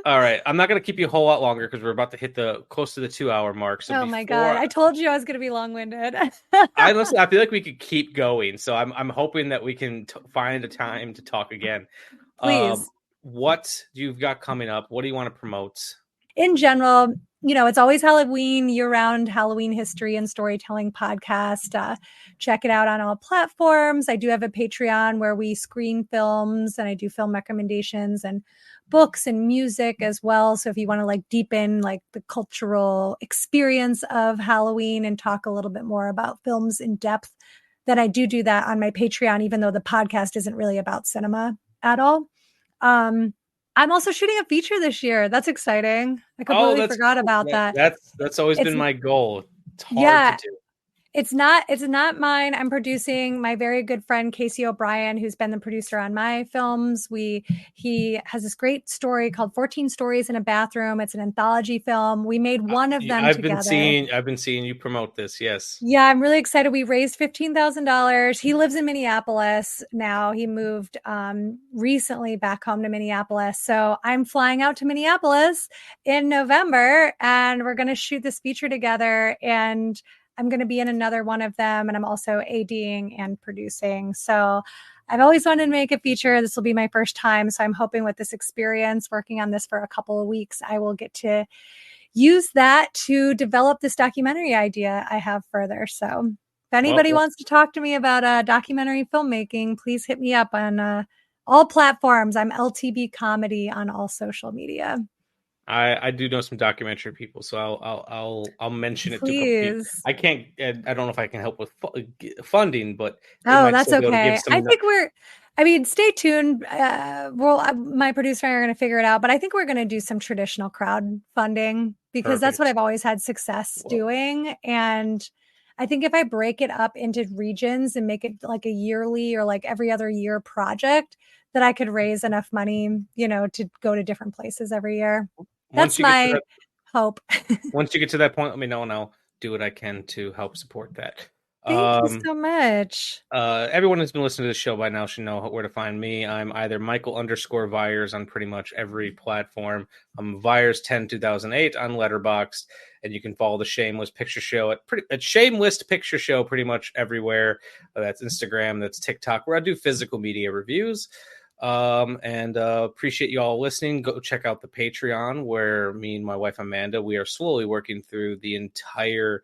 All right, I'm not going to keep you a whole lot longer because we're about to hit close to the 2-hour mark. So my God, I told you I was going to be long-winded. I feel like we could keep going. So I'm hoping that we can find a time to talk again. Please. What you've got coming up? What do you want to promote? In general, it's always Halloween, year-round Halloween history and storytelling podcast. Check it out on all platforms. I do have a Patreon where we screen films and I do film recommendations and books and music as well. So if you want to like deepen like the cultural experience of Halloween and talk a little bit more about films in depth, then I do that on my Patreon, even though the podcast isn't really about cinema at all. I'm also shooting a feature this year. That's exciting. I completely forgot about that. That's always been my goal. It's hard to do. It's not mine. I'm producing my very good friend Casey O'Brien, who's been the producer on my films. He has this great story called 14 Stories in a Bathroom. It's an anthology film. We made one of them together. I've been seeing you promote this. Yes. Yeah, I'm really excited. We raised $15,000. He lives in Minneapolis now. He moved recently back home to Minneapolis. So I'm flying out to Minneapolis in November and we're going to shoot this feature together, and I'm going to be in another one of them, and I'm also ADing and producing. So I've always wanted to make a feature. This will be my first time. So I'm hoping with this experience working on this for a couple of weeks, I will get to use that to develop this documentary idea I have further. So if anybody wants to talk to me about documentary filmmaking, please hit me up on all platforms. I'm LTB Comedy on all social media. I do know some documentary people, so I'll mention it to people. I can't. I don't know if I can help with funding, but that's okay. I think stay tuned. My producer and I are going to figure it out, but I think we're going to do some traditional crowdfunding because that's what I've always had success doing. And I think if I break it up into regions and make it like a yearly or like every other year project, that I could raise enough money, to go to different places every year. That's my hope. Once you get to that point, let me know and I'll do what I can to help support that. Thank you so much. Everyone who's been listening to the show by now should know where to find me. I'm either Michael_Viers on pretty much every platform. I'm Viers102008 on Letterboxd, and you can follow the Shameless Picture Show at Shameless Picture Show pretty much everywhere. That's Instagram, that's TikTok, where I do physical media reviews. And appreciate you all listening. Go check out the Patreon, where me and my wife Amanda, we are slowly working through the entire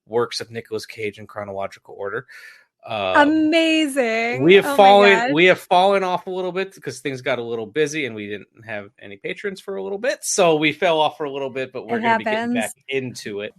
works of Nicolas Cage in chronological order. Amazing. We have fallen off a little bit because things got a little busy and we didn't have any patrons for a little bit, so we fell off for a little bit, but we're going to be getting back into it.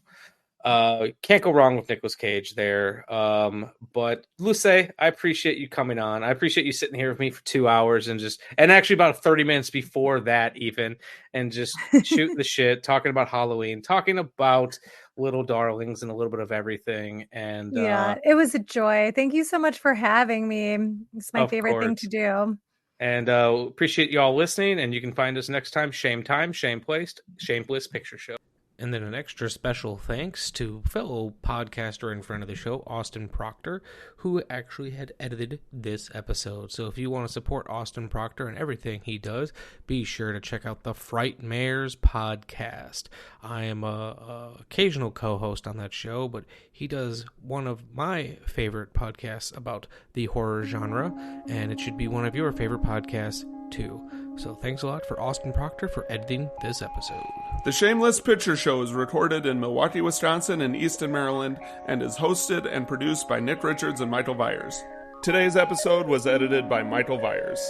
Can't go wrong with Nicolas Cage there. But Lucé, I appreciate you coming on. I appreciate you sitting here with me for 2 hours and actually about 30 minutes before that even, and just shooting the shit, talking about Halloween, talking about Little Darlings and a little bit of everything. And it was a joy. Thank you so much for having me. It's my favorite thing to do. And appreciate you all listening, and you can find us next time. Shame Placed, Shameless Picture Show. And then an extra special thanks to fellow podcaster and friend of the show, Austin Proctor, who actually had edited this episode. So if you want to support Austin Proctor and everything he does, be sure to check out the Frightmares podcast. I am a occasional co-host on that show, but he does one of my favorite podcasts about the horror genre, and it should be one of your favorite podcasts too. So thanks a lot for Austin Proctor for editing this episode. The Shameless Picture Show is recorded in Milwaukee, Wisconsin and Easton, Maryland, and is hosted and produced by Nick Richards and Michael Viers. Today's episode was edited by Michael Viers.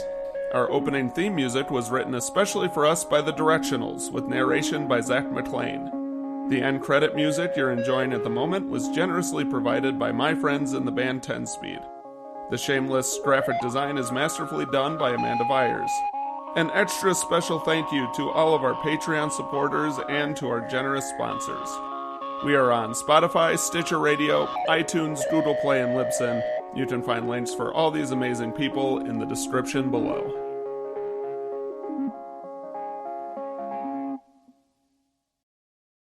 Our opening theme music was written especially for us by The Directionals, with narration by Zach McClain. The end credit music you're enjoying at the moment was generously provided by my friends in the band 10 Speed. The Shameless graphic design is masterfully done by Amanda Viers. An extra special thank you to all of our Patreon supporters and to our generous sponsors. We are on Spotify, Stitcher Radio, iTunes, Google Play, and Libsyn. You can find links for all these amazing people in the description below.